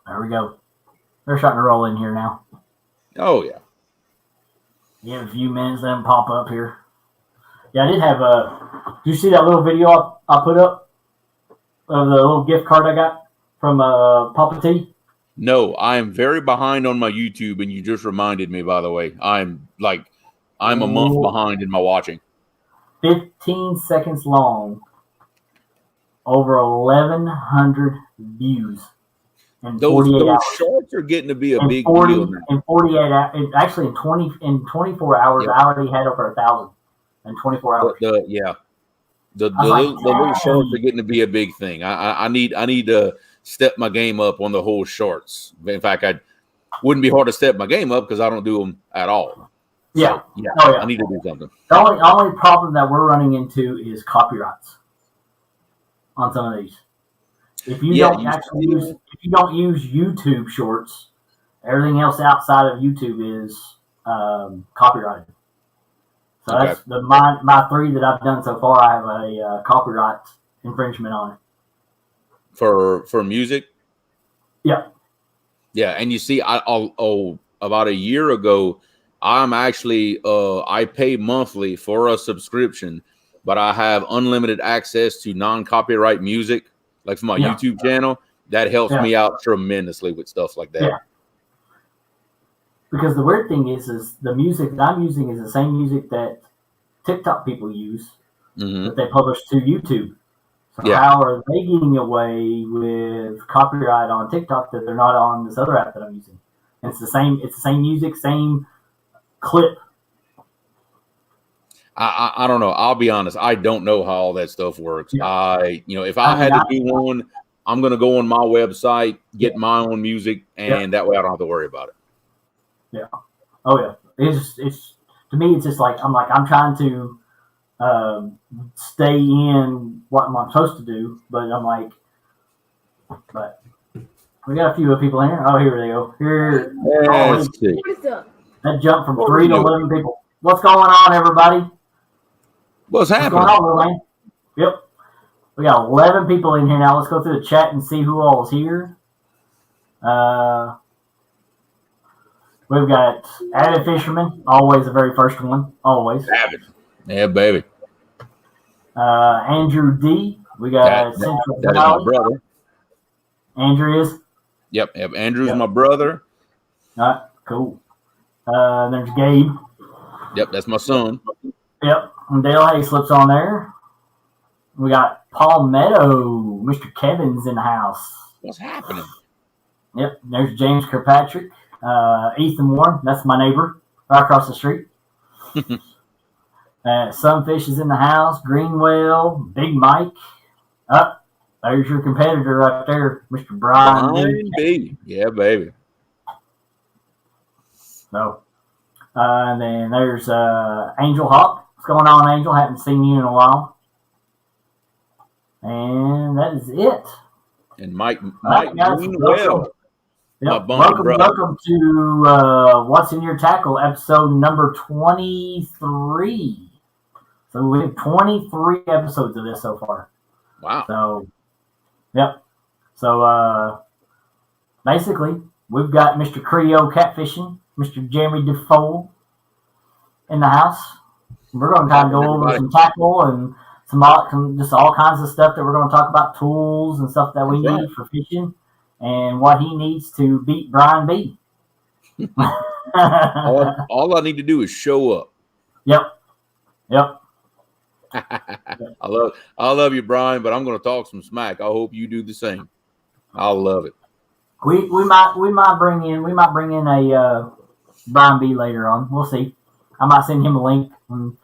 There we go. They're starting to roll in here now. Oh, yeah. Give a few minutes, let them pop up here. Yeah, I did have did you see that little video I put up of the little gift card I got from Papa T? No, I am very behind on my YouTube, and you just reminded me, by the way. I'm a month behind in my watching. 15 seconds long. Over 1,100 views. In Those 48 hours. shorts are getting to be a big 40, deal. In 48 hours, actually in 24 hours, yep. I already had over 1,000 in 24 hours. The little shorts are getting to be a big thing. I need to step my game up on the whole shorts. In fact, I wouldn't be hard to step my game up because I don't do them at all. Yeah. So, yeah, oh, yeah. I need to do something. The only problem that we're running into is copyrights on some of these. If you don't use YouTube Shorts, everything else outside of YouTube is copyrighted. So okay. That's my 3 that I've done so far. I have a copyright infringement on it. For music? Yeah. Yeah, and you see, about a year ago, I'm actually I pay monthly for a subscription, but I have unlimited access to non-copyright music, like for my YouTube channel. That helps me out tremendously with stuff like that. Yeah. Because the weird thing is the music that I'm using is the same music that TikTok people use that they publish to YouTube. So how are they getting away with copyright on TikTok that they're not on this other app that I'm using? And it's the same music, same clip. I don't know. I'll be honest. I don't know how all that stuff works. Yeah. If I had to do one, I'm going to go on my website, get my own music, and that way I don't have to worry about it. Yeah. Oh yeah. It's to me, it's just like I'm trying to stay in what I'm supposed to do, but we got a few people in here. Oh, here they go. Here. That jumped from 3 to 11 people. What's going on, everybody? What's happening? What's going on, Lane? Yep. We got 11 people in here now. Let's go through the chat and see who all is here. We've got Avid Fisherman, always the very first one. Always. Avid. Yeah, baby. Andrew D. We got Central that is my brother. Andrew is? Yep. Andrew's my brother. All right, cool. There's Gabe. Yep, that's my son. Yep, and Dale Hayslip's on there. We got Paul Meadow. Mr. Kevin's in the house. What's happening? Yep, there's James Kirkpatrick. Ethan Warren, that's my neighbor right across the street. Sunfish is in the house. Greenwell, Big Mike. There's your competitor right there, Mr. Brian B. Yeah, baby. So, and then there's Angel Hawk. What's going on, Angel? Haven't seen you in a while. And that is it. And Mike Greenwell. Yep. Welcome to What's in Your Tackle, episode number 23. So we have 23 episodes of this so far. Wow. So, yep. So, basically, we've got Mr. Creole Catfishing, Mr. Jeremy Dufour in the house. We're going to kind of go over some tackle and just all kinds of stuff that we're going to talk about, tools and stuff that we need for fishing and what he needs to beat Brian B. all I need to do is show up. Yep. I love you, Brian, but I'm going to talk some smack. I hope you do the same. I'll love it. We might bring in a Brian B later on. We'll see. I might send him a link and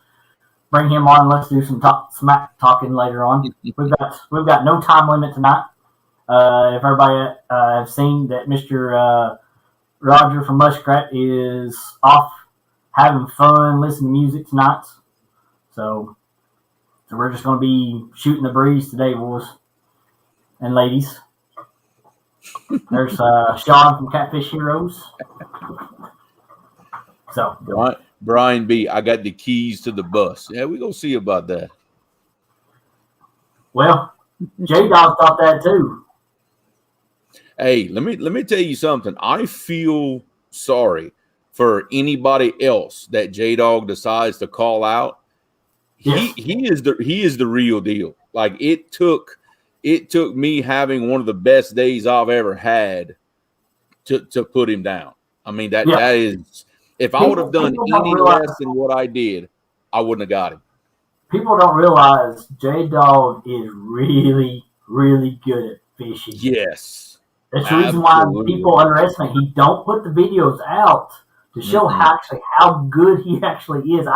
bring him on. Let's do some smack talking later on. We've got no time limit tonight. If everybody have seen that Mr. Roger from Muskrat is off having fun, listening to music tonight. So we're just going to be shooting the breeze today, boys and ladies. There's Sean from Catfish Heroes. So Brian B, I got the keys to the bus. Yeah, we're going to see about that. Well, J-Dog thought that too. Hey, let me tell you something. I feel sorry for anybody else that J Dog decides to call out. Yes. He is the real deal. Like it took me having one of the best days I've ever had to put him down. I mean Yeah. that is, if I would have done People don't any realize, less than what I did, I wouldn't have got him. people don't realize J Dog is really, really good at fishing. Yes, That's the reason why absolutely. people underestimate. He don't put the videos out to show how good he actually is.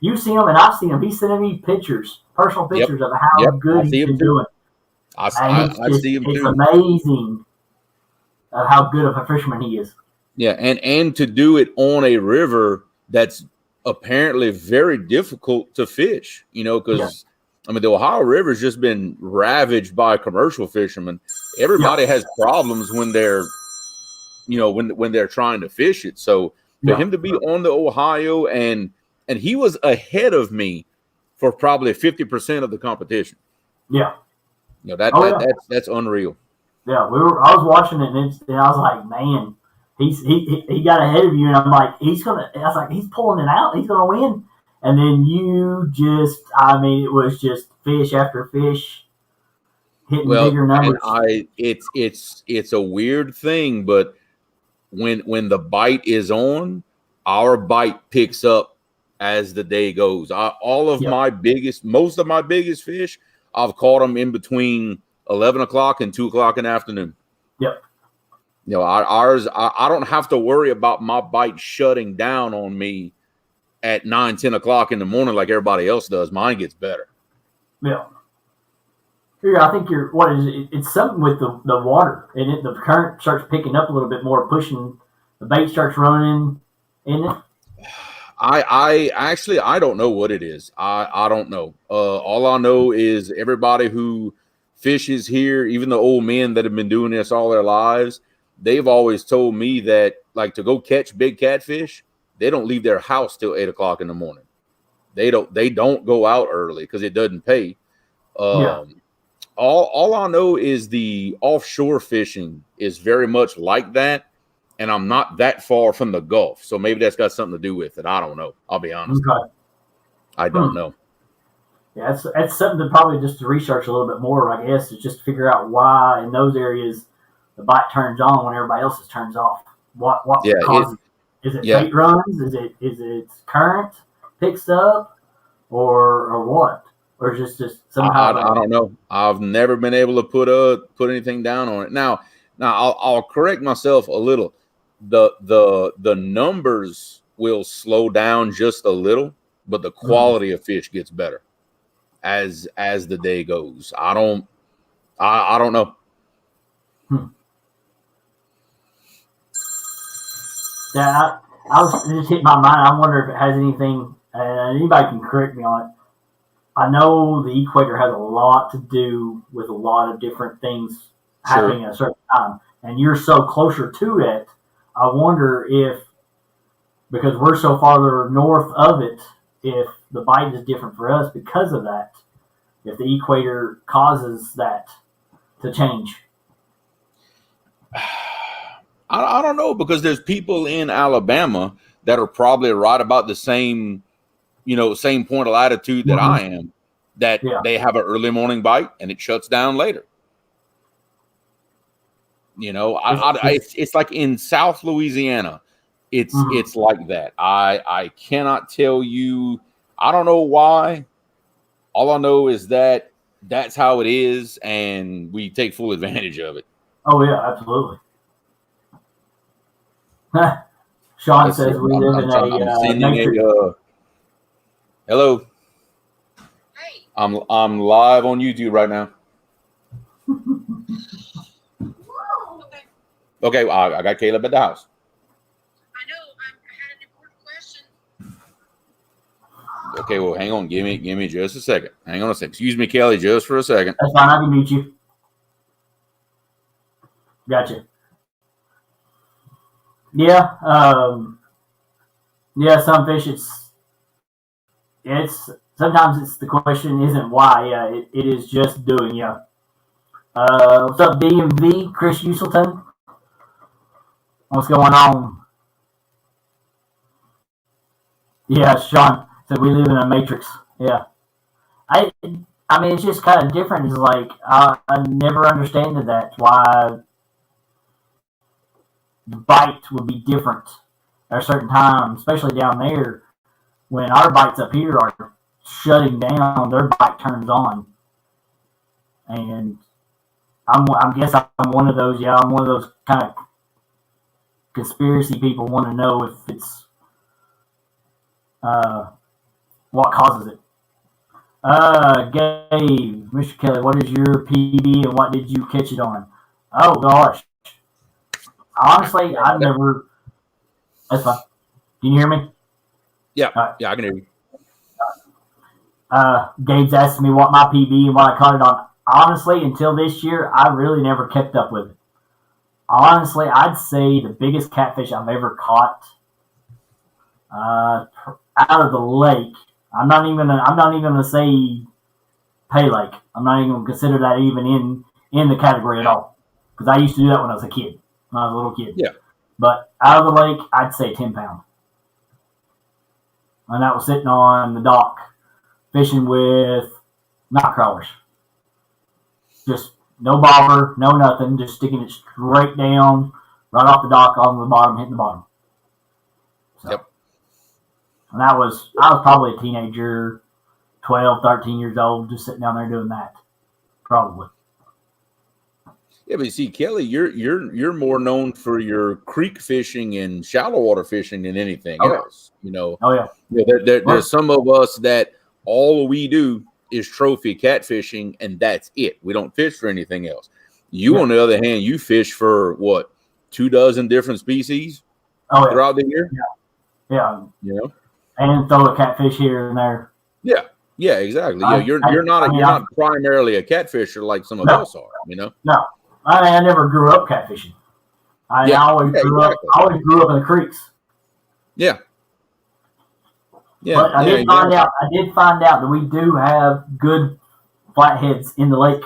You see him, and I've seen him. He's sending me pictures, personal Yep, pictures of how I good see he's him been too. doing. And I see him it's too. amazing of how good of a fisherman he is. Yeah, and to do it on a river that's apparently very difficult to fish, because I mean the Ohio River has just been ravaged by commercial fishermen. Everybody has problems when they're, when they're trying to fish it. So for him to be on the Ohio and he was ahead of me for probably 50% of the competition. Yeah. That's unreal. Yeah, I was watching it, and I was like, man, he got ahead of you, and I'm like, I was like, he's pulling it out, he's gonna win, and then it was just fish after fish hitting bigger numbers. And it's a weird thing, but when the bite is on, our bite picks up as the day goes. Most of my biggest fish, I've caught them in between 11 o'clock and 2 o'clock in the afternoon. Yep. I don't have to worry about my bite shutting down on me at 9, 10 o'clock in the morning like everybody else does. Mine gets better. Yeah. I think what is it? It's something with the water, and the current starts picking up a little bit more, pushing the bait starts running in it. I don't know what it is. I don't know. All I know is everybody who fishes here, even the old men that have been doing this all their lives, they've always told me that, like, to go catch big catfish, they don't leave their house till 8 o'clock in the morning. They don't go out early because it doesn't pay. All I know is the offshore fishing is very much like that. And I'm not that far from the Gulf, so maybe that's got something to do with it. I don't know. I'll be honest. Okay. I don't know. Yeah, that's something to probably just to research a little bit more, I guess, is just to figure out why in those areas the bite turns on when everybody else's turns off. What causes? Is it bait runs? Is it current picks up, or what? Or is just somehow? I don't know. I've never been able to put anything down on it. Now I'll correct myself a little. The numbers will slow down just a little, but the quality of fish gets better as the day goes. I don't know. Yeah, I was just hit my mind. I wonder if it has anything. Anybody can correct me on it. I know the equator has a lot to do with a lot of different things happening at a certain time, and you're so closer to it. I wonder if, because we're so farther north of it, if the bite is different for us because of that, if the equator causes that to change. I don't know, because there's people in Alabama that are probably right about the same, same point of latitude that I am, that they have an early morning bite and it shuts down later. It's like in South Louisiana, it's like that. I cannot tell you. I don't know why. All I know is that that's how it is, and we take full advantage of it. Oh yeah, absolutely. Sean says we live in a hello. Hey. I'm live on YouTube right now. Okay, I got Caleb at the house. I know. I had an important question. Okay, well, hang on. Give me just a second. Hang on a second. Excuse me, Kelly, just for a second. That's fine. I can mute you. Gotcha. Yeah. Some fish, it's sometimes it's the question isn't why. Yeah, it is just doing. Yeah. What's up, DMV? Chris Uselton? What's going on? Yeah, Sean said we live in a matrix. Yeah. I mean, it's just kind of different. It's like, I never understood that. Why the bite would be different at a certain time, especially down there. When our bites up here are shutting down, their bite turns on. And I guess I'm one of those. Yeah, I'm one of those kind of conspiracy people want to know if it's what causes it. Gabe, Mr. Kelly, what is your PB and what did you catch it on? Oh gosh, honestly, I've never. That's fine. Can you hear me? Yeah, yeah, I can hear you. Gabe's asking me what my PB and what I caught it on. Honestly, until this year, I really never kept up with it. Honestly, I'd say the biggest catfish I've ever caught out of the lake. I'm not even gonna say pay lake. I'm not even gonna consider that even in the category at all. Because I used to do that when I was a kid, when I was a little kid. Yeah. But out of the lake, I'd say 10 pound. And that was sitting on the dock, fishing with knot crawlers. Just no bobber, no nothing, just sticking it straight down, right off the dock, on the bottom, hitting the bottom. So, yep. And I was probably a teenager, 12, 13 years old, just sitting down there doing that. Probably. Yeah, but you see, Kelly, you're more known for your creek fishing and shallow water fishing than anything else. You know. Oh yeah. There's some of us that all we do is trophy catfishing, and that's it. We don't fish for anything else. You, on the other hand, you fish for what, 24 different species throughout the year. Yeah. You know, and throw a catfish here and there. Yeah. Yeah, exactly. Yeah, you're not primarily a catfisher like some of us are. You know. No. I never grew up catfishing. I always grew up in the creeks. Yeah. Yeah. But I did find out that we do have good flatheads in the lake.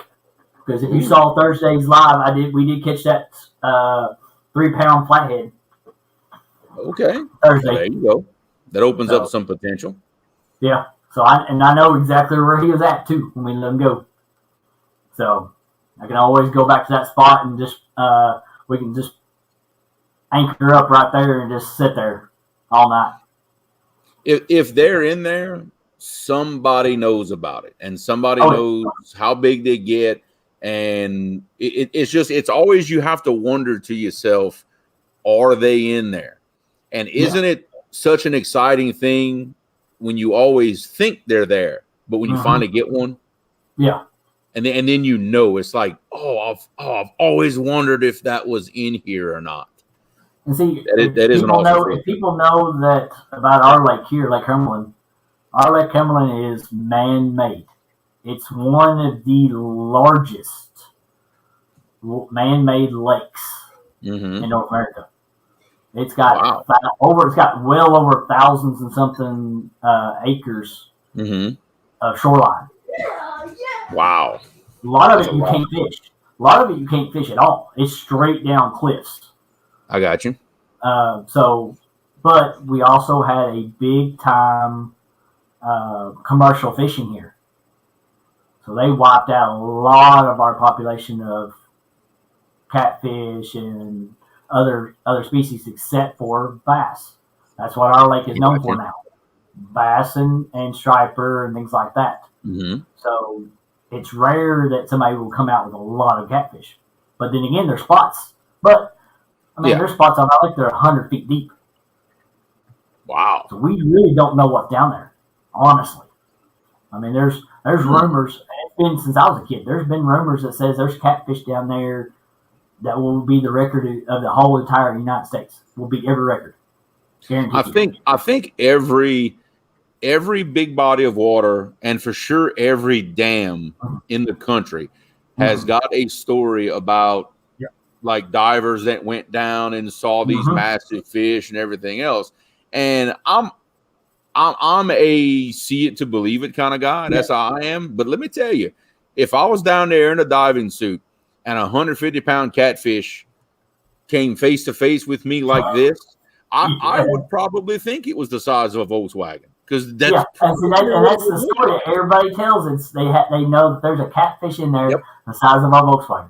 Because if you saw Thursday's live, we did catch that 3 pound flathead. Okay. Thursday. There you go. That opens up some potential. Yeah. So I know exactly where he was at too when we let him go. So I can always go back to that spot and just we can just anchor up right there and just sit there all night. If they're in there, somebody knows about it, and somebody knows how big they get, and it's always, you have to wonder to yourself, are they in there? And isn't it such an exciting thing when you always think they're there, but when you finally get one? Yeah. And then it's like, I've always wondered if that was in here or not. And see, if people know that about our lake here, Lake Cumberland, our Lake Cumberland is man-made. It's one of the largest man-made lakes in North America. It's got it's got well over thousands and something acres of shoreline. Wow. A lot of it you can't fish. A lot of it you can't fish at all. It's straight down cliffs. I got you. But we also had a big time commercial fishing here. So they wiped out a lot of our population of catfish and other species except for bass. That's what our lake is known for now. Bass and striper and things like that. So it's rare that somebody will come out with a lot of catfish. But then again, there's spots. But I mean, there's spots on our lake that are 100 feet deep. Wow. So we really don't know what's down there, honestly. I mean, there's rumors. It's been since I was a kid. There's been rumors that says there's catfish down there that will be the record of the whole entire United States. Will beat every record. Guaranteed. I think every big body of water, and for sure every dam in the country, has got a story about like divers that went down and saw these massive fish and everything else. And I'm a see it to believe it kind of guy. That's how I am. But let me tell you, if I was down there in a diving suit and a 150-pound catfish came face to face with me like this, I would probably think it was the size of a Volkswagen, because that's and that's the story that everybody tells. They know that there's a catfish in there the size of our Volkswagen.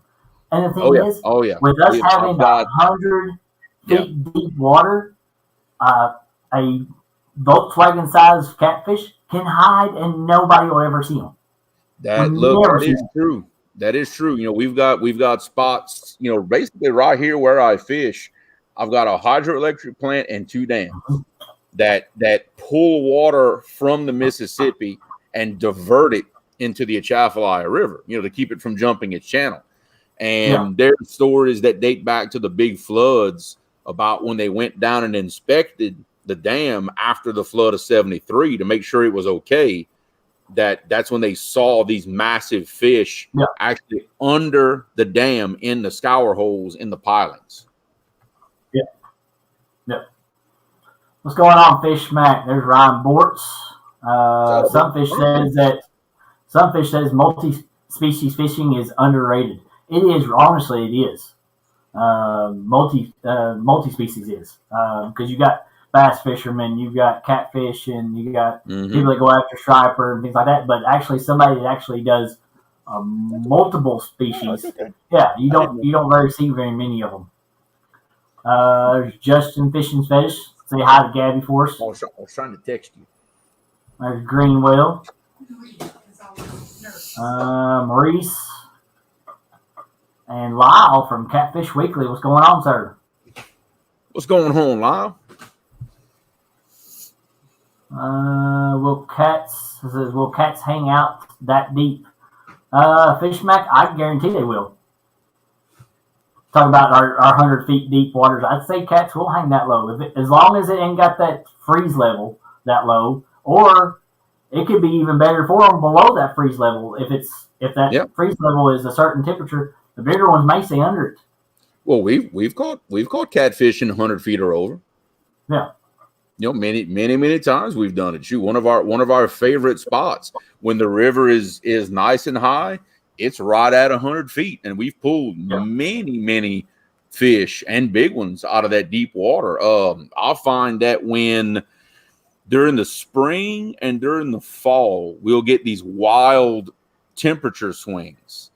And the thing is, with us having 100 feet deep water, a Volkswagen-sized catfish can hide, and nobody will ever see them. That is true. That is true. You know, we've got spots. You know, basically right here where I fish, I've got a hydroelectric plant and 2 dams that pull water from the Mississippi and divert it into the Atchafalaya River. You know, to keep it from jumping its channel. And there's stories that date back to the big floods about when they went down and inspected the dam after the flood of 73 to make sure it was okay. That's when they saw these massive fish actually under the dam in the scour holes in the pilings. Yeah. What's going on, Fish Smack? There's Ryan Bortz. Some fish says multi-species fishing is underrated. It is, honestly, it is. Multi-species is, because you got bass fishermen, you've got catfish, and you got people that go after striper and things like that. But actually, somebody that actually does multiple species, you don't very see very many of them. There's Justin Fishing Fetish. Say hi to Gabby for us. I was trying to text you. There's Greenwell. Maurice. And Lyle from Catfish Weekly. What's going on, sir? What's going on, Lyle? Will cats hang out that deep? Fish Mac, I guarantee they will. Talk about our 100 feet deep waters. I'd say cats will hang that low, as long as it ain't got that freeze level that low, or it could be even better for them below that freeze level. If that freeze level is a certain temperature, the bigger ones may stay under it. Well, we've caught catfish in 100 feet or over. Yeah. You know, many times we've done it. Shoot, one of our favorite spots when the river is nice and high, it's right at 100 feet, and we've pulled many fish and big ones out of that deep water. I'll find that when during the spring and during the fall, we'll get these wild temperature swings.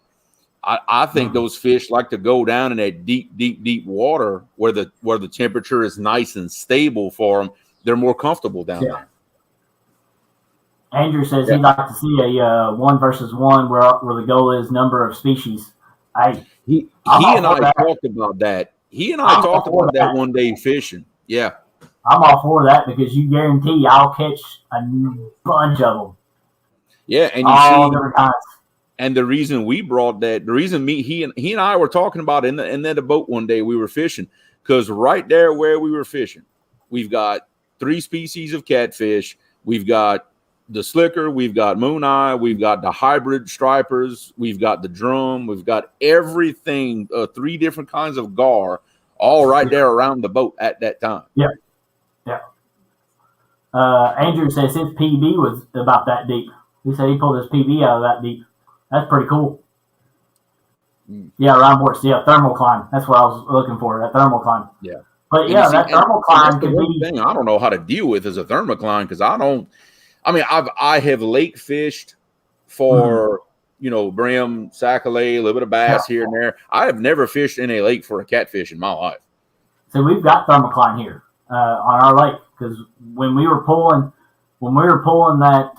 I think those fish like to go down in that deep water where the temperature is nice and stable for them. They're more comfortable down there. Andrew says he'd like to see a 1 versus 1 where the goal is number of species. He and I talked about that. He and I talked about that one day fishing. Yeah. I'm all for that because you guarantee I'll catch a bunch of them. Yeah, and all different kinds. And the reason we brought that, the reason he and I were talking about in the boat one day we were fishing, because right there where we were fishing, we've got 3 species of catfish. We've got the slicker, we've got moon eye, we've got the hybrid stripers, we've got the drum, we've got everything, 3 different kinds of gar, all right there around the boat at that time. Yeah. Andrew says his PB was about that deep. He said he pulled his PB out of that deep. That's pretty cool. Yeah, Ryan Bortz. Yeah, thermocline. That's what I was looking for. That thermocline. Yeah. But yeah, that thermocline could be. Thing I don't know how to deal with is a thermocline because I have lake fished for brim, sac-a-lay, a little bit of bass here and there. I have never fished in a lake for a catfish in my life. So we've got thermocline here on our lake because when we were pulling that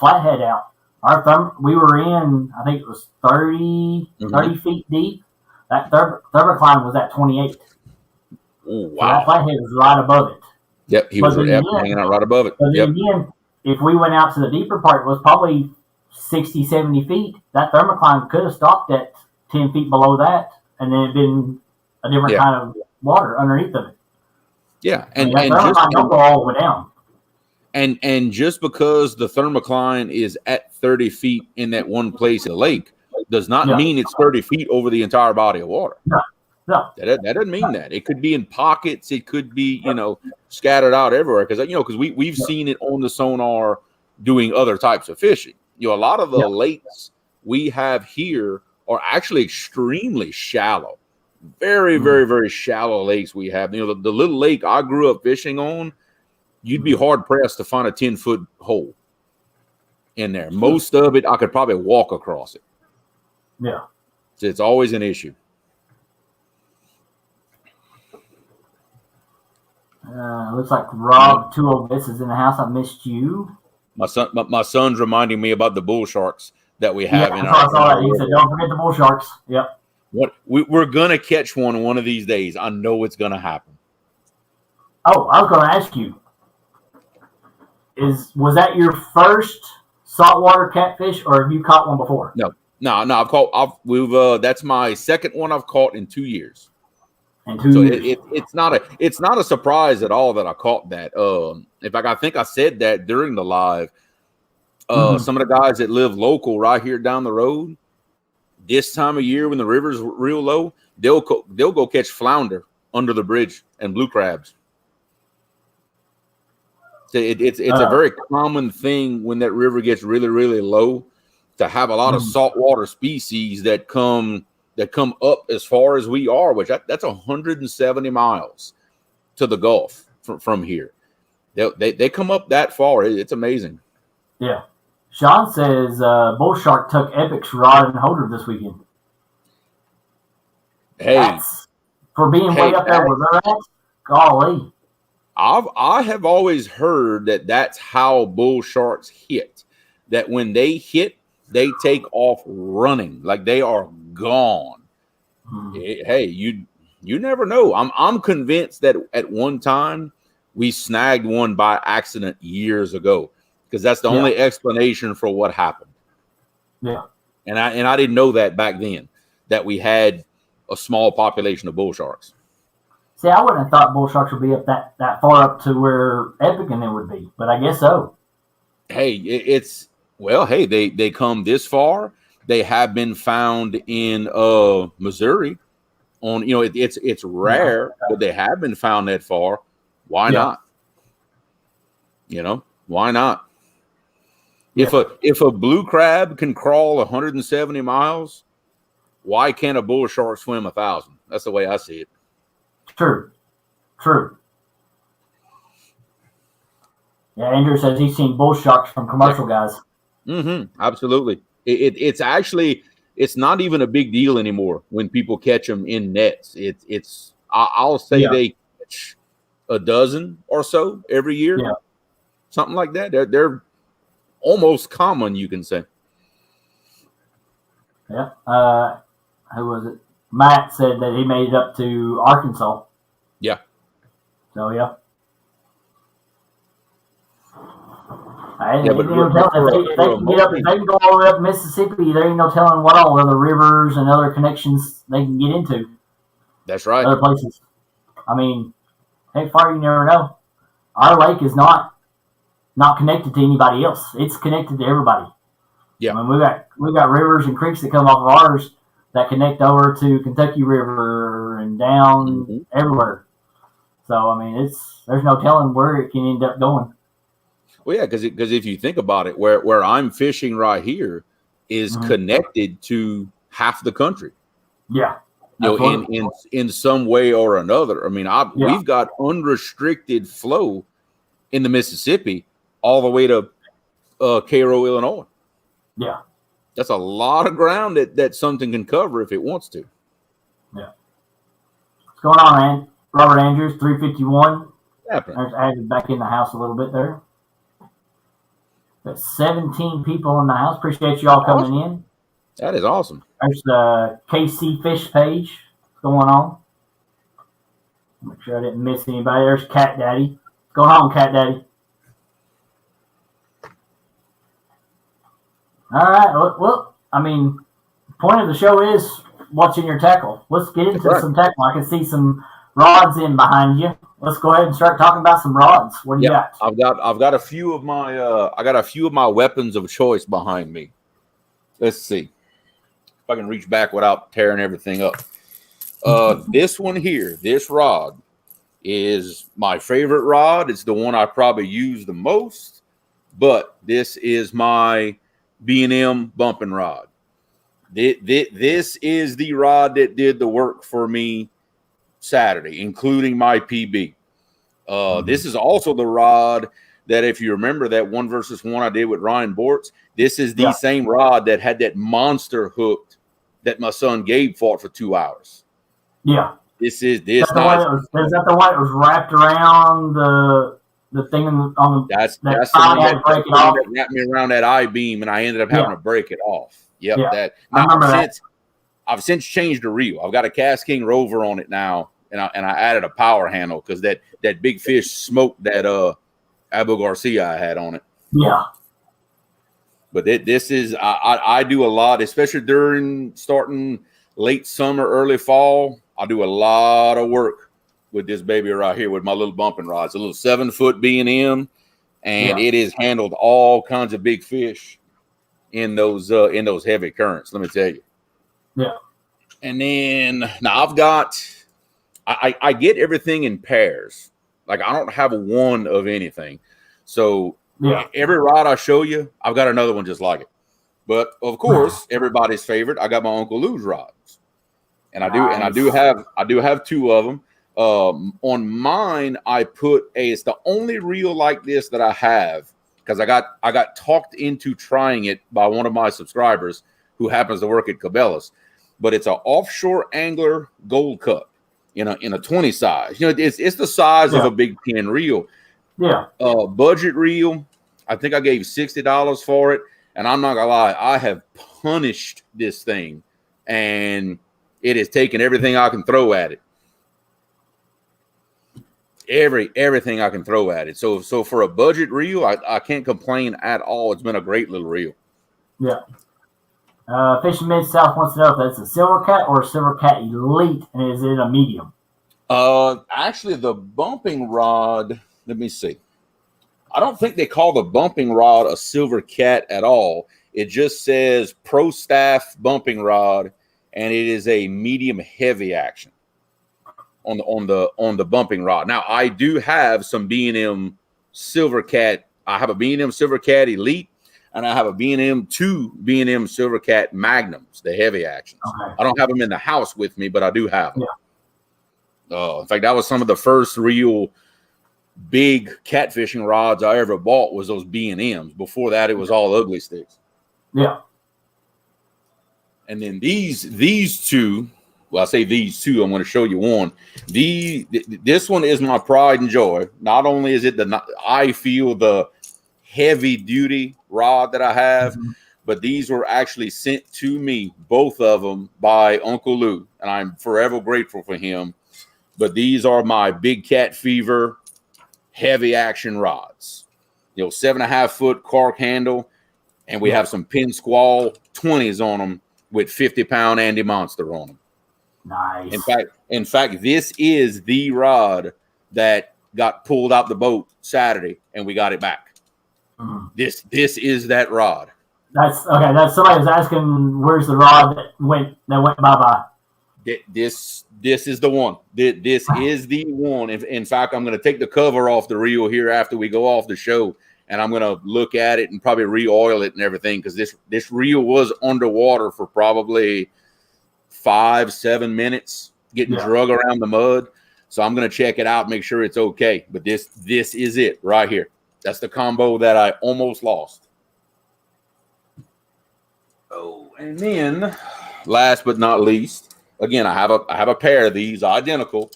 flathead out. We were in, I think it was 30 feet deep. That thermocline was at 28. Oh, wow. So that flathead was right above it. Yep, he was hanging out right above it. But then again, if we went out to the deeper part, it was probably 60, 70 feet. That thermocline could have stopped at 10 feet below that, and then it'd been a different kind of water underneath of it. Yeah, and thermocline don't go all the way down. And just because the thermocline is at 30 feet in that one place in the lake does not mean it's 30 feet over the entire body of water. No. That doesn't mean that. It could be in pockets. It could be, scattered out everywhere. Because we've seen it on the sonar doing other types of fishing. A lot of the lakes we have here are actually extremely shallow. Very, very, very shallow lakes we have. You know, the little lake I grew up fishing on, you'd be hard pressed to find a 10-foot hole in there. Most of it, I could probably walk across it. Yeah. So it's always an issue. Looks like Rob 206 is in the house. I missed you. My son's reminding me about the bull sharks that we have in I our. saw that. He said, "Don't forget the bull sharks." Yep. We're gonna catch one of these days. I know it's gonna happen. Oh, I was going to ask you: was that your first saltwater catfish, or have you caught one before? No. That's my second one I've caught in 2 years. In 2 years. It's not a surprise at all that I caught that. In fact, I think I said that during the live. Some of the guys that live local right here down the road, this time of year when the river's real low, they'll go catch flounder under the bridge and blue crabs. So it's a very common thing when that river gets really, really low to have a lot of saltwater species that come up as far as we are, which that's 170 miles to the Gulf from here. They come up that far. It's amazing. Yeah. Sean says bull shark took Epic's rod and holder this weekend. Hey, for being way up there where they're at, golly. I have always heard that that's how bull sharks hit. That when they hit, they take off running, like they are gone. Hey, you never know. I'm convinced that at one time we snagged one by accident years ago, because that's the only explanation for what happened. Yeah, and I didn't know that back then, that we had a small population of bull sharks. See, I wouldn't have thought bull sharks would be up that far up to where Epic and them would be, but I guess so. Hey, they come this far. They have been found in Missouri. It's rare, but they have been found that far. Why not? Why not? If a blue crab can crawl 170 miles, why can't a bull shark swim 1,000? That's the way I see it. True. Yeah, Andrew says he's seen bull sharks from commercial guys. Absolutely. It's not even a big deal anymore when people catch them in nets. I'll say they catch a dozen or so every year, something like that. They're almost common, you can say. Yeah. Who was it? Matt said that he made it up to Arkansas. Yeah. So yeah. If they can go all the way up Mississippi, there ain't no telling what all other rivers and other connections they can get into. That's right. Other places. I mean, hey, far you never know. Our lake is not connected to anybody else. It's connected to everybody. Yeah. I mean, we got rivers and creeks that come off of ours that connect over to Kentucky River and down everywhere. So I mean, there's no telling where it can end up going. Well, yeah, because if you think about it, where I'm fishing right here is connected to half the country. Yeah, in some way or another. I mean, we've got unrestricted flow in the Mississippi all the way to Cairo, Illinois. Yeah, that's a lot of ground that something can cover if it wants to. Yeah. What's going on, man? Robert Andrews, 351. Yeah, There's added back in the house a little bit there. Got 17 people in the house. Appreciate you all coming in. That is awesome. There's the KC Fish page going on. Make sure I didn't miss anybody. There's Cat Daddy. What's going on, Cat Daddy? All right. Well, I mean, the point of the show is what's in your tackle. Let's get into some tackle. I can see some rods in behind you. Let's go ahead and start talking about some rods. What do you got? I've got a few of my weapons of choice behind me. Let's see if I can reach back without tearing everything up. This one here, this rod, is my favorite rod. It's the one I probably use the most, but this is my B&M bumping rod. This is the rod that did the work for me Saturday, including my PB. This is also the rod that, if you remember that 1 versus 1 I did with Ryan Bortz, this is the same rod that had that monster hooked that my son Gabe fought for 2 hours. Yeah. This is Is that the one that was wrapped around the thing on the that's the one that wrapped me around that I-beam, and I ended up having to break it off. Yep, yeah. I remember that. I've since changed the reel. I've got a Cast King Rover on it now, and I added a power handle because that big fish smoked that Abu Garcia I had on it. Yeah. But this is I do a lot, especially starting late summer, early fall. I do a lot of work with this baby right here with my little bumping rod. It's a little 7-foot B&M, and it has handled all kinds of big fish in those heavy currents. Let me tell you. Yeah. And then now I've got I get everything in pairs. Like I don't have one of anything. So every rod I show you, I've got another one just like it. But of course, everybody's favorite, I got my Uncle Lou's rods. And I do have 2 of them. On mine, it's the only reel like this that I have, because I got talked into trying it by one of my subscribers who happens to work at Cabela's. But it's an offshore angler Gold Cup in a 20 size. You know, it's the size of a big 10 reel. Yeah. Budget reel. I think I gave $60 for it, and I'm not gonna lie, I have punished this thing, and it has taken everything I can throw at it. Everything I can throw at it. So for a budget reel, I can't complain at all. It's been a great little reel. Yeah. Fishing Mid-South wants to know if that's a Silver Cat or a Silver Cat Elite, and is it a medium? Actually, the bumping rod, let me see. I don't think they call the bumping rod a Silver Cat at all. It just says Pro Staff bumping rod, and it is a medium heavy action on the bumping rod. Now, I do have some B&M Silver Cat. I have a B&M Silver Cat Elite, and I have a B&M 2 B&M Silver Cat Magnums, the heavy actions. Okay. I don't have them in the house with me, but I do have them. Yeah. In fact, that was some of the first real big catfishing rods I ever bought was those B&Ms. Before that, it was all ugly sticks. Yeah. And then these 2, well, I say these 2, I'm going to show you one. This one is my pride and joy. Not only is it I feel the heavy duty rod that I have, but these were actually sent to me, both of them, by Uncle Lou, and I'm forever grateful for him. But these are my Big Cat Fever heavy action rods. 7.5-foot cork handle, and we have some Pin Squall 20s on them with 50-pound Andy Monster on them. Nice. In fact, this is the rod that got pulled out the boat Saturday, and we got it back. This is that rod. That's okay. That's somebody was asking, where's the rod that went bye-bye. This is the one. This is the one. In fact, I'm going to take the cover off the reel here after we go off the show, and I'm going to look at it and probably re-oil it and everything, because this reel was underwater for probably 5-7 minutes, getting drug around the mud. So I'm going to check it out, make sure it's okay. But this is it right here. That's the combo that I almost lost. Oh, and then last but not least, again, I have a pair of these identical,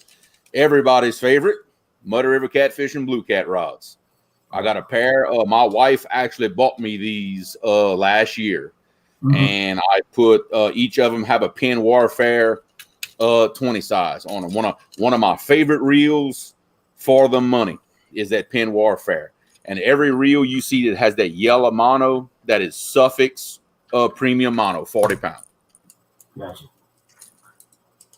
everybody's favorite Muddy River Catfish and Blue Cat rods. I got a pair. My wife actually bought me these last year, and I put each of them have a Pin Warfare 20 size on them. One of my favorite reels for the money is that Pin Warfare. And every reel you see that has that yellow mono, that is Suffix premium mono, 40 pound. Gotcha.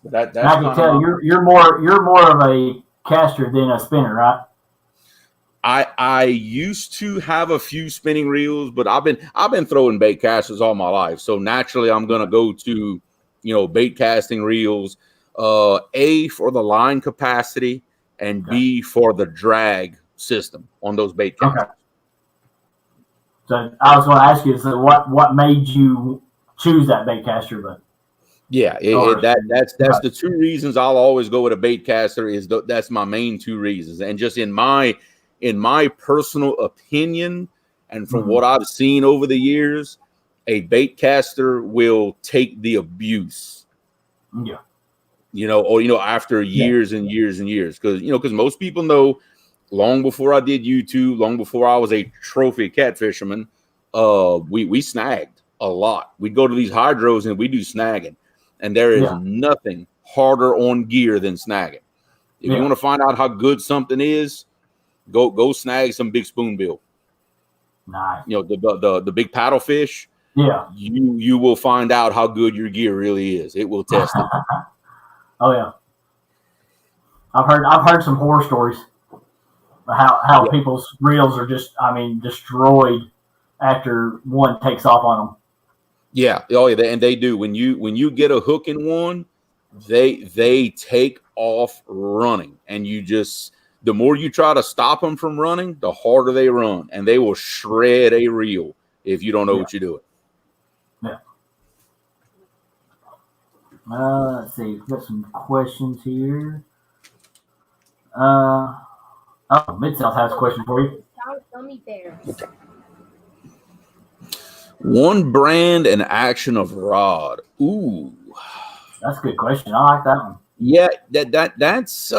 That's I can tell you're more of a caster than a spinner, right? I used to have a few spinning reels, but I've been throwing bait casters all my life. So naturally, I'm gonna go to bait casting reels. A, for the line capacity, and B, for the drag system on those bait casters. Okay. So I was going to ask you, so what made you choose that bait caster, but yeah, that's the two reasons I'll always go with a bait caster. That's my main two reasons, and just in my personal opinion, and from what I've seen over the years, a bait caster will take the abuse. Yeah. After years and years and years, because most people know, long before I did YouTube, long before I was a trophy catfisherman, we snagged a lot. We'd go to these hydros and we do snagging, and there is nothing harder on gear than snagging. If you want to find out how good something is, go snag some big spoonbill. Nice. The big paddle fish. Yeah. You will find out how good your gear really is. It will test it. Oh yeah. I've heard some horror stories about how people's reels are just destroyed after one takes off on them. Yeah. Oh yeah, and they do. When you get a hook in one, they take off running, and the more you try to stop them from running, the harder they run, and they will shred a reel if you don't know what you're doing. Yeah. Let's see. We've got some questions here. Mid-South has a question for you. Gummy bears. One brand and action of rod. Ooh, that's a good question. I like that one. Yeah, that's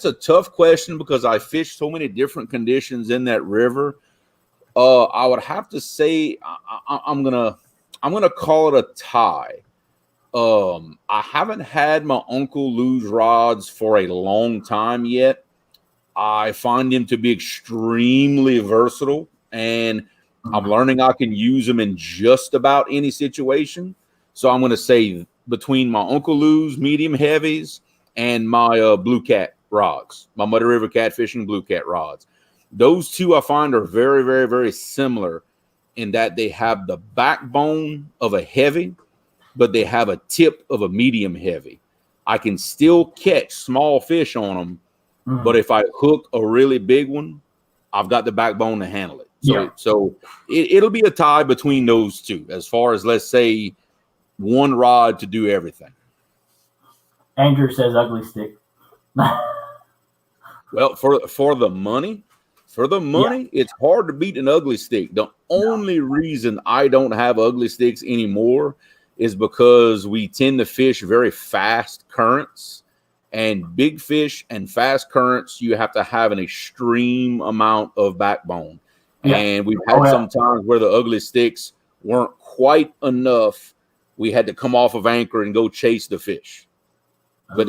a tough question because I fished so many different conditions in that river. I would have to say I'm gonna call it a tie. I haven't had my Uncle Lou's rods for a long time yet. I find him to be extremely versatile, and I'm learning I can use them in just about any situation. So I'm going to say between my Uncle Lou's medium heavies and my Blue Cat rods, my Muddy River Catfishing Blue Cat rods. Those two I find are very, very, very similar in that they have the backbone of a heavy, but they have a tip of a medium heavy. I can still catch small fish on them, but if I hook a really big one, I've got the backbone to handle it. So it'll be a tie between those two as far as, let's say, one rod to do everything. Andrew says ugly stick. Well, for the money, it's hard to beat an ugly stick. The only reason I don't have ugly sticks anymore is because we tend to fish very fast currents, and big fish and fast currents, you have to have an extreme amount of backbone. Yeah. And we've had some times where the ugly sticks weren't quite enough. We had to come off of anchor and go chase the fish. But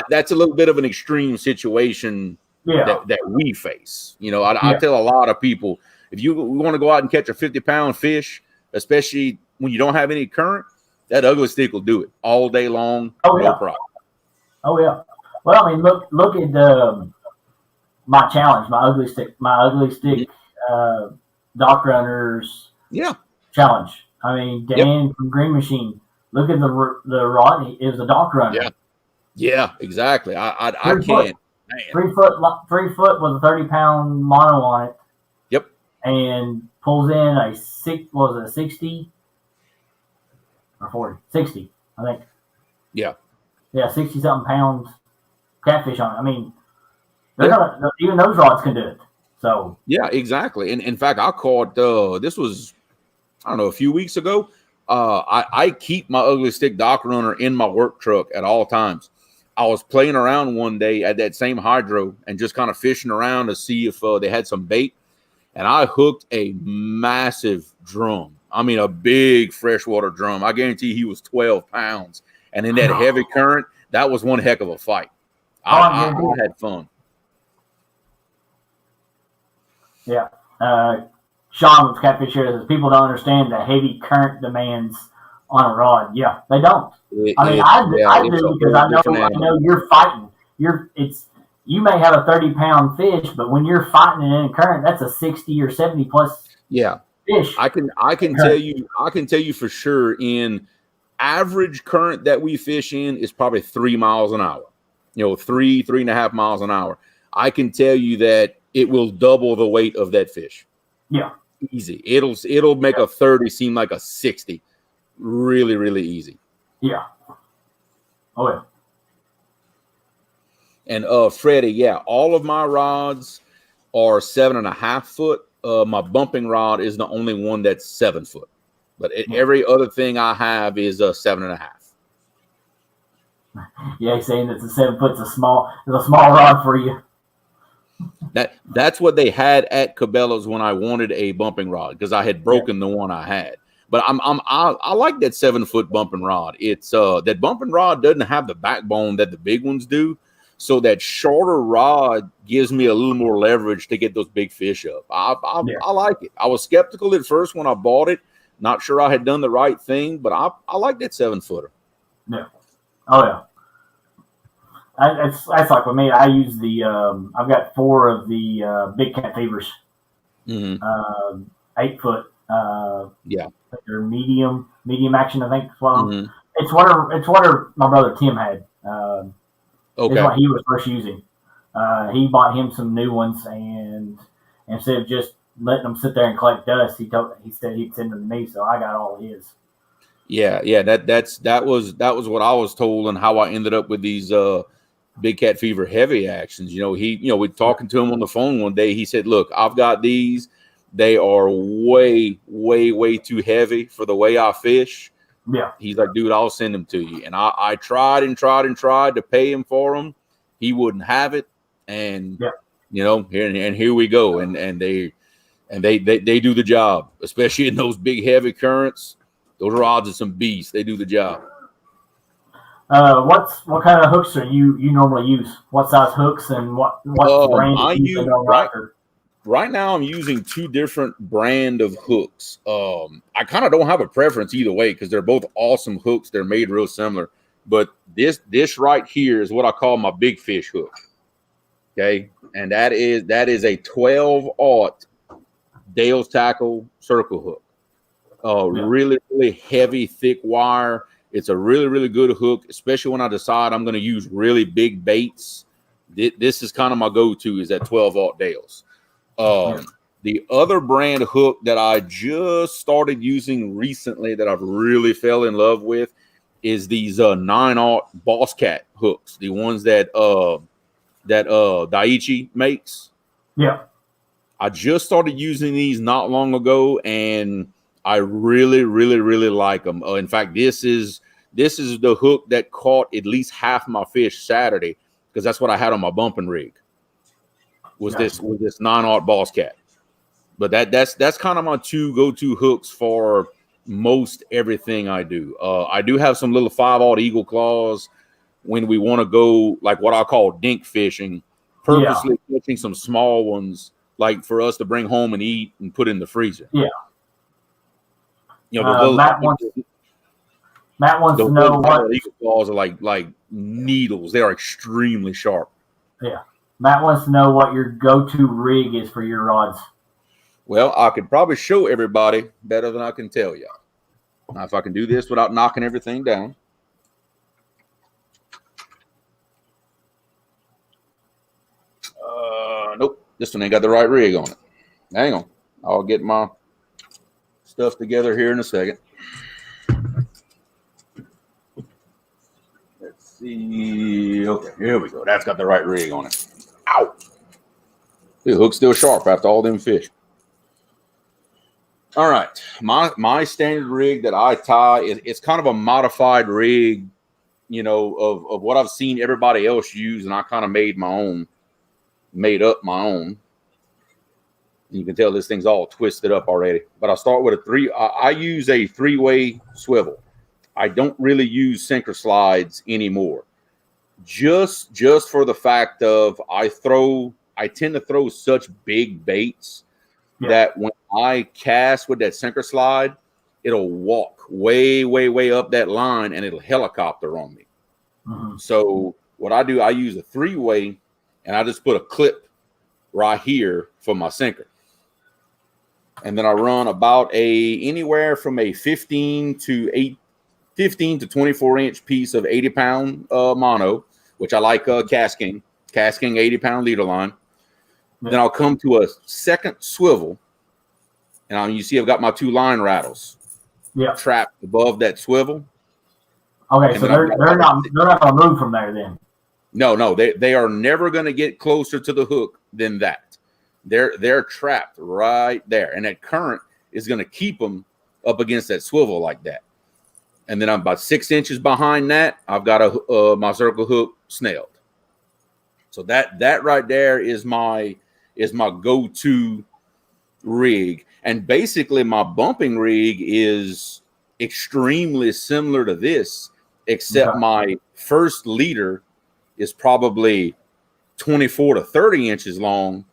that's a little bit of an extreme situation that we face. I tell a lot of people, if you want to go out and catch a 50-pound fish, especially when you don't have any current, that ugly stick will do it all day long. No problem. Oh yeah. Well, I mean, look at my challenge, my ugly stick dock runners challenge. I mean, Dan from Green Machine. Look at the rod. It was a dock runner. Yeah, exactly. I can't. 3 foot with a 30-pound mono on it. Yep. And pulls in a 60 or 40? 60, I think. Yeah. Yeah, 60-something pounds catfish on it. I mean, even those rods can do it. So yeah, exactly. And in fact, I caught this was, I don't know, a few weeks ago. I keep my ugly stick dock runner in my work truck at all times. I was playing around one day at that same hydro and just kind of fishing around to see if they had some bait, and I hooked a massive drum. I mean, a big freshwater drum. I guarantee he was 12 pounds. And in that heavy current, that was one heck of a fight. I had fun. Yeah. Sean with Catfish here says people don't understand the heavy current demands on a rod. Yeah, they don't. I do because I know you're fighting. You may have a 30-pound fish, but when you're fighting it in a current, that's a 60 or 70 plus fish. I can tell you for sure, in average current that we fish in is probably 3 miles an hour. 3.5 miles an hour. I can tell you that it will double the weight of that fish. Yeah. easy. It'll make a 30 seem like a 60. Really, really easy. Yeah. Oh yeah. And Freddie, all of my rods are 7.5 foot. My bumping rod is the only one that's 7 foot, but every other thing I have is 7.5. Yeah, he's saying it's a 7 foot. It's a small rod for you. That's what they had at Cabela's when I wanted a bumping rod, because I had broken the one I had. But I like that 7 foot bumping rod. It's that bumping rod doesn't have the backbone that the big ones do, so that shorter rod gives me a little more leverage to get those big fish up. I like it. I was skeptical at first when I bought it, not sure I had done the right thing, but I like that 7 footer. Yeah. Oh yeah. That's like with me. I use the I've got 4 of the big cat fevers. 8 foot. They're medium action, I think. Well, it's what my brother Tim had. It's what he was first using. He bought him some new ones, and instead of just letting them sit there and collect dust, he said he'd send them to me, so I got all of his. Yeah. That was what I was told, and how I ended up with these big cat fever heavy actions. We're talking to him on the phone one day. He said, "Look, I've got these. They are way, way, way too heavy for the way I fish." Yeah. He's like, "Dude, I'll send them to you." And I tried to pay him for them. He wouldn't have it. And here we go. And they do the job, especially in those big heavy currents. Those rods are some beasts. They do the job. What kind of hooks are you normally use? What size hooks, and what brand I you use right now? I'm using 2 different brand of hooks. I kind of don't have a preference either way, because they're both awesome hooks. They're made real similar. But this right here is what I call my big fish hook. Okay, and that is a 12/0 Dale's Tackle circle hook. Really, really heavy, thick wire. It's a really, really good hook, especially when I decide I'm going to use really big baits. This is kind of my go-to, is that 12/0 Dale's. The other brand hook that I just started using recently that I've really fell in love with is these 9/0 Boss Cat hooks, the ones that Daiichi makes. Yeah. I just started using these not long ago, and I really, really, really like them. In fact, this is the hook that caught at least half my fish Saturday, because that's what I had on my bumping rig. Was this 9/0 Boss Cat. But that's kind of my 2 go-to hooks for most everything I do. I do have some little 5/0 Eagle Claws when we want to go, like what I call dink fishing, purposely catching some small ones, like for us to bring home and eat and put in the freezer. Yeah. Matt wants to know what Eagle Claws are like needles. They are extremely sharp. Yeah. Matt wants to know what your go-to rig is for your rods. Well, I could probably show everybody better than I can tell you. Now, if I can do this without knocking everything down. Nope. This one ain't got the right rig on it. Hang on. I'll get my stuff together here in a second. Let's see. Okay, here we go. That's got the right rig on it. Ow. The hook's still sharp after all them fish. All right. My standard rig that I tie, it's kind of a modified rig, of what I've seen everybody else use, and I kind of made up my own. You can tell this thing's all twisted up already. But I start with I use a 3-way swivel. I don't really use sinker slides anymore. Just for the fact of I tend to throw such big baits that when I cast with that sinker slide, it'll walk way, way, way up that line, and it'll helicopter on me. So what I do, I use a 3-way, and I just put a clip right here for my sinker. And then I run about anywhere from a 15 to 24 inch piece of 80-pound mono, which I like casking 80-pound leader line. Then I'll come to a second swivel, And you see I've got my 2 line rattles trapped above that swivel. Okay, so they're not going to move from there then. No, they are never going to get closer to the hook than that. They're trapped right there, and that current is going to keep them up against that swivel like that. And then I'm about 6 inches behind that. I've got my circle hook snailed. So that right there is my go-to rig. And basically my bumping rig is extremely similar to this, except my first leader is probably 24 to 30 inches long,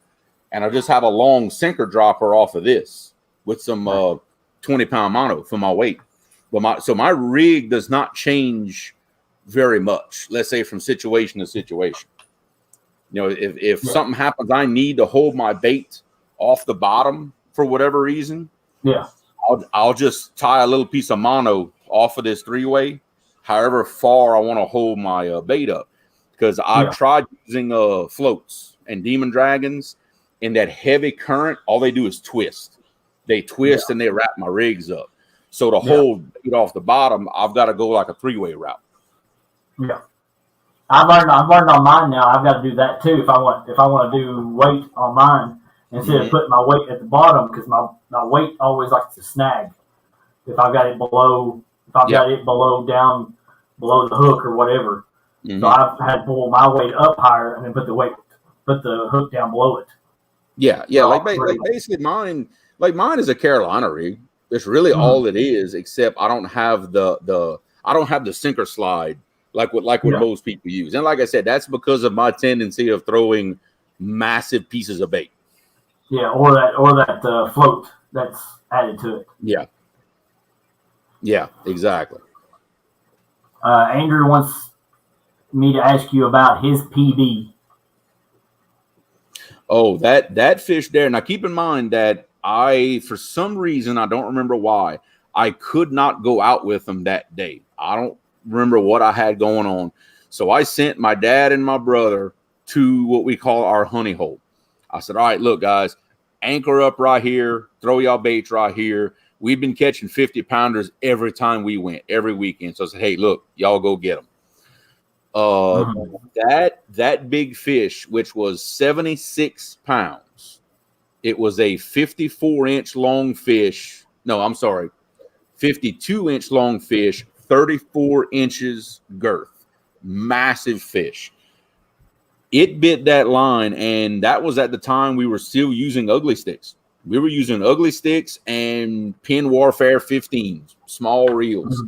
and I just have a long sinker dropper off of this with some 20-pound mono for my weight. But my rig does not change very much, let's say from situation to situation. You know, if something happens, I need to hold my bait off the bottom for whatever reason. Yeah, I'll just tie a little piece of mono off of this 3-way, however far I want to hold my bait up. Because I've tried using floats and demon dragons in that heavy current. All they do is twist. They twist and they wrap my rigs up. So to hold it off the bottom, I've got to go like a 3-way route. Yeah, I've learned on mine now. I've got to do that too if I want to do weight on mine instead of putting my weight at the bottom, because my weight always likes to snag if I've got it below. If I've got it down below the hook or whatever. So I've had to pull my weight up higher and then put the hook down below it. Yeah. Like basically mine is a Carolina rig. It's really all it is, except I don't have the sinker slide like what most people use. And like I said, that's because of my tendency of throwing massive pieces of bait. Yeah, or that float that's added to it. Yeah, exactly. Andrew wants me to ask you about his PB. Oh, that fish there. Now keep in mind that for some reason, I don't remember why, I could not go out with him that day. I don't remember what I had going on. So I sent my dad and my brother to what we call our honey hole. I said, all right, look, guys, anchor up right here, throw y'all baits right here. We've been catching 50-pounders every time we went, every weekend. So I said, hey, look, y'all go get them. That big fish, which was 76 pounds, it was a 54-inch long fish. No, I'm sorry, 52-inch long fish, 34 inches girth, massive fish. It bit that line, and that was at the time we were still using ugly sticks. We were using ugly sticks and Pin Warfare 15s, small reels.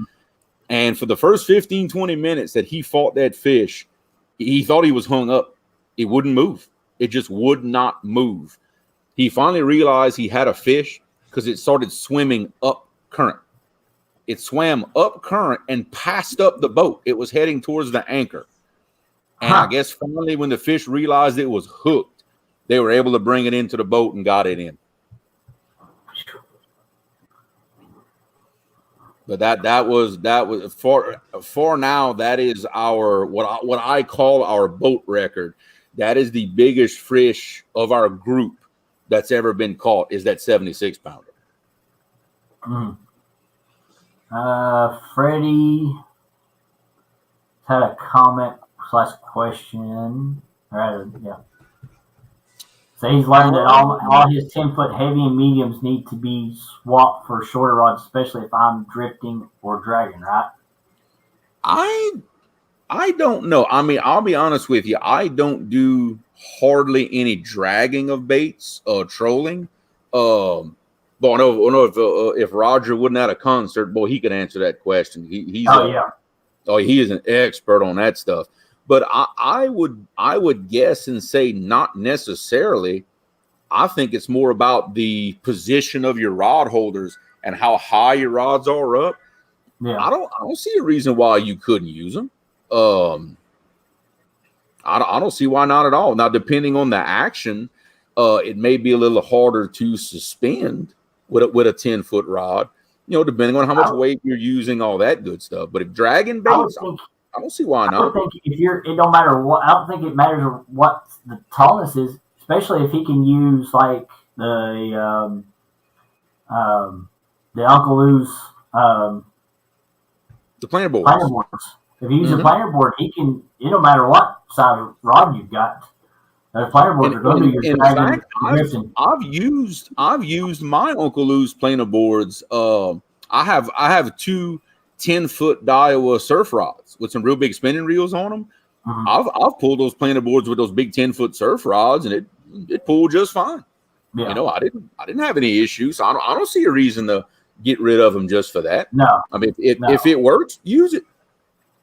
And for the first 15, 20 minutes that he fought that fish, he thought he was hung up. It wouldn't move. It just would not move. He finally realized he had a fish because it started swimming up current. It swam up current and passed up the boat. It was heading towards the anchor. And I guess finally when the fish realized it was hooked, they were able to bring it into the boat and got it in. But that was for now. That is our what I call our boat record. That is the biggest fish of our group that's ever been caught. Is that 76-pounder? Freddie had a comment / question. So he's learned that all his 10-foot heavy and mediums need to be swapped for shorter rods, especially if I'm drifting or dragging, right? I don't know. I mean, I'll be honest with you. I don't do hardly any dragging of baits or trolling. But I know if Roger wouldn't have a concert, boy, he could answer that question. He is an expert on that stuff. But I would guess and say not necessarily. I think it's more about the position of your rod holders and how high your rods are up. Yeah. I don't see a reason why you couldn't use them. I don't see why not at all. Now, depending on the action, it may be a little harder to suspend with a 10-foot rod. You know, depending on how much weight you're using, all that good stuff. But if dragging baits, I don't see why not. I think it don't matter what. I don't think it matters what the tallness is, especially if he can use like the the Uncle Lou's The planer boards. planer boards. If you use a planer board, it don't matter what size rod you've got. Those planer boards are going to do your dragging. I've used my Uncle Lou's planer boards. I have two 10-foot Daiwa surf rods with some real big spinning reels on them. I've pulled those planer boards with those big 10-foot surf rods, and it pulled just fine. Yeah. You know, I didn't have any issues. So I don't see a reason to get rid of them just for that. No, I mean, if it works, use it.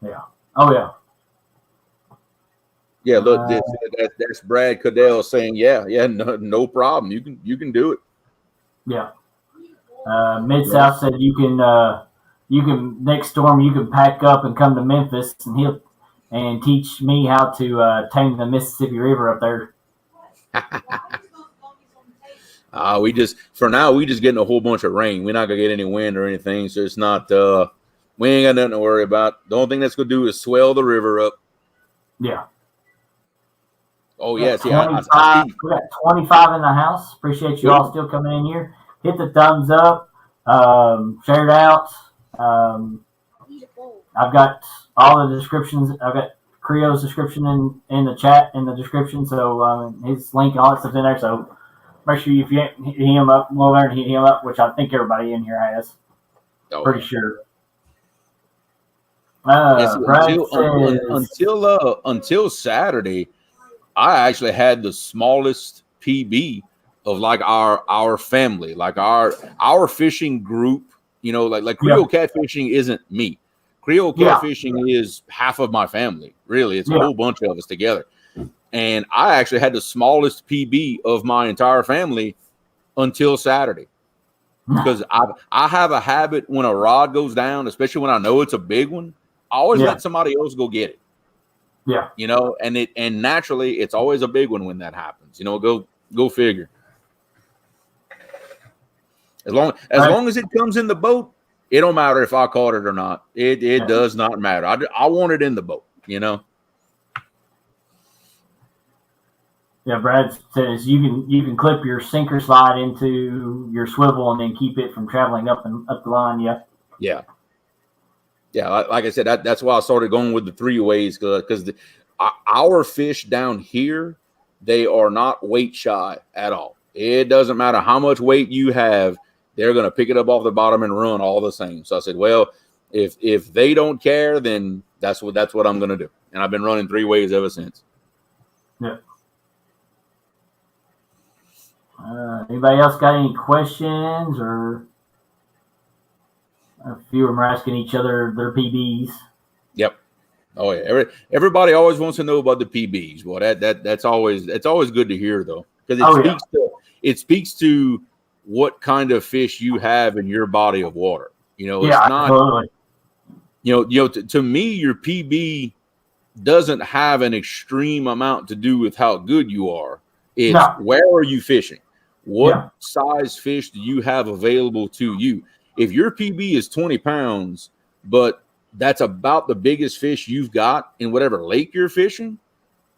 Yeah. Oh yeah. Yeah. Look, that's Brad Cadell saying, yeah, no problem. You can do it. Yeah. Mid South said you can next storm you can pack up and come to Memphis and teach me how to tame the Mississippi River up there. We just getting a whole bunch of rain. We're not gonna get any wind or anything, so it's not. We ain't got nothing to worry about. The only thing that's gonna do is swell the river up. Yeah. Oh yes, we got 25 in the house. Appreciate you all still coming in here. Hit the thumbs up, share it out. I've got all the descriptions. I've got Creole's description in the chat in the description. So his link and all that stuff's in there. So make sure if you hit him up, go there and hit him up, which I think everybody in here has. Pretty sure. Until Saturday, I actually had the smallest PB of like our family, like our fishing group. You know, like Creole catfishing isn't me. Creole catfishing is half of my family. Really, it's a whole bunch of us together. And I actually had the smallest PB of my entire family until Saturday. Because I have a habit when a rod goes down, especially when I know it's a big one, I always let somebody else go get it. Yeah. You know, and naturally it's always a big one when that happens. You know, go figure. As long as it comes in the boat, it don't matter if I caught it or not. It does not matter. I want it in the boat, you know. Yeah, Brad says you can clip your sinker slide into your swivel and then keep it from traveling up the line. Yeah. Like I said, that's why I started going with the 3-ways because our fish down here, they are not weight shy at all. It doesn't matter how much weight you have, they're going to pick it up off the bottom and run all the same. So I said, well, if they don't care, then that's what I'm going to do. And I've been running 3-ways ever since. Yeah. Anybody else got any questions? Or a few of them are asking each other their PBs. Yep. Oh yeah. Everybody always wants to know about the PBs. Well, that's always good to hear though, because it speaks to what kind of fish you have in your body of water. You know, it's not. Absolutely. You know, to me, your PB doesn't have an extreme amount to do with how good you are. It's where are you fishing? What size fish do you have available to you? If your PB is 20 pounds, but that's about the biggest fish you've got in whatever lake you're fishing,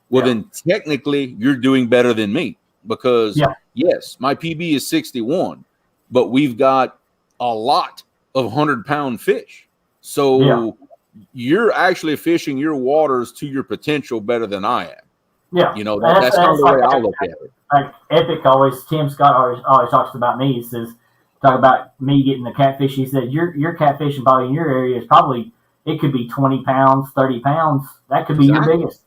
well, then technically you're doing better than me because, yes, my PB is 61, but we've got a lot of 100-pound fish. So you're actually fishing your waters to your potential better than I am. Yeah. You know, that's kind of the way I look at it. Like Epic Tim Scott always talks about me. He says, talk about me getting the catfish. He said, your catfishing probably in your area is probably, it could be 20 pounds, 30 pounds. That could be your biggest.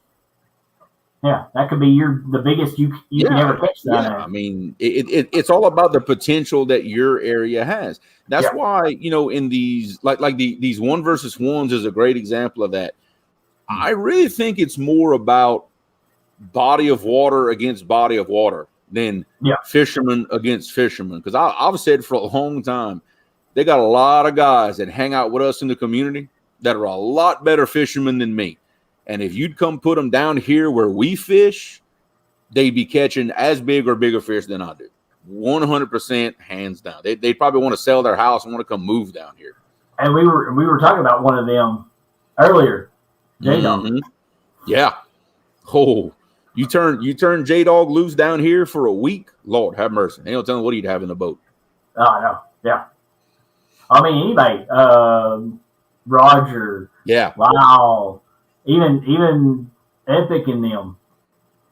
Yeah, that could be the biggest you can ever catch down there. I mean, it's all about the potential that your area has. That's why, you know, in these, like these 1-versus-1s is a great example of that. I really think it's more about body of water against body of water than fishermen against fishermen. Because I've said for a long time, they got a lot of guys that hang out with us in the community that are a lot better fishermen than me. And if you'd come put them down here where we fish, they'd be catching as big or bigger fish than I do. 100% hands down. They probably want to sell their house and want to come move down here. And we were talking about one of them earlier. J-Dog. Mm-hmm. Yeah. Oh, you turn J-Dog loose down here for a week. Lord have mercy. Ain't no telling what he'd have in the boat. Oh, I know. Yeah. I mean, anybody, Roger, Yeah. Lyle, even Epic and them.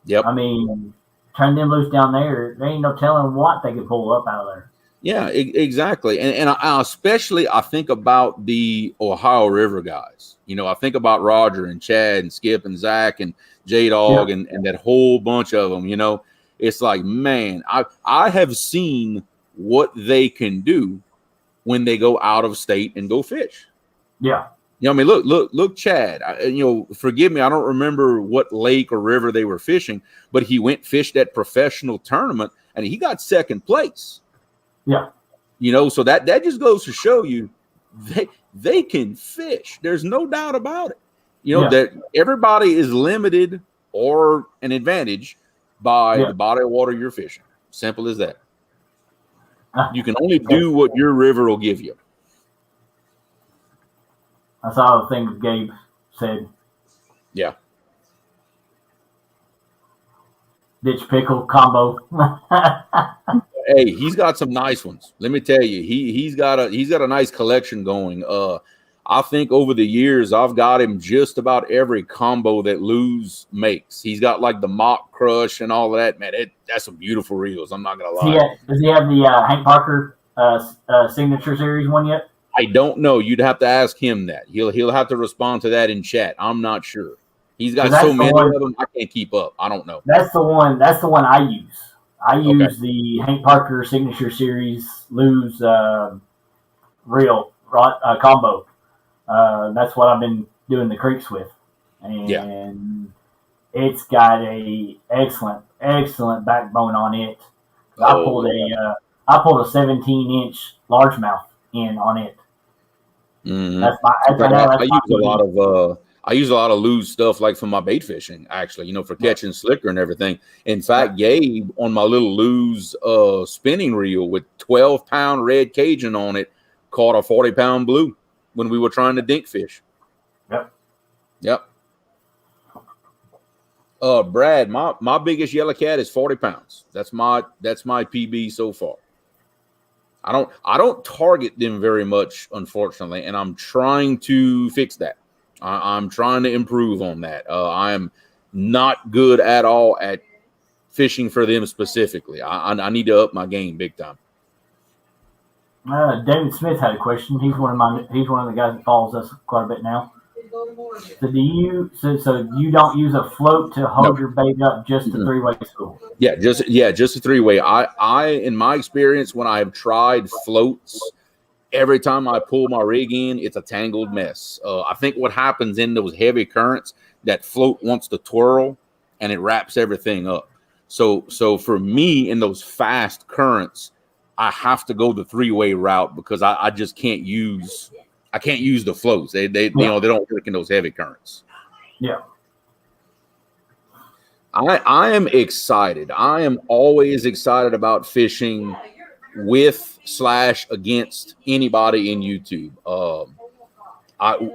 Yep. I mean, turn them loose down there. There ain't no telling what they could pull up out of there. Yeah, exactly. And I especially I think about the Ohio River guys. You know, I think about Roger and Chad and Skip and Zach and J-Dog and that whole bunch of them. You know, it's like, man, I have seen what they can do when they go out of state and go fish. Yeah. You know, I mean, look, Chad. You know, forgive me, I don't remember what lake or river they were fishing, but he went fished that professional tournament and he got second place. Yeah. You know, so that just goes to show you they can fish. There's no doubt about it. You know, that everybody is limited or an advantage by the body of water you're fishing. Simple as that. You can only do what your river will give you. That's all the things Gabe said. Yeah. Ditch pickle combo. Hey, he's got some nice ones. Let me tell you, he's got a nice collection going. I think over the years I've got him just about every combo that Luz makes. He's got like the mock crush and all of that. Man, that's some beautiful reels. I'm not gonna lie. Does he have the Hank Parker signature series one yet? I don't know. You'd have to ask him that. He'll have to respond to that in chat. I'm not sure. He's got so many of them. I can't keep up. I don't know. That's the one I use. I use the Hank Parker Signature Series Luz reel combo. That's what I've been doing the creeks with, and it's got a excellent backbone on it. I pulled a 17-inch largemouth in on it. Mm-hmm. I use a lot of Luz stuff like for my bait fishing, actually, you know, for catching slicker and everything. In fact, Gabe on my little Luz spinning reel with 12-pound red Cajun on it caught a 40-pound blue when we were trying to dink fish. Yep. Brad, my biggest yellow cat is 40 pounds. That's my PB so far. I don't target them very much, unfortunately, and I'm trying to fix that. I'm trying to improve on that. I'm not good at all at fishing for them specifically. I need to up my game big time. David Smith had a question. He's one of the guys that follows us quite a bit now. So you don't use a float to hold your bait up, just a three-way spool? Yeah, just a three-way. I in my experience, when I have tried floats, every time I pull my rig in, it's a tangled mess. I think what happens in those heavy currents, that float wants to twirl and it wraps everything up. So for me in those fast currents, I have to go the three-way route because I just can't use the floats. They you know, they don't work in those heavy currents. Yeah. I am excited. I am always excited about fishing with / against anybody in YouTube. I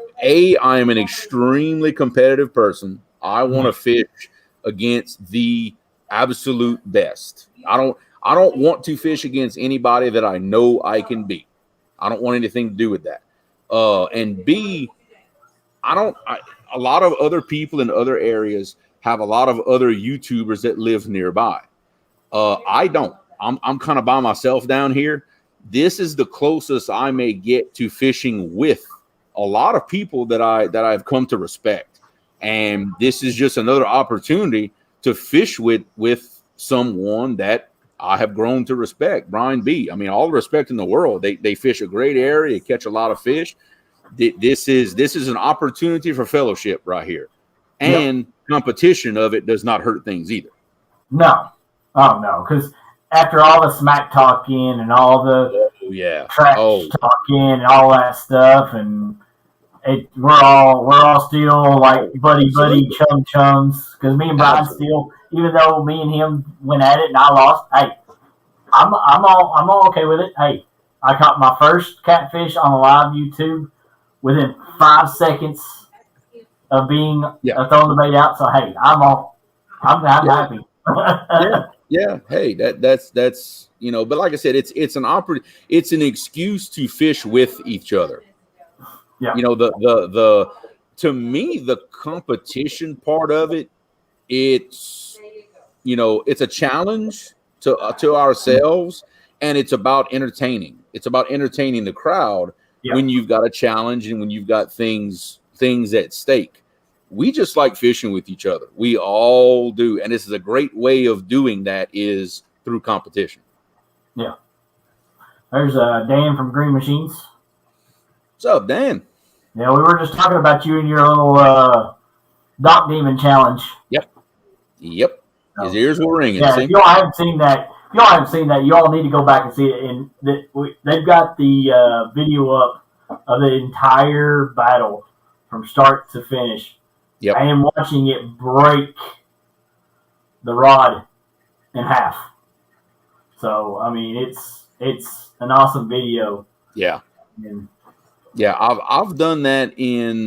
am an extremely competitive person. I want to fish against the absolute best. I don't want to fish against anybody that I know I can beat. I don't want anything to do with that. And B, a lot of other people in other areas have a lot of other YouTubers that live nearby. I don't. I'm kind of by myself down here. This is the closest I may get to fishing with a lot of people that I've come to respect. And this is just another opportunity to fish with someone that I have grown to respect. Brian B. I mean, all the respect in the world. They fish a great area, catch a lot of fish. This is an opportunity for fellowship right here. And competition of it does not hurt things either. No. Oh, no. Because after all the smack talking and all the trash talking and all that stuff, and we're all still like buddy chums. Because me and Brian still, even though me and him went at it and I lost, hey, I'm all okay with it. Hey, I caught my first catfish on a live YouTube within 5 seconds of being throwing the bait out. So hey, I'm happy. Yeah, hey, that's you know, but like I said, it's an excuse to fish with each other. Yeah. You know, the to me, the competition part of it, it's it's a challenge to ourselves, and it's about entertaining. It's about entertaining the crowd Yeah. when you've got a challenge and when you've got things at stake. We just like fishing with each other. We all do, and this is a great way of doing that is through competition. Yeah. There's Dan from Green Machines. What's up, Dan? Yeah, we were just talking about you and your little Dock Demon challenge. Yep. His ears were ringing. Yeah, See? if y'all haven't seen that, you all need to go back and see it. And they've got the video up of the entire battle from start to finish. Yep. I am watching it break the rod in half. So I mean, it's an awesome video. Yeah. And, yeah, I've done that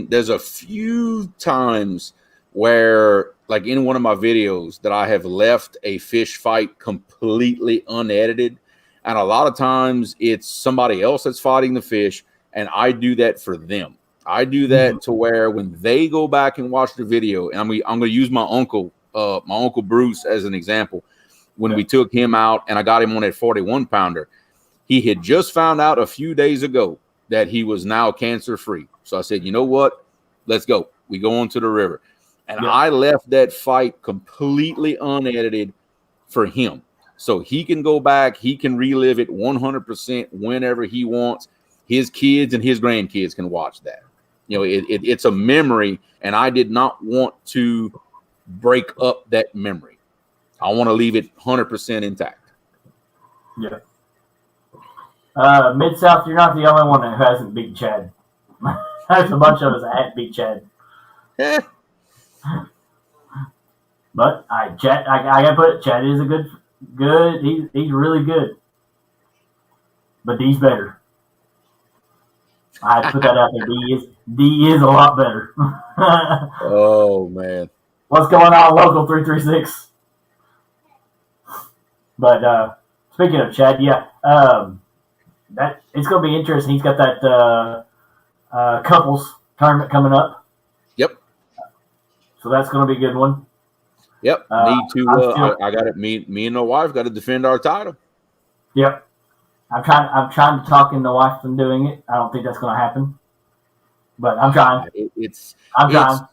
there's a few times where, like in one of my videos, that I have left a fish fight completely unedited. And a lot of times it's somebody else that's fighting the fish, and I do that for them. I do that to where when they go back and watch the video, and I'm going to use my uncle Bruce as an example. When we took him out and I got him on that 41 pounder, he had just found out a few days ago that he was now cancer free. So I said, you know what? Let's go. We go on to the river. And I left that fight completely unedited for him. So he can go back. He can relive it 100% whenever he wants. His kids and his grandkids can watch that. You know, it's a memory, and I did not want to break up that memory. I want to leave it 100% intact. Yeah. Mid-South, you're not the only one who hasn't beat Chad. There's a bunch of us that hadn't beat Chad. Yeah. But I gotta put it, Chad is a good. He's really good. But D's better. I had to put that out there. D is a lot better. Oh man. What's going on, local 336? But speaking of Chad, that it's going to be interesting. He's got that couples tournament coming up. Yep. So that's going to be a good one. Yep. I got it. Me and my wife got to defend our title. Yep. I'm trying to talk in the wife from doing it. I don't think that's going to happen, but I'm trying. I'm trying.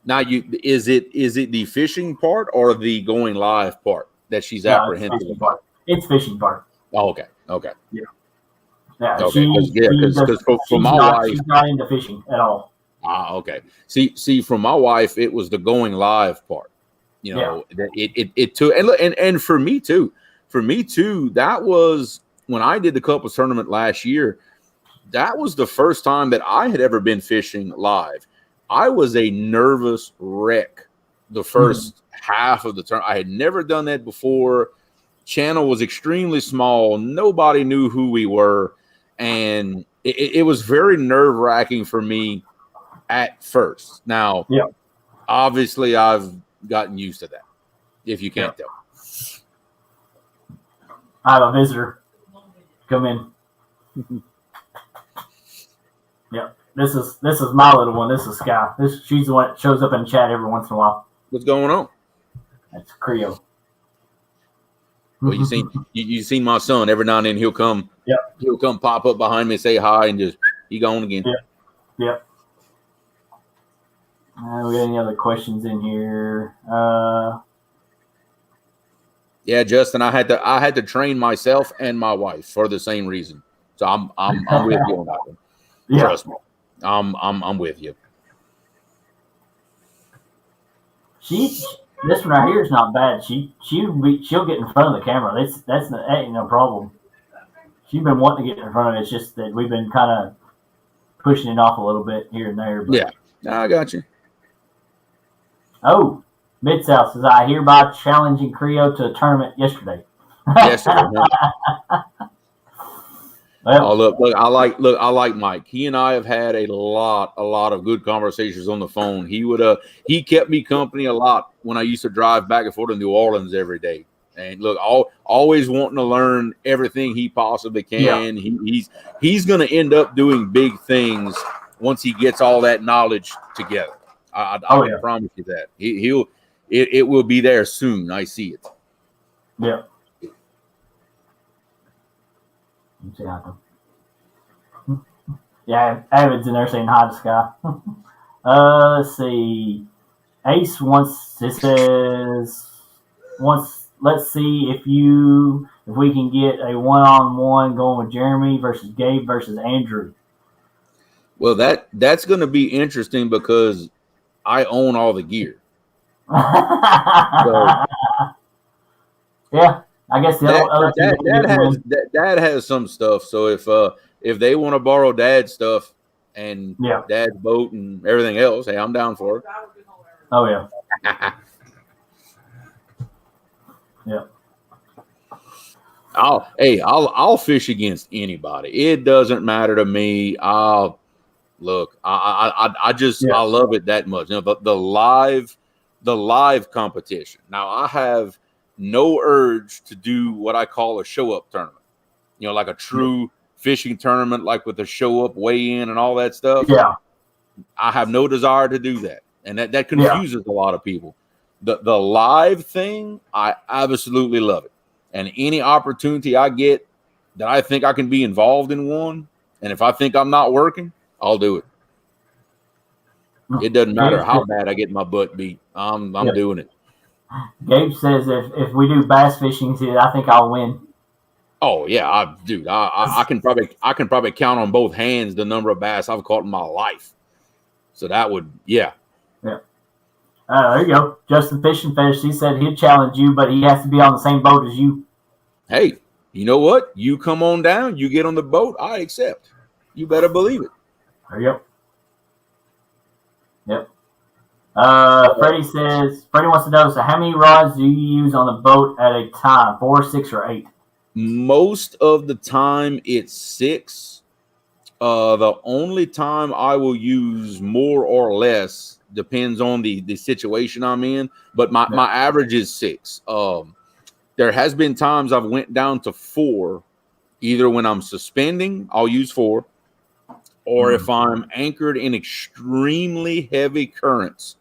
Now, is it the fishing part or the going live part that she's apprehensive about? It's fishing part. Oh, okay. Yeah. Yeah. Okay. Because for my wife, she's not into fishing at all. Ah, okay. See, from my wife, it was the going live part. You know, it took, and for me too. That was when I did the couples tournament last year. That was the first time that I had ever been fishing live. I was a nervous wreck the first half of the tournament. I had never done that before. Channel was extremely small. Nobody knew who we were. And it was very nerve-wracking for me at first. Now, obviously, I've gotten used to that, if you can't tell. I have a visitor. Come in. Yep. This is my little one. This is Sky. She's the one that shows up in chat every once in a while. What's going on? That's Creole. Well, you seen my son every now and then. He'll come. Yep. He'll come pop up behind me, say hi, and just he gone again. Yep. We got any other questions in here? Yeah, Justin, I had to train myself and my wife for the same reason. So I'm with you on that one. Yeah. Trust me, I'm with you. This one right here is not bad. She'll get in front of the camera. That ain't no problem. She's been wanting to get in front of it. It's just that we've been kind of pushing it off a little bit here and there. But. Yeah, I got you. Oh, Mid-South says, I hereby challenging Creole to a tournament yesterday. Yesterday. Well, look, I like Mike. He and I have had a lot of good conversations on the phone. He kept me company a lot when I used to drive back and forth to New Orleans every day. And look, always wanting to learn everything he possibly can. Yeah. He's going to end up doing big things once he gets all that knowledge together. I can promise you that. It will be there soon. I see it. Yeah. Let's see how yeah, Avid's in there saying hi to Sky. Let's see. Ace let's see if we can get a one-on-one going with Jeremy versus Gabe versus Andrew. Well, that's going to be interesting because I own all the gear. So, yeah, I guess the other Dad has some stuff. So if they want to borrow Dad's stuff and Dad's boat and everything else, hey, I'm down for it. Oh yeah. Yeah. I'll fish against anybody. It doesn't matter to me. I love it that much. You know, the live competition. Now I have no urge to do what I call a show up tournament. You know, like a true fishing tournament, like with the show up, weigh in, and all that stuff. Yeah. I have no desire to do that, and that confuses a lot of people. The live thing, I absolutely love it. And any opportunity I get that I think I can be involved in one, and if I think I'm not working, I'll do it. It doesn't matter how bad I get my butt beat. I'm doing it. Gabe says if we do bass fishing, I think I'll win. Oh yeah, I can probably count on both hands the number of bass I've caught in my life. So that would Yeah. There you go. Justin Fishing Fish, he said he'd challenge you, but he has to be on the same boat as you. Hey, you know what? You come on down, you get on the boat, I accept. You better believe it. There you go. Yep. Freddie wants to know, so how many rods do you use on the boat at a time? 4, 6, or 8? Most of the time it's 6. The only time I will use more or less depends on the situation I'm in, but my average is 6. There has been times I've went down to 4, either when I'm suspending, I'll use 4, or if I'm anchored in extremely heavy currents,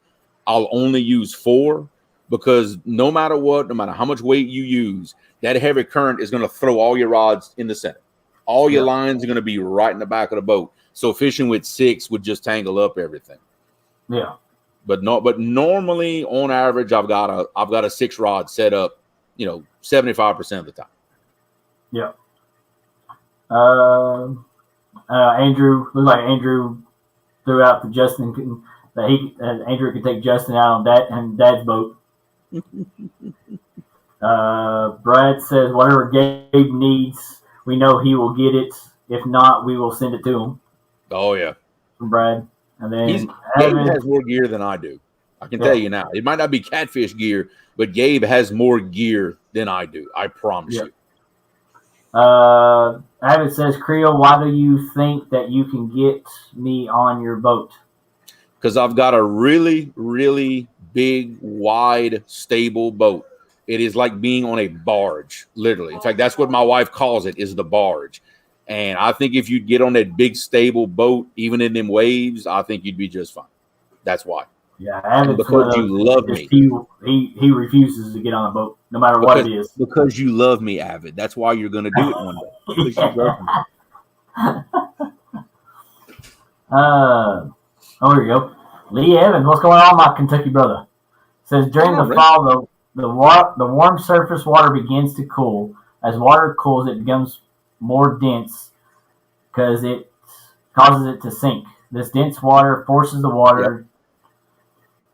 I'll only use 4, because no matter what, no matter how much weight you use, that heavy current is going to throw all your rods in the center. All your lines are going to be right in the back of the boat. So fishing with 6 would just tangle up everything. Yeah. But normally on average, I've got a 6 rod set up, 75% of the time. Yeah. Andrew, looks like Andrew threw out to Justin that Andrew could take Justin out on Dad's boat. Brad says whatever Gabe needs, we know he will get it. If not, we will send it to him. Oh yeah, from Brad. And then Gabe has more gear than I do. I can tell you now. It might not be Catfish gear, but Gabe has more gear than I do. I promise you. Avid says, Creole, why do you think that you can get me on your boat? Because I've got a really, really big, wide, stable boat. It is like being on a barge, literally. In fact, that's what my wife calls it, is the barge. And I think if you get on that big, stable boat, even in them waves, I think you'd be just fine. That's why. Yeah, and because you love me. He refuses to get on a boat, no matter what it is. Because you love me, Avid. That's why you're going to do it one day. Because you love me. Oh, here you go. Lee Evans, what's going on, my Kentucky brother? Says during the fall, the warm surface water begins to cool. As water cools, it becomes more dense because it causes it to sink. This dense water forces the water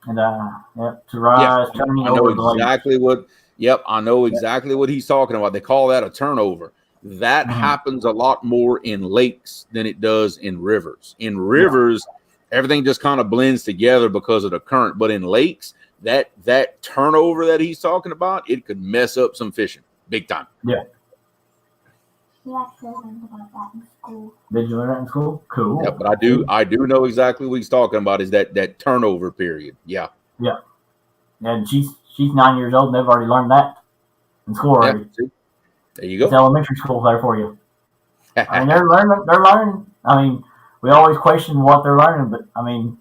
and to rise, turning over the lake. I know exactly what he's talking about. They call that a turnover. That happens a lot more in lakes than it does in rivers. In rivers, everything just kind of blends together because of the current. But in lakes, that turnover that he's talking about, it could mess up some fishing big time. Yeah. Yeah, I learned about that in school. Did you learn that in school? Cool. Yeah, but I do know exactly what he's talking about, is that turnover period. Yeah. Yeah. And she's 9 years old and they've already learned that. in school already. Yeah, there you It's go. elementary school there for you. I mean, they're learning. They're learning. I mean, we always question what they're learning, but I mean,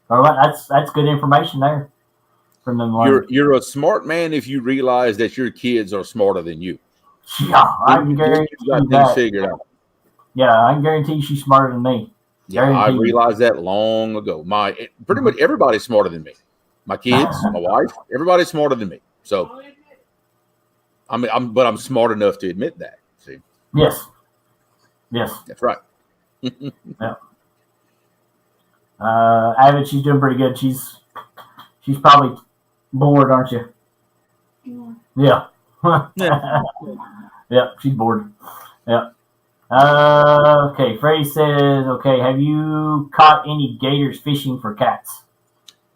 that's good information there from them learning. You're a smart man if you realize that your kids are smarter than you. Yeah, I can You guarantee got things that. figured out. Yeah, I can guarantee she's smarter than me. Yeah, I realized that long ago. Pretty much everybody's smarter than me. My kids, my wife, everybody's smarter than me. So, but I'm smart enough to admit that. See? Yes, That's right. Yeah. Avid, she's doing pretty good. She's probably bored, aren't you? Yeah. Yeah, she's bored. Yeah. Okay, Freddie says, okay, have you caught any gators fishing for cats?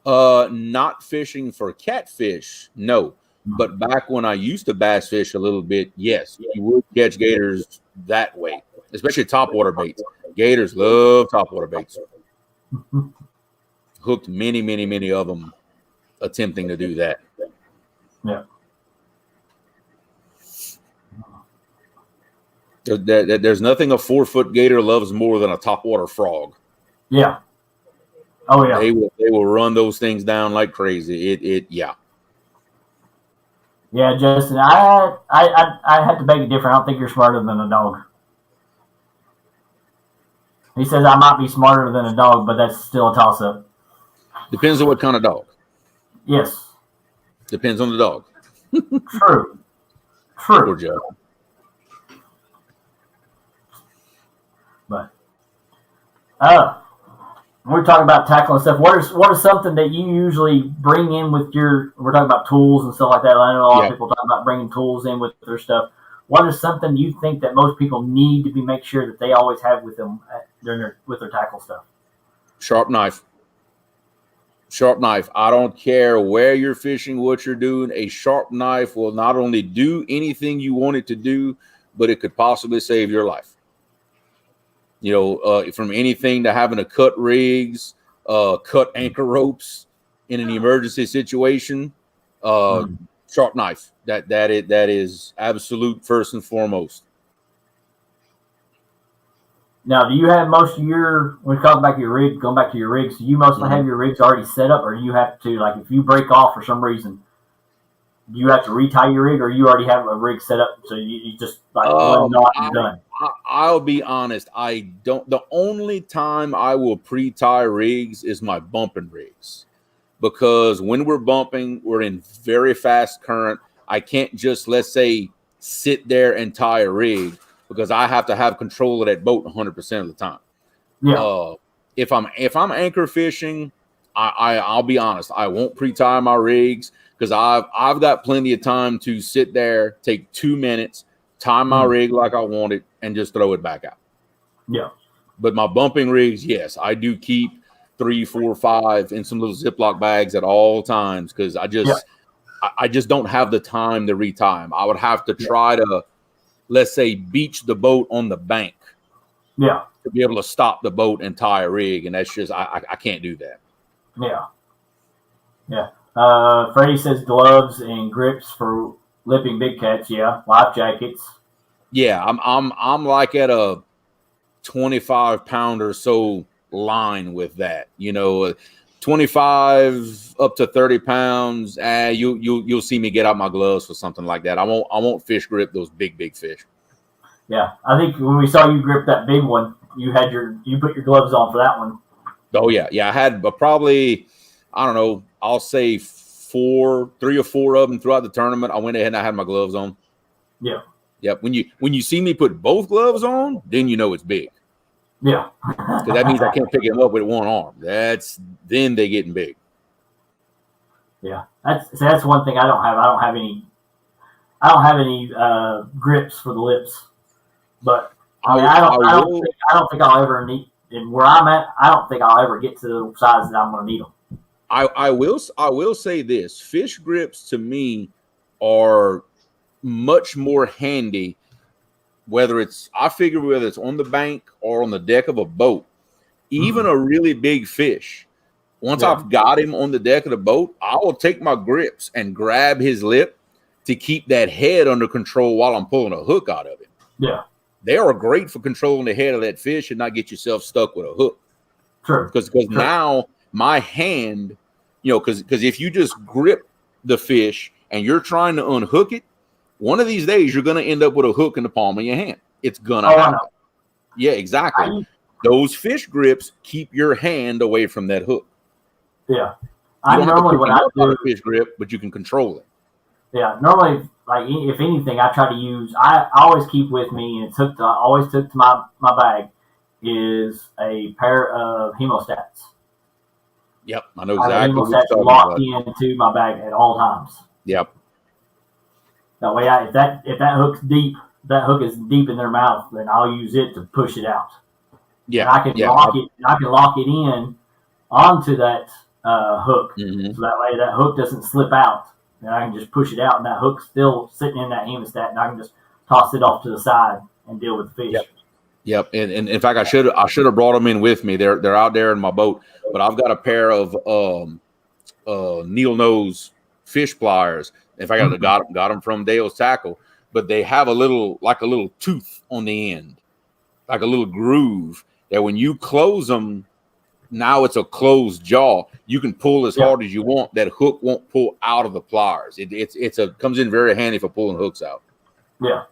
Not fishing for catfish, no. But back when I used to bass fish a little bit, yes, you would catch gators that way, especially topwater baits. Gators love topwater baits. Hooked many of them attempting to do that. Yeah. There's nothing a 4-foot gator loves more than a topwater frog. Yeah. Oh yeah. They will run those things down like crazy. Yeah. Yeah, Justin, I had to beg it different. I don't think you're smarter than a dog. He says I might be smarter than a dog, but that's still a toss-up. Depends on what kind of dog. Yes. Depends on the dog. True. Poor Joe. But we're talking about tackling stuff. What is something that you usually bring in with your? We're talking about tools and stuff like that. I know a lot of people talk about bringing tools in with their stuff. What is something you think that most people need to make sure that they always have with them with their tackle stuff? Sharp knife. Sharp knife. I don't care where you're fishing, what you're doing. A sharp knife will not only do anything you want it to do, but it could possibly save your life. You know, from anything to having to cut rigs, cut anchor ropes in an emergency situation. Sharp knife. That is absolute first and foremost. Now, do you have most of your, when we talk about your rig, going back to your rigs, do you mostly have your rigs already set up, or do you have to, like, if you break off for some reason, do you have to retie your rig, or you already have a rig set up, so you just, like, one knot and done? I'll be honest, I don't, the only time I will pre-tie rigs is my bumping rigs, because when we're bumping, we're in very fast current. I can't just, let's say, sit there and tie a rig, because I have to have control of that boat 100% of the time. Yeah. If I'm anchor fishing, I'll be honest, I won't pre-tie my rigs, because I've got plenty of time to sit there, take 2 minutes, tie my rig like I want it, and just throw it back out. Yeah. But my bumping rigs, yes, I do keep 3, 4, 5 in some little Ziploc bags at all times, because I just don't have the time to retie them. I would have to try to, let's say, beach the boat on the bank. Yeah. To be able to stop the boat and tie a rig, and that's just I can't do that. Yeah. Yeah. Freddie says gloves and grips for lipping big cats. Yeah. Life jackets. Yeah, I'm like at a 25-pound or so line with that. You know, 25 up to 30 pounds. You'll see me get out my gloves for something like that. I won't fish grip those big fish. Yeah, I think when we saw you grip that big one, you put your gloves on for that one. Oh yeah. I had probably, I don't know, I'll say 3 or 4 of them throughout the tournament. I went ahead and I had my gloves on. Yeah. Yep. When you see me put both gloves on, then you know it's big. Yeah. Because that means I can't pick them up with one arm. Then they getting big. Yeah. That's one thing I don't have. I don't have any grips for the lips. But I mean, I don't think I'll ever need, and where I'm at, I don't think I'll ever get to the size that I'm going to need them. I will say this: fish grips to me are much more handy. Whether it's on the bank or on the deck of a boat, even a really big fish. Once I've got him on the deck of the boat, I will take my grips and grab his lip to keep that head under control while I'm pulling a hook out of it. Yeah. They are great for controlling the head of that fish and not get yourself stuck with a hook. True. Because now my hand, because if you just grip the fish and you're trying to unhook it, one of these days you're going to end up with a hook in the palm of your hand. It's going to happen. Yeah, exactly. Those fish grips keep your hand away from that hook. Yeah. You don't normally when I do a fish grip, but you can control it. Yeah. Normally, like if anything, I try to use. I always keep with me, and I always took to my bag is a pair of hemostats. Yep, I know exactly what you're talking locked into my bag at all times. Yep. That way, if that hook's deep, that hook is deep in their mouth, then I'll use it to push it out. Yeah, and I can lock it. I can lock it in onto that hook, so that way that hook doesn't slip out, and I can just push it out, and that hook's still sitting in that hemostat, and I can just toss it off to the side and deal with the fish. Yep. And in fact, I should have brought them in with me. They're out there in my boat, but I've got a pair of needle nose fish pliers. In fact, I got them from Dale's Tackle, but they have a little tooth on the end, like a little groove that when you close them, now it's a closed jaw. You can pull as hard as you want. That hook won't pull out of the pliers. It comes in very handy for pulling hooks out. Yeah.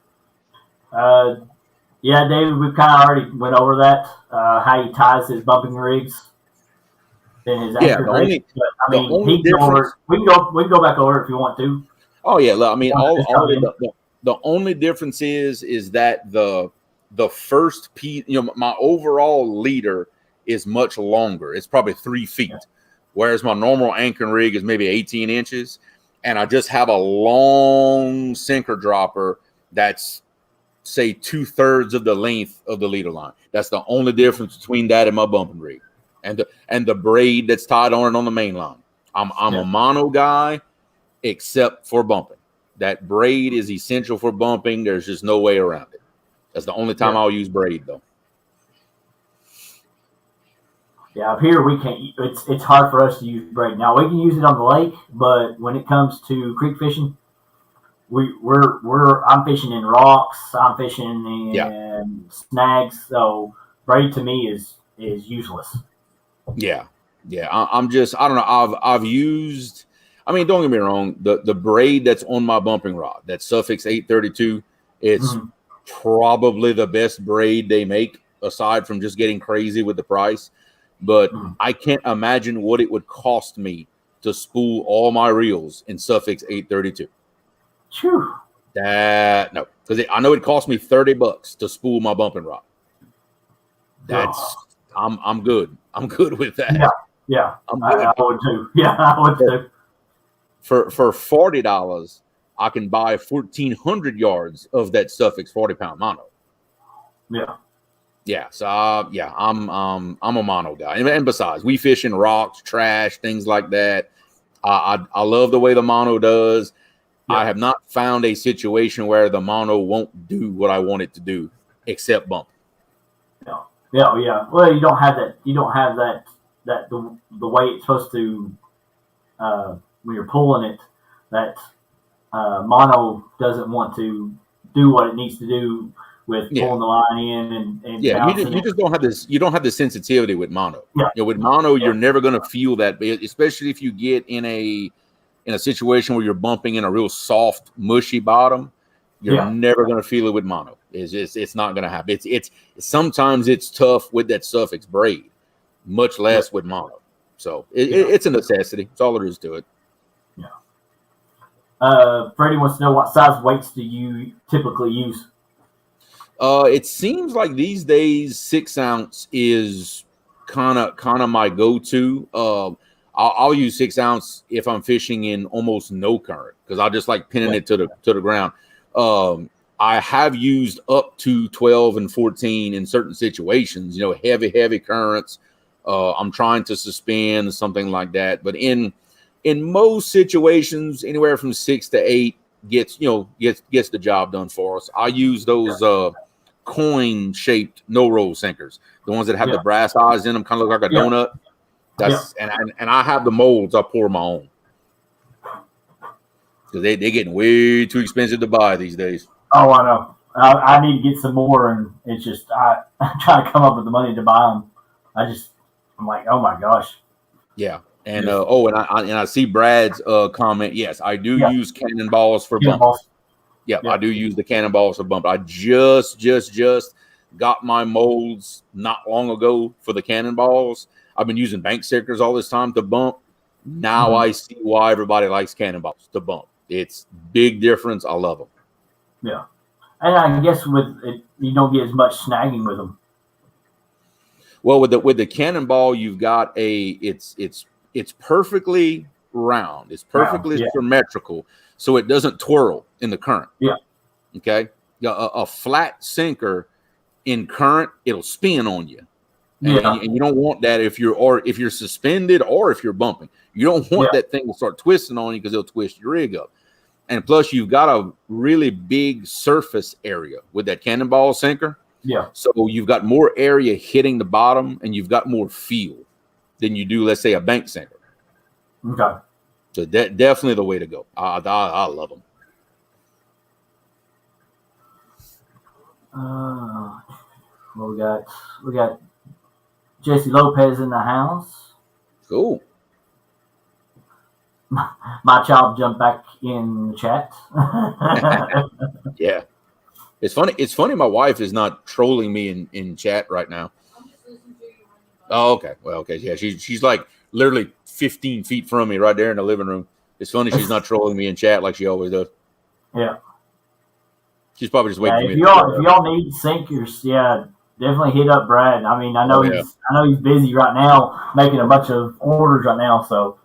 Yeah, David, we've kind of already went over that, how he ties his bumping rigs and his anchor rigs. We can go back over it if you want to. Oh yeah, look, I mean, the only difference is that the first piece, my overall leader is much longer. It's probably 3 feet, whereas my normal anchoring rig is maybe 18 inches, and I just have a long sinker dropper that's, say, 2/3 of the length of the leader line. That's the only difference between that and my bumping rig, and the braid that's tied on it on the main line. I'm a mono guy, except for bumping. That braid is essential for bumping. There's just no way around it. That's the only time I'll use braid, though. Yeah, up here we can't. It's hard for us to use braid. Now we can use it on the lake, but when it comes to creek fishing, I'm fishing in rocks. I'm fishing in snags. So braid to me is useless. Yeah. I don't know. I've used. I mean, don't get me wrong. The braid that's on my bumping rod, that Suffix 832, it's probably the best braid they make, aside from just getting crazy with the price. But I can't imagine what it would cost me to spool all my reels in Suffix 832. Phew. No, because I know it cost me $30 to spool my bumping rod. I'm good. I'm good with that. Yeah. I would too. Yeah, I would too. For $40, I can buy 1,400 yards of that Suffix 40-pound mono. Yeah. So I'm a mono guy, and besides, we fish in rocks, trash, things like that. I love the way the mono does. I have not found a situation where the mono won't do what I want it to do, except bump. Yeah. Well, you don't have that. You don't have that the way it's supposed to. When you're pulling it, that mono doesn't want to do what it needs to do with pulling the line in and you just don't have this. You don't have the sensitivity with mono. With mono, you're never going to feel that, especially if you get in a situation where you're bumping in a real soft, mushy bottom. You're never going to feel it with mono. It's not going to happen. It's sometimes it's tough with that Suffix braid, much less with mono. So it's a necessity. That's all there is to it. Freddie wants to know, what size weights do you typically use? It seems like these days 6 ounce is kind of my go-to. I'll use 6 ounce if I'm fishing in almost no current, because I just like pinning it to the ground. I have used up to 12 and 14 in certain situations, heavy currents. I'm trying to suspend something like that, but in most situations, anywhere from 6 to 8 gets the job done for us. I use those coin-shaped no-roll sinkers, the ones that have the brass eyes in them, kind of look like a donut. And I have the molds. I pour my own. because they're getting way too expensive to buy these days. Oh, I know. I need to get some more, and it's just I'm trying to come up with the money to buy them. I'm like, oh my gosh. Yeah. And I see Brad's comment. Yes, I do use cannonballs for bump. Yeah, I do use the cannonballs for bump. I just got my molds not long ago for the cannonballs. I've been using bank stickers all this time to bump. Now I see why everybody likes cannonballs to bump. It's big difference. I love them. Yeah, and I guess with it, you don't get as much snagging with them. Well, with the cannonball, you've got it's perfectly round. It's perfectly symmetrical, so it doesn't twirl in the current. Yeah. Okay. A flat sinker in current, it'll spin on you. And you don't want that if you're suspended or if you're bumping. You don't want that thing to start twisting on you because it'll twist your rig up. And plus, you've got a really big surface area with that cannonball sinker. Yeah. So you've got more area hitting the bottom, and you've got more feel than you do, let's say, a bank sinker. Okay. So definitely the way to go. I love them. Well, we got Jesse Lopez in the house. Cool. My child jumped back in the chat. Yeah. It's funny my wife is not trolling me in chat right now. Oh, okay. Well, okay. Yeah, she's like literally 15 feet from me right there in the living room. It's funny she's not trolling me in chat like she always does. Yeah. She's probably just waiting for me. If y'all need sinkers, definitely hit up Brad. I mean, I know he's busy right now making a bunch of orders right now, so.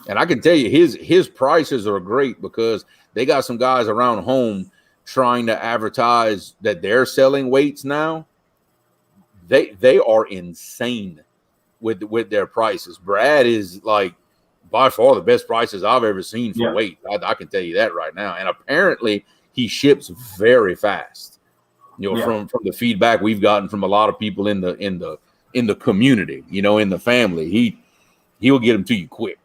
And I can tell you his prices are great because they got some guys around home trying to advertise that they're selling weights now. They are insane with their prices. Brad is like by far the best prices I've ever seen for weight. I can tell you that right now. And apparently he ships very fast. From the feedback we've gotten from a lot of people in the community, in the family, he'll get them to you quick.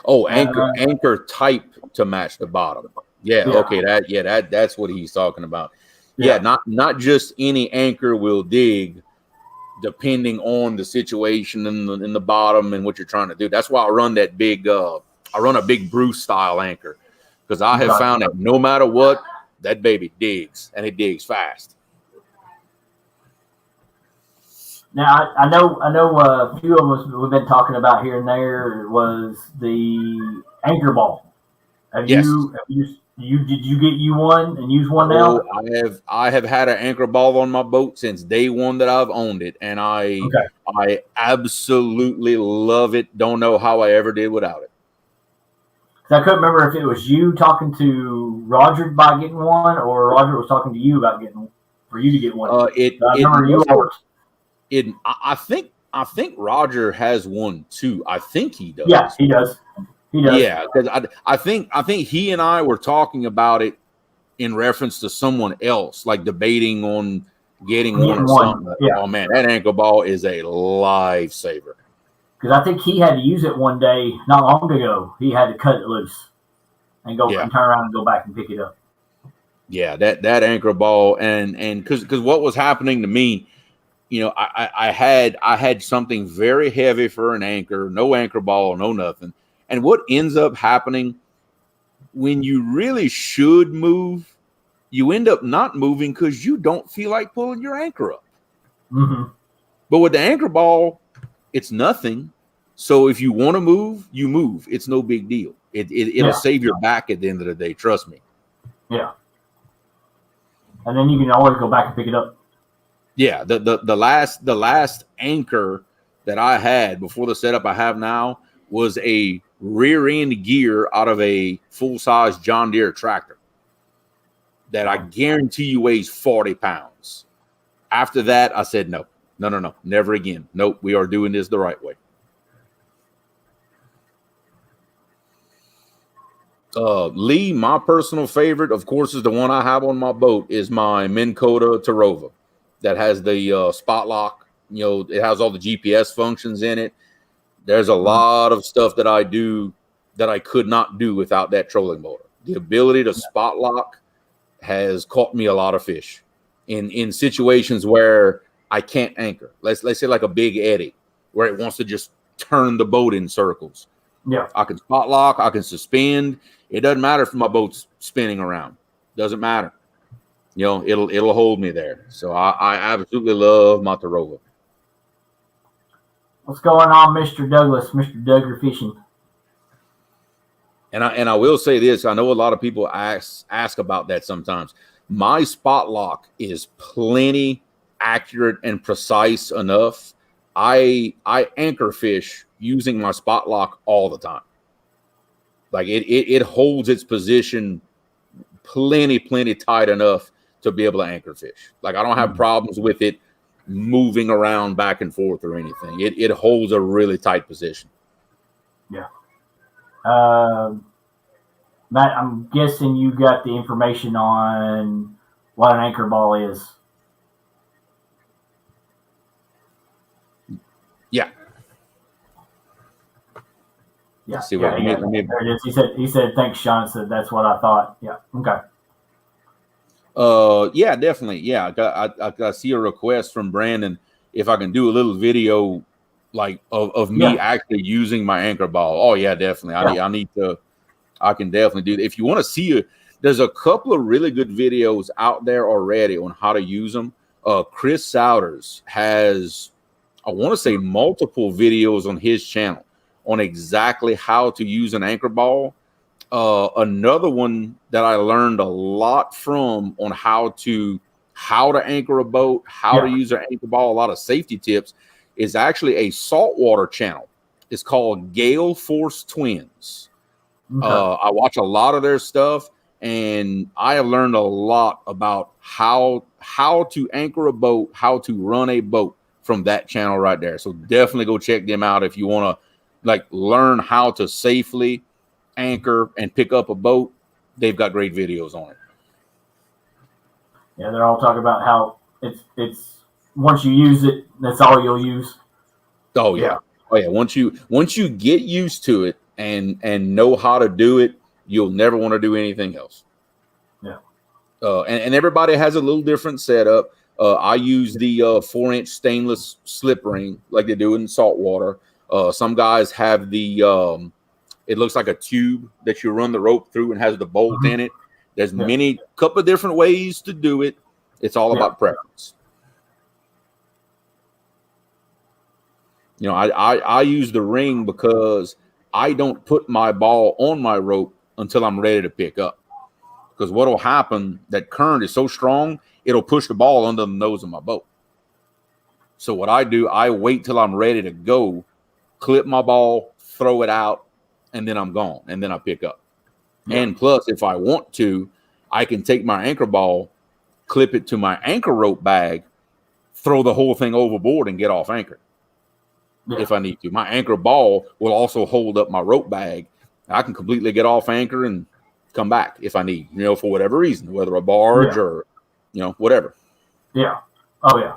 Oh, anchor type to match the bottom. Okay, that's what he's talking about. Not just any anchor will dig, depending on the situation in the bottom and what you're trying to do. That's why I run that big. I run a big Bruce style anchor because I have found that no matter what, that baby digs and it digs fast. Now I know a few of us we've been talking about here and there was the anchor ball. Did you get you one and use one now? I have had an anchor ball on my boat since day one that I've owned it, and I absolutely love it. Don't know how I ever did without it. I couldn't remember if it was you talking to Roger about getting one, or Roger was talking to you about for you to get one. I think Roger has one too. I think he does. Yeah, he does. Yeah, because I think he and I were talking about it in reference to someone else, like debating on getting one or something. Yeah. Oh man, that ankle ball is a lifesaver. Because I think he had to use it one day not long ago. He had to cut it loose and go and turn around and go back and pick it up. Yeah, that anchor ball and because what was happening to me, I had something very heavy for an anchor, no anchor ball, no nothing. And what ends up happening when you really should move, you end up not moving because you don't feel like pulling your anchor up. Mm-hmm. But with the anchor ball, it's nothing. So if you want to move, you move. It's no big deal. It'll save your back at the end of the day. Trust me. Yeah. And then you can always go back and pick it up. Yeah. The last anchor that I had before the setup I have now was a rear end gear out of a full size John Deere tractor that I guarantee you weighs 40 pounds. After that, I said, no, never again. Nope. We are doing this the right way. Lee, my personal favorite, of course, is the one I have on my boat is my Minn Kota Tarova that has the spot lock it has all the GPS functions in it. There's a lot of stuff that I do that I could not do without that trolling motor. The ability to spot lock has caught me a lot of fish in situations where I can't anchor. Let's say like a big eddy where it wants to just turn the boat in circles. Yeah. I can spot lock, I can suspend. It doesn't matter if my boat's spinning around. Doesn't matter. It'll hold me there. So I absolutely love Motorola. What's going on, Mr. Douglas? Mr. Duggar Fishing. And I will say this. I know a lot of people ask about that sometimes. My spot lock is plenty accurate and precise enough. I anchor fish using my spot lock all the time. Like it holds its position plenty tight enough to be able to anchor fish. Like I don't have problems with it moving around back and forth or anything. It holds a really tight position. Yeah. Matt, I'm guessing you got the information on what an anchor ball is. Yeah. Yeah. See what there it is. He said, thanks, Sean. Said that's what I thought. Yeah. Okay. Yeah, definitely. Yeah. I see a request from Brandon if I can do a little video like of me actually using my anchor ball. Oh yeah, definitely. I can definitely do that. If you want to see there's a couple of really good videos out there already on how to use them. Chris Souders has, I want to say, multiple videos on his channel on exactly how to use an anchor ball. Another one that I learned a lot from on how to anchor a boat, how to use an anchor ball, a lot of safety tips, is actually a saltwater channel. It's called Gale Force Twins. Okay. I watch a lot of their stuff, and I have learned a lot about how to anchor a boat, how to run a boat from that channel right there. So definitely go check them out if you want to learn how to safely anchor and pick up a boat. They've got great videos on it. Yeah, they're all talking about how it's once you use it, that's all you'll use. Oh yeah. Oh yeah. Once you get used to it and know how to do it, you'll never want to do anything else. Yeah. And everybody has a little different setup. I use the 4-inch stainless slip ring like they do in saltwater. Some guys have the it looks like a tube that you run the rope through and has the bolt in it. There's couple of different ways to do it. It's all about preference. I use the ring because I don't put my ball on my rope until I'm ready to pick up. Because what will happen, that current is so strong, it'll push the ball under the nose of my boat. So what I do, I wait till I'm ready to go, clip my ball, throw it out, and then I'm gone, and then I pick up. Yeah. And plus, if I want to, I can take my anchor ball, clip it to my anchor rope bag, throw the whole thing overboard, and get off anchor if I need to. My anchor ball will also hold up my rope bag. I can completely get off anchor and come back if I need, for whatever reason, whether a barge or, whatever. Yeah. Oh, yeah.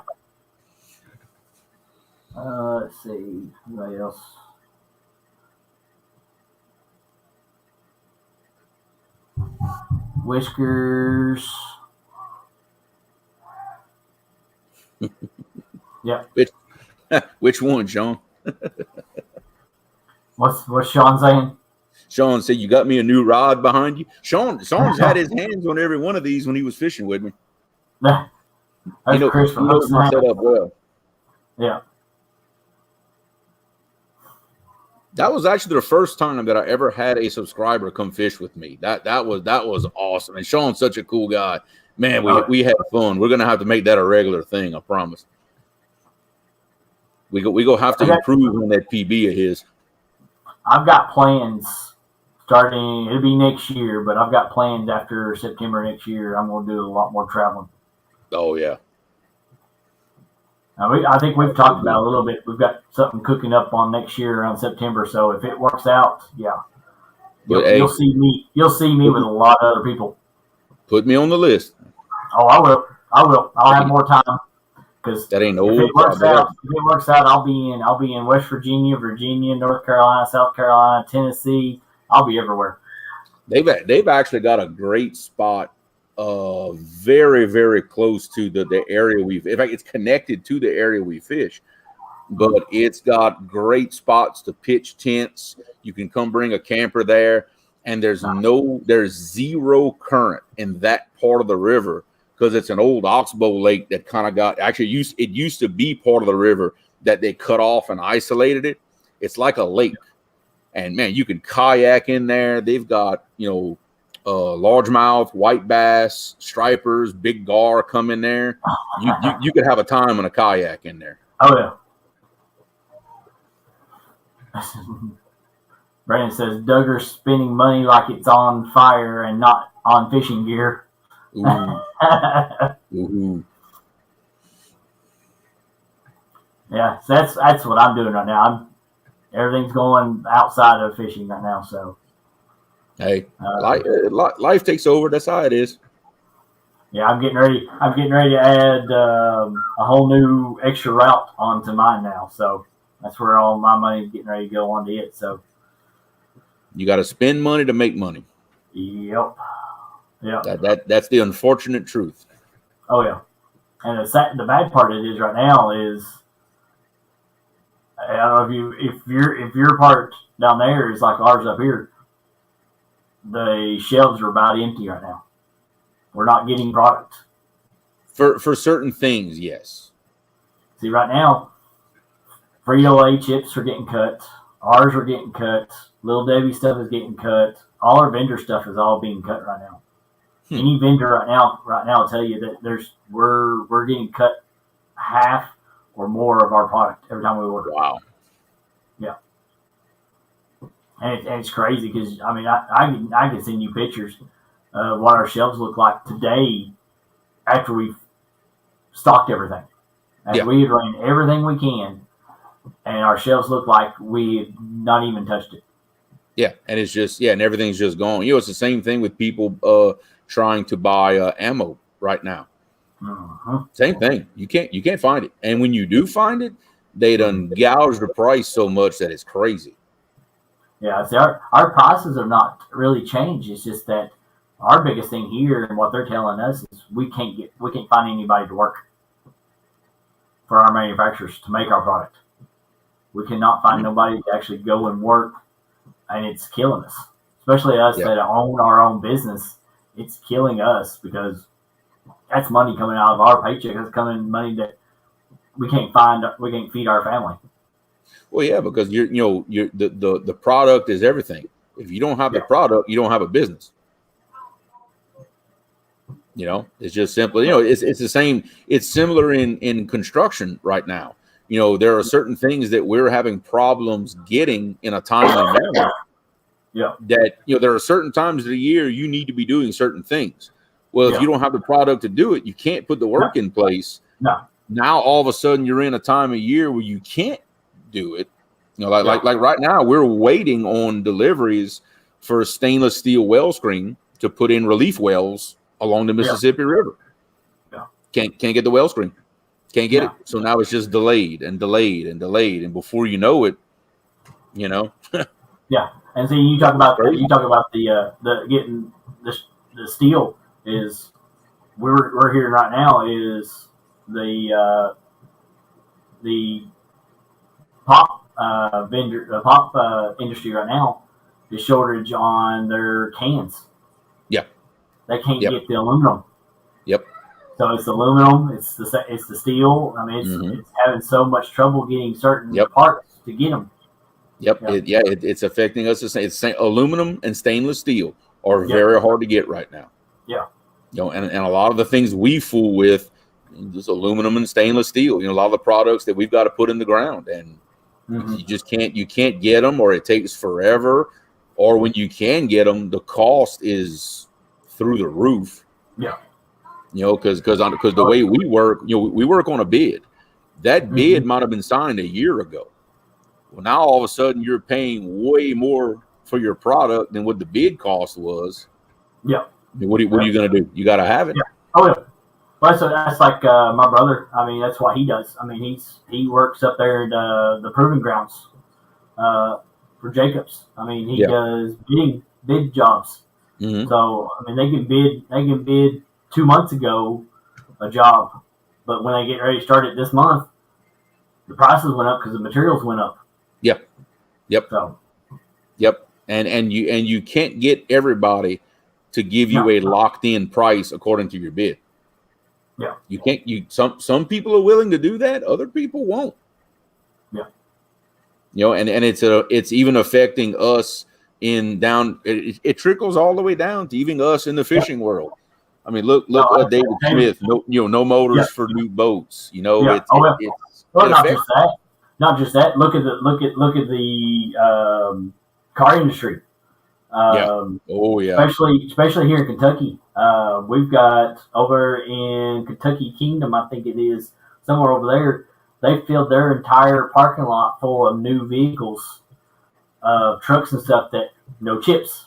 Let's see. Anybody else? Whiskers. Yeah. Which one, Sean? What's Sean saying? Sean said, "You got me a new rod behind you." Sean's had his hands on every one of these when he was fishing with me. Chris from set up well. Yeah. That was actually the first time that I ever had a subscriber come fish with me. That was awesome. And Sean's such a cool guy. Man, we had fun. We're gonna have to make that a regular thing, I promise. We go have to improve on that PB of his. I've got plans starting, it'll be next year, but I've got plans after September next year. I'm going to do a lot more traveling. Oh, yeah. I think we've talked about it a little bit. We've got something cooking up on next year around September. So if it works out, you'll see me. You'll see me with a lot of other people. Put me on the list. Oh, I will. I'll have more time. Because That ain't if old. it works out, I'll be in West Virginia, North Carolina, South Carolina, Tennessee. I'll be everywhere. They've actually got a great spot, very very close to the area we've. In fact, it's connected to the area we fish, but it's got great spots to pitch tents. You can come bring a camper there, and there's zero current in that part of the river because it's an old oxbow lake that kind of got it used to be part of the river that they cut off and isolated it. It's like a lake. And man, you can kayak in there. They've got, largemouth, white bass, stripers, big gar come in there. You could have a time on a kayak in there. Oh yeah. Brandon says Duggar's spending money like it's on fire and not on fishing gear. Ooh. Ooh. Yeah, so that's what I'm doing right now. Everything's going outside of fishing right now. So, hey, life takes over. That's how it is. Yeah, I'm getting ready to add a whole new extra route onto mine now. So that's where all my money is getting ready to go onto it. So you got to spend money to make money. Yep. That's the unfortunate truth. Oh yeah, and the bad part of it is right now is. I don't know if your part down there is like ours up here. The shelves are about empty right now. We're not getting product for certain things. Yes. See, right now, Frito-Lay chips are getting cut. Ours are getting cut. Little Debbie stuff is getting cut. All our vendor stuff is all being cut right now. Any vendor right now will tell you that we're getting cut half or more of our product every time we order. Wow. Yeah. And it's crazy because, I mean, I can send you pictures of what our shelves look like today after we've stocked everything. And we had ran everything we can, and our shelves look like we had not even touched it. Yeah, and it's just, and everything's just gone. It's the same thing with people trying to buy ammo right now. Mm-hmm. Same thing. You can't find it. And when you do find it, they done gouge the price so much that it's crazy. Yeah, see, our prices have not really changed. It's just that our biggest thing here and what they're telling us is we can't find anybody to work for our manufacturers to make our product. We cannot find nobody to actually go and work, and it's killing us. Especially us that own our own business. It's killing us because that's money coming out of our paycheck. That's coming money that we can't feed our family. Well, yeah, because the product is everything. If you don't have the product, you don't have a business. It's just simply, it's the same. It's similar in construction right now. There are certain things that we're having problems getting in a timely manner. Yeah. That, there are certain times of the year you need to be doing certain things. Well, if you don't have the product to do it, you can't put the work in place. No. Now, all of a sudden, you're in a time of year where you can't do it. Like right now, we're waiting on deliveries for stainless steel well screen to put in relief wells along the Mississippi River. Yeah. Can't get the well screen. Can't get it. So now it's just delayed and delayed and delayed. And before you know it, Yeah. And see, you talk about the getting the steel is we're hearing right now is the pop industry right now is shortage on their cans. Yeah. They can't get the aluminum. Yep. So it's aluminum. It's the steel. I mean, it's having so much trouble getting certain parts to get them. Yep. It's affecting us. It's aluminum and stainless steel are very hard to get right now. Yeah. And a lot of the things we fool with, just aluminum and stainless steel. A lot of the products that we've got to put in the ground, and you just can't get them, or it takes forever, or when you can get them, the cost is through the roof. Yeah. Because the way we work, we work on a bid. That bid might have been signed a year ago. Well, now all of a sudden you're paying way more for your product than what the bid cost was. Yeah. What are you going to do? You got to have it. Yeah. Oh yeah. Well, so that's like my brother. I mean, that's what he does. I mean, he works up there at the proving grounds for Jacobs. I mean, he does bid jobs. Mm-hmm. So I mean, they can bid 2 months ago a job, but when they get ready to start it this month, the prices went up because the materials went up. Yep. So. Yep. And you can't get everybody to give you a locked in price according to your bid. Yeah. You can't. Some people are willing to do that. Other people won't. Yeah. You know, and it's even affecting us in down. It trickles all the way down to even us in the fishing world. I mean, look at David Smith. No motors for new boats. You know, it's not just that. Look at the car industry. Especially here in Kentucky. We've got over in Kentucky Kingdom, I think it is, somewhere over there, they filled their entire parking lot full of new vehicles, trucks and stuff that no chips.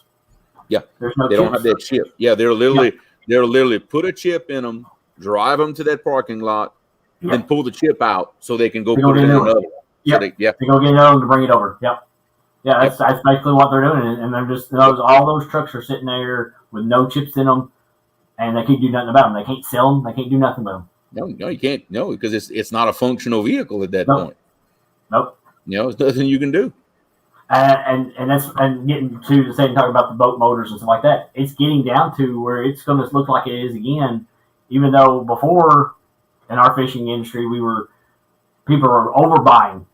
Yeah, there's no. They don't have that chip. Yeah, they're literally put a chip in them, drive them to that parking lot, then pull the chip out so they can go put it in another. Yeah, they go get another one to bring it over. Yep. Yeah, that's basically what they're doing, and they're just all those trucks are sitting there with no chips in them, and they can't do nothing about them. They can't sell them. They can't do nothing with them. No, you can't. No, because it's not a functional vehicle at that point. Nope. You know, there's nothing you can do. And getting to the same talk about the boat motors and stuff like that. It's getting down to where it's going to look like it is again. Even though before in our fishing industry, people were overbuying.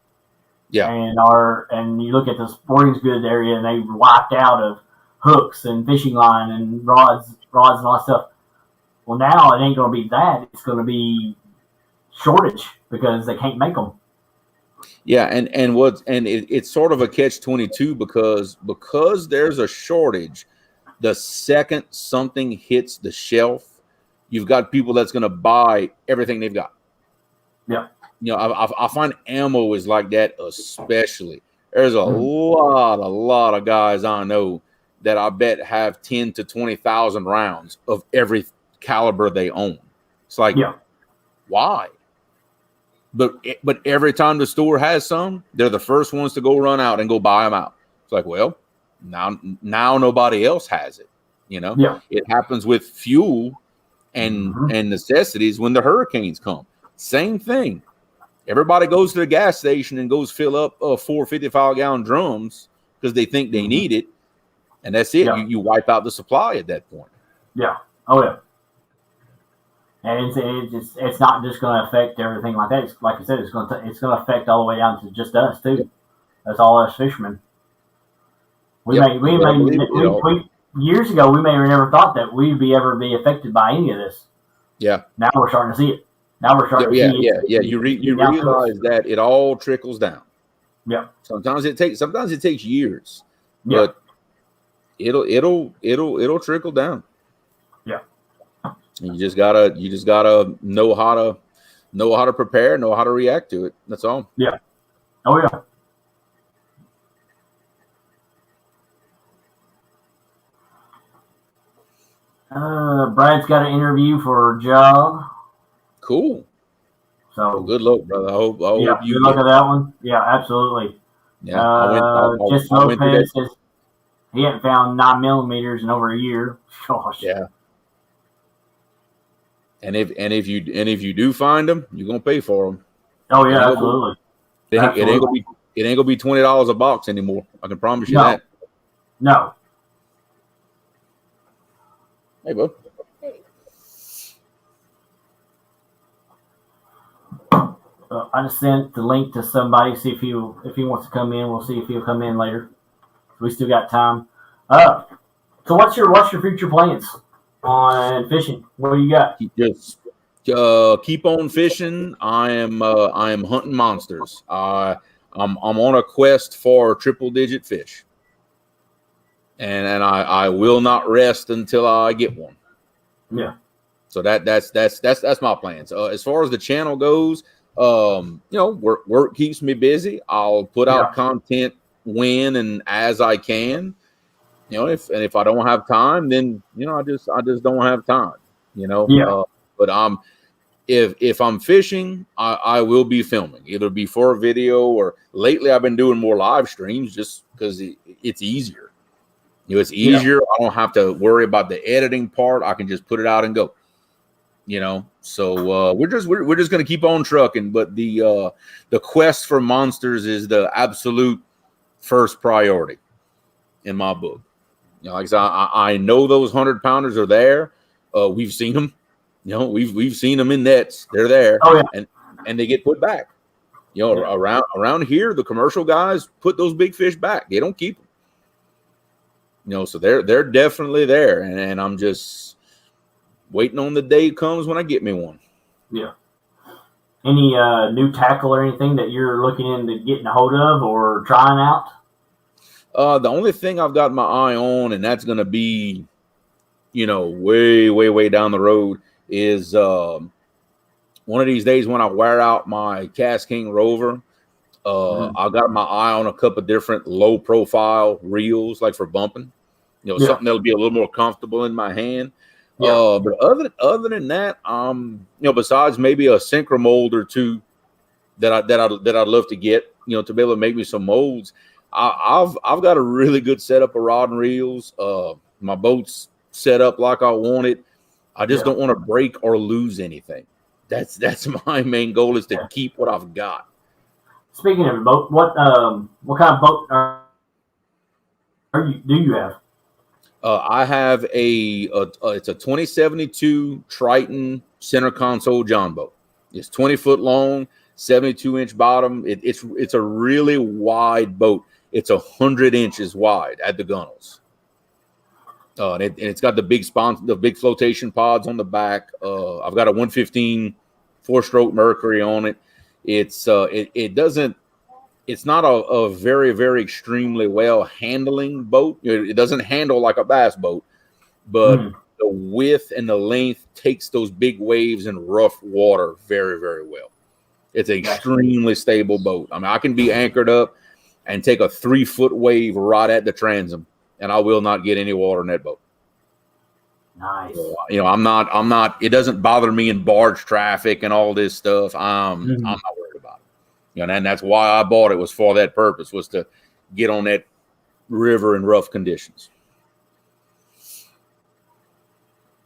Yeah. And you look at the sporting goods area, and they wiped out of hooks and fishing line and rods and all that stuff. Well, now it ain't going to be that. It's going to be shortage because they can't make them. Yeah, and it's sort of a catch-22 because there's a shortage. The second something hits the shelf, you've got people that's going to buy everything they've got. Yeah. You know, I find ammo is like that especially. There's a lot of guys I know that I bet have 10 to 20,000 rounds of every caliber they own. It's like, why? But every time the store has some, they're the first ones to go run out and go buy them out. It's like, well, now nobody else has it. You know, it happens with fuel and necessities when the hurricanes come. Same thing. Everybody goes to the gas station and goes fill up 4 55-gallon drums because they think they need it, and that's it. You wipe out the supply at that point. Yeah. Oh yeah. And it's not just going to affect everything like that. It's, like I said, it's going to affect all the way down to just us too. That's all us fishermen. Years ago we may have never thought that we'd ever be affected by any of this. Yeah. Now we're starting to see it. Now we're starting to see it. Yeah. You realize that it all trickles down. Yeah. Sometimes it takes years, but it'll trickle down. Yeah. And you just gotta know how to prepare, know how to react to it. That's all. Yeah. Oh yeah. Brad's got an interview for a job. Cool. So well, good luck, brother. I hope you good luck at that one. Yeah, absolutely. Yeah. I Jesse Lopez says he hadn't found 9 millimeters in over a year. Gosh. Yeah. And if you do find them, you're gonna pay for them. Oh yeah, absolutely. It ain't gonna be $20 a box anymore. I can promise you that. No. Hey, bud. I just sent the link to somebody. See if he wants to come in. We'll see if he'll come in later. We still got time. So what's your future plans on fishing? What do you got? Just keep on fishing. I am hunting monsters. I'm on a quest for triple-digit fish, and I will not rest until I get one. Yeah. So that's my plans. As far as the channel goes, work keeps me busy. I'll put out content when and as I can. If I don't have time, then I just don't have time. But if I'm fishing, I will be filming, either before a video or lately I've been doing more live streams just because it's easier. It's easier. I don't have to worry about the editing part. I can just put it out and go. So we're just going to keep on trucking. But the quest for monsters is the absolute first priority in my book. Like I said, I know those 100-pounders are there. We've seen them. We've seen them in nets. They're there. Oh, yeah. And they get put back. Around here, the commercial guys put those big fish back. They don't keep them. So they're definitely there. And I'm just waiting on the day comes when I get me one. Yeah. Any new tackle or anything that you're looking into getting a hold of or trying out? The only thing I've got my eye on, and that's going to be, way, way, way down the road, is one of these days when I wear out my Cast King Rover, I've got my eye on a couple of different low profile reels, like for bumping, something that'll be a little more comfortable in my hand. But other than that, besides maybe a synchro mold or two that I'd love to get, to be able to make me some molds. I've got a really good setup of rod and reels. My boat's set up like I want it. I just don't want to break or lose anything. That's my main goal, is to keep what I've got. Speaking of a boat, what kind of boat do you have? I have it's a 2072 Triton center console John boat. It's 20 foot long, 72-inch bottom. It's a really wide boat. It's 100 inches wide at the gunnels. And it's got the big flotation pods on the back. I've got a 115 4-stroke Mercury on it. It's not a very, very extremely well handling boat. It doesn't handle like a bass boat, but the width and the length takes those big waves and rough water very, very well. It's an extremely stable boat. I mean, I can be anchored up and take a 3-foot wave right at the transom, and I will not get any water in that boat. Nice. I'm not. It doesn't bother me in barge traffic and all this stuff. I'm not worried about it. And that's why I bought it, was for that purpose, was to get on that river in rough conditions.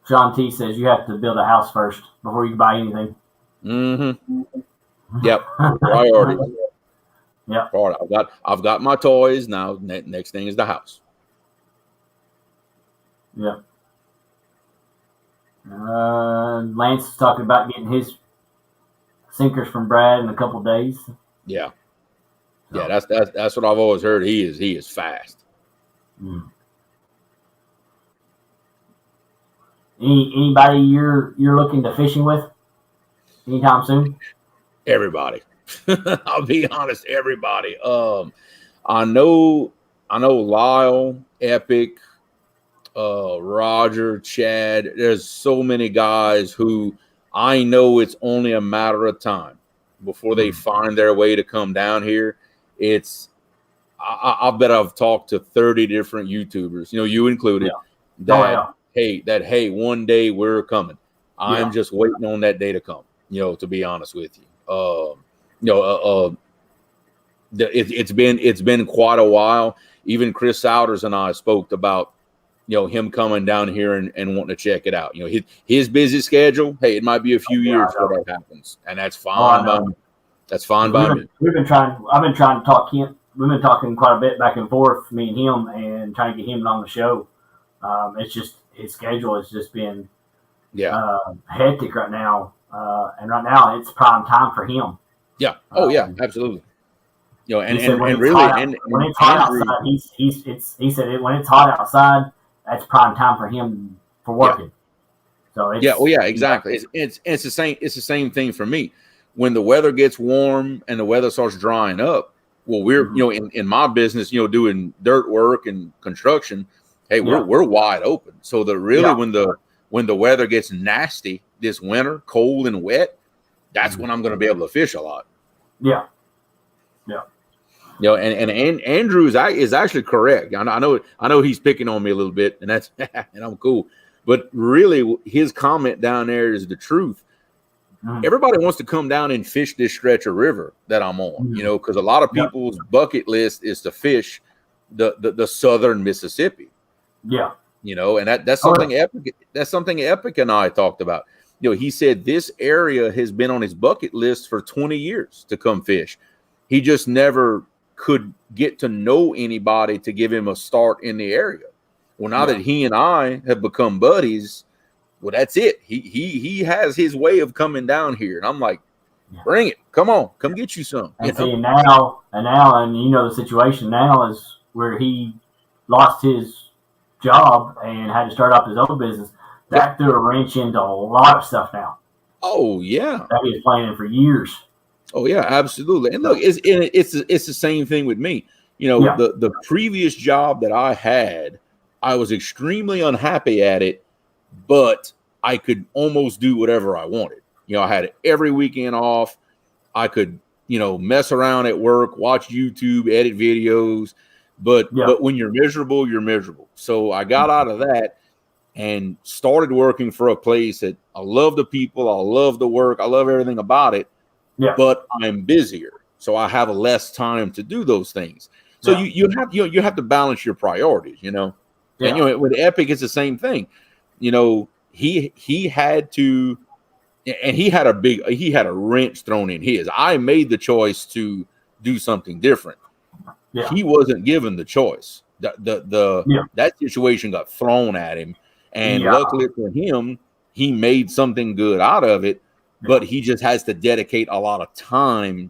John T says you have to build a house first before you can buy anything. Yep. Priority. Yeah. I've got my toys now. Next thing is the house. Yeah. Lance is talking about getting his sinkers from Brad in a couple of days. Yeah. Yeah, that's what I've always heard. He is fast. Anybody you're looking to fishing with anytime soon? Everybody. I'll be honest, everybody. I know Lyle, Epic, Roger, Chad. There's so many guys who I know it's only a matter of time before they find their way to come down here. I bet I've talked to 30 different YouTubers, you included, hey, one day we're coming. I'm just waiting on that day to come, to be honest with you. It's been quite a while. Even Chris Souders and I spoke about, him coming down here and wanting to check it out. His busy schedule. Hey, it might be a few years before that happens, and that's fine by me. That's fine by me. I've been trying to talk him. We've been talking quite a bit back and forth, me and him, and trying to get him on the show. It's just his schedule has just been hectic right now, and right now it's prime time for him. Yeah. Oh yeah, absolutely. When it's hot outside, he said when it's hot outside, that's prime time for him for working. So exactly. It's the same. It's the same thing for me. When the weather gets warm and the weather starts drying up, well, we're in my business, doing dirt work and construction. Hey, we're wide open. So when the weather gets nasty this winter, cold and wet, that's when I'm going to be able to fish a lot. Yeah. And Andrew is actually correct. I know he's picking on me a little bit, and that's and I'm cool. But really, his comment down there is the truth. Everybody wants to come down and fish this stretch of river that I'm on, you know, because a lot of people's bucket list is to fish the southern Mississippi. Yeah. You know, and that's something Epic. That's something Epic and I talked about. You know, he said this area has been on his bucket list for 20 years to come fish. He just never could get to know anybody to give him a start in the area. Well, now that he and I have become buddies, well, that's it. He has his way of coming down here, and I'm like, bring it. Come on, come get you some. And see, now, you know the situation now is where he lost his job and had to start up his own business. That threw a wrench into a lot of stuff now. Oh yeah, that he was planning for years. Oh yeah, absolutely. And look, it's the same thing with me. You know, the previous job that I had, I was extremely unhappy at it, but I could almost do whatever I wanted. You know, I had every weekend off. I could, you know, mess around at work, watch YouTube, edit videos. But when you're miserable, you're miserable. So I got out of that and started working for a place that I love the people, I love the work, I love everything about it. Yeah. But I'm busier, so I have less time to do those things. So you have to balance your priorities, you know. Yeah. And you know, with Epic, it's the same thing. You know, he had to, and he had a wrench thrown in his. I made the choice to do something different. Yeah. He wasn't given the choice. That situation got thrown at him, and luckily for him, he made something good out of it. But he just has to dedicate a lot of time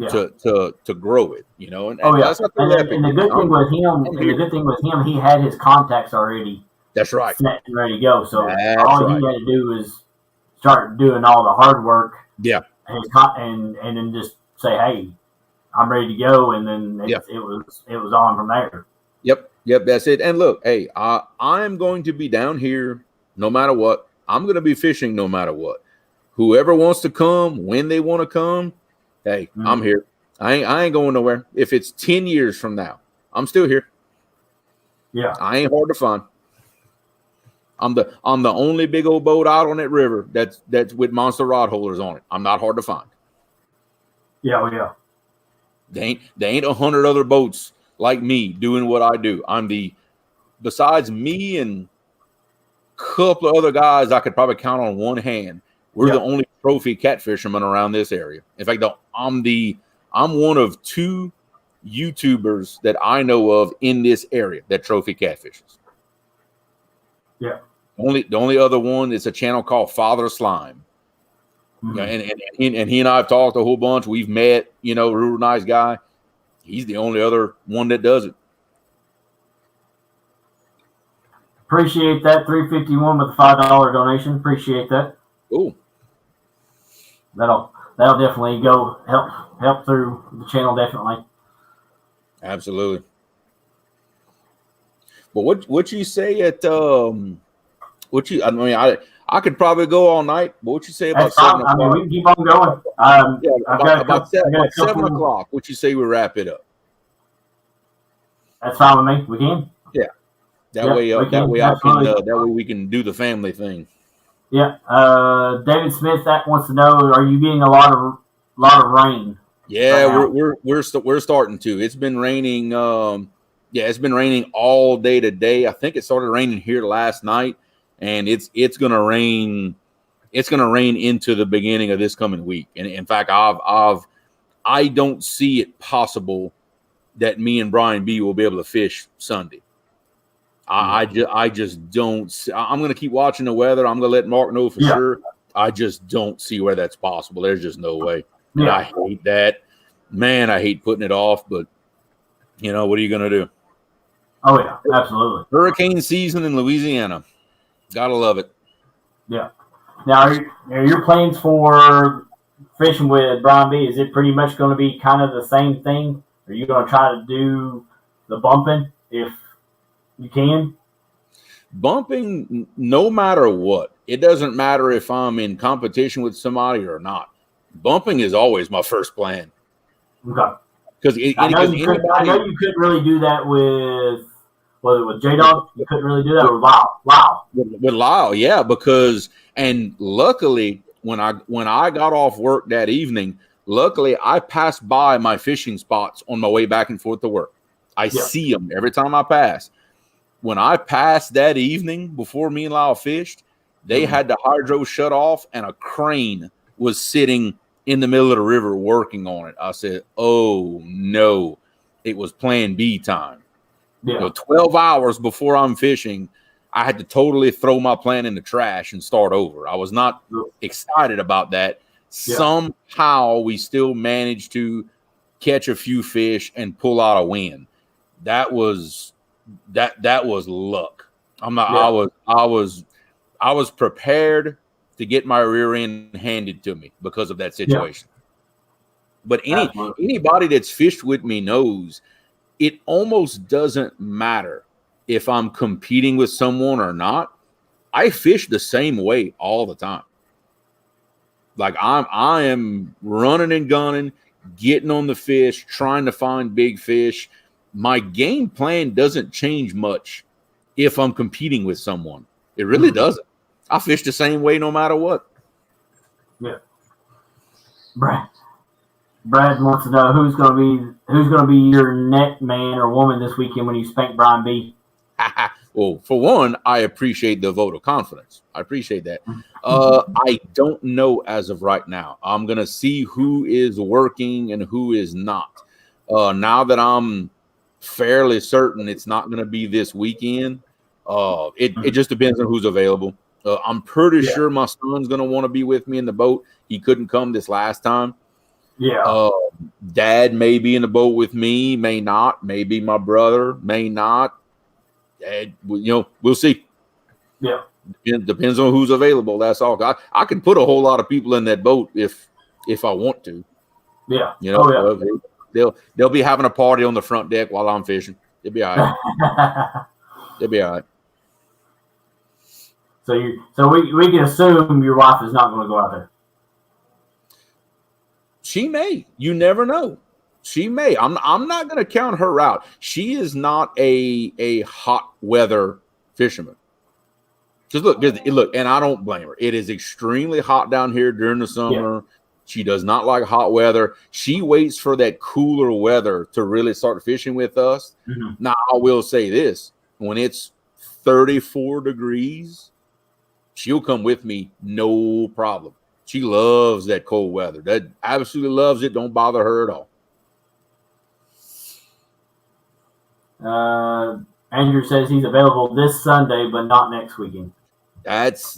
to grow it, you know. And that's not and the good thing with him, he had his contacts already. That's right. Set and ready to go. So all he had to do was start doing all the hard work. Yeah. And then just say, hey, I'm ready to go, and then it was on from there. Yep, that's it. And look, hey, I'm going to be down here no matter what. I'm going to be fishing no matter what. Whoever wants to come, when they want to come, hey, I'm here. I ain't going nowhere. If it's 10 years from now, I'm still here. Yeah, I ain't hard to find. I'm the only big old boat out on that river that's with monster rod holders on it. I'm not hard to find. Yeah. They ain't 100 other boats like me doing what I do. Besides me and a couple of other guys I could probably count on one hand. We're the only trophy catfishermen around this area. In fact, I'm one of 2 YouTubers that I know of in this area that trophy catfishes. Yeah. The only other one is a channel called Father Slime. Mm-hmm. And he and I have talked a whole bunch. We've met, you know, real nice guy. He's the only other one that does it. Appreciate that. $3.51 with a $5 donation. Appreciate that. Cool. That'll definitely go help through the channel, definitely. Absolutely. But what you say at I could probably go all night. But what you say about 7 o'clock? I mean, we can keep on going. About 7 o'clock. What you say we wrap it up? That's fine with me. We can. Yeah. That way we can do the family thing. Yeah. David Smith wants to know: are you getting a lot of rain? Yeah, right we're starting to. It's been raining. It's been raining all day today. I think it started raining here last night, and it's gonna rain. It's gonna rain into the beginning of this coming week. And in fact, I don't see it possible that me and Brian B will be able to fish Sunday. I just don't. I'm going to keep watching the weather. I'm going to let Mark know for sure. I just don't see where that's possible. There's just no way. Yeah. And I hate that. Man, I hate putting it off, but, you know, what are you going to do? Oh, yeah, absolutely. Hurricane season in Louisiana. Got to love it. Yeah. Now, are your plans for fishing with Brian B, is it pretty much going to be kind of the same thing? Are you going to try to do the bumping if you can? Bumping, no matter what. It doesn't matter if I'm in competition with somebody or not. Bumping is always my first plan. Okay. Because I know you couldn't really do that with J-Dog. You couldn't really do that with Wow. with Lyle, yeah, because and luckily when I got off work that evening, luckily I passed by my fishing spots on my way back and forth to work. I see them every time I pass. When I passed that evening before me and Lyle fished, they had the hydro shut off and a crane was sitting in the middle of the river working on it. I said, oh no, it was plan B time. 12 hours before I'm fishing, I had to totally throw my plan in the trash and start over. I was not excited about that. Somehow we still managed to catch a few fish and pull out a win. That was luck. I was prepared to get my rear end handed to me because of that situation. But anybody that's fished with me knows it almost doesn't matter if I'm competing with someone or not. I fish the same way all the time. Like I am running and gunning, getting on the fish, trying to find big fish. My game plan doesn't change much if I'm competing with someone. It really doesn't. I fish the same way no matter what. Yeah. Brad wants to know who's going to be your net man or woman this weekend when you spank Brian B. Well, for one, I appreciate the vote of confidence. I appreciate that. I don't know as of right now. I'm going to see who is working and who is not. Now that I'm fairly certain it's not going to be this weekend, it just depends on who's available. I'm pretty sure my son's going to want to be with me in the boat. He couldn't come this last time. Dad may be in the boat with me, may not. Maybe my brother, may not. We'll see. Yeah, it depends on who's available. That's all. I can put a whole lot of people in that boat if I want to. Yeah, they'll be having a party on the front deck while I'm fishing. It'll be all right. It'll be all right. So we can assume your wife is not going to go out there. She may. You never know. She may. I'm not going to count her out. She is not a hot weather fisherman. Just look, and I don't blame her. It is extremely hot down here during the summer. Yeah. She does not like hot weather. She waits for that cooler weather to really start fishing with us. Mm-hmm. Now, I will say this. When it's 34 degrees, she'll come with me, no problem. She loves that cold weather. That absolutely loves it. Don't bother her at all. Andrew says he's available this Sunday, but not next weekend. That's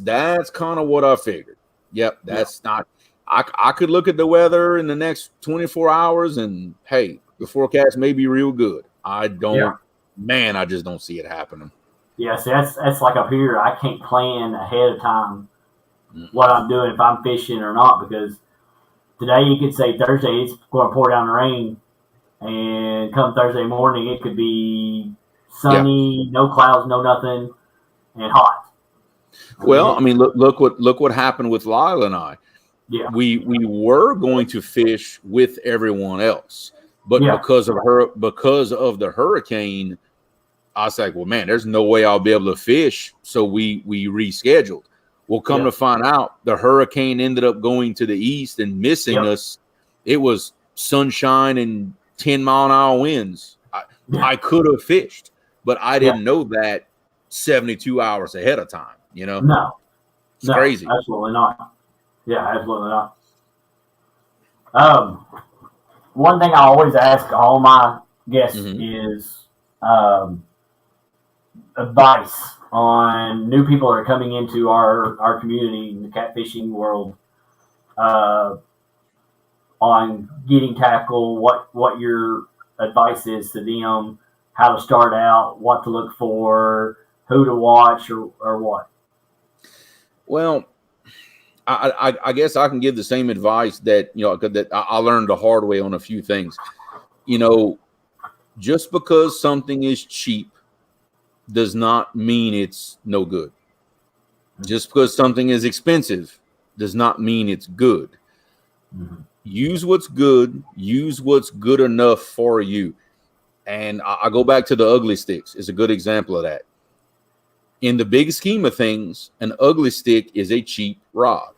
kind of what I figured. Yep, that's not. I could look at the weather in the next 24 hours, and hey, the forecast may be real good. I just don't see it happening. Yeah, see, that's like up here. I can't plan ahead of time what I'm doing if I'm fishing or not, because today you could say Thursday it's going to pour down the rain, and come Thursday morning it could be sunny, no clouds, no nothing, and hot. Well, I mean, look what happened with Lyle and I. Yeah, we were going to fish with everyone else, but because of the hurricane, I was like, well, man, there's no way I'll be able to fish, so we rescheduled. Well, come to find out, the hurricane ended up going to the east and missing us. It was sunshine and 10-mile-an-hour winds. I could have fished, but I didn't know that 72 hours ahead of time. No, it's crazy. Absolutely not. Yeah, absolutely not. One thing I always ask all my guests is advice on new people that are coming into our community in the catfishing world, on getting tackle, what your advice is to them, how to start out, what to look for, who to watch, or what. Well, I guess I can give the same advice that I learned the hard way on a few things. Just because something is cheap does not mean it's no good. Just because something is expensive does not mean it's good. Mm-hmm. Use what's good. Use what's good enough for you. And I go back to the ugly sticks. It's a good example of that. In the big scheme of things, an ugly stick is a cheap rod.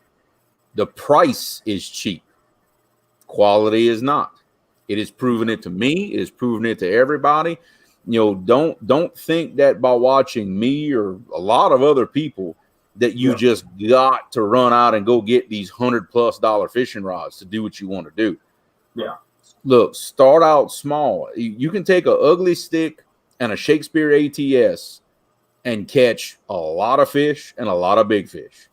The price is cheap. Quality is not. It is proven it to me. It is proven it to everybody. Don't think that by watching me or a lot of other people that you just got to run out and go get these $100+ fishing rods to do what you want to do. Yeah. Look, start out small. You can take an ugly stick and a Shakespeare ATS and catch a lot of fish and a lot of big fish.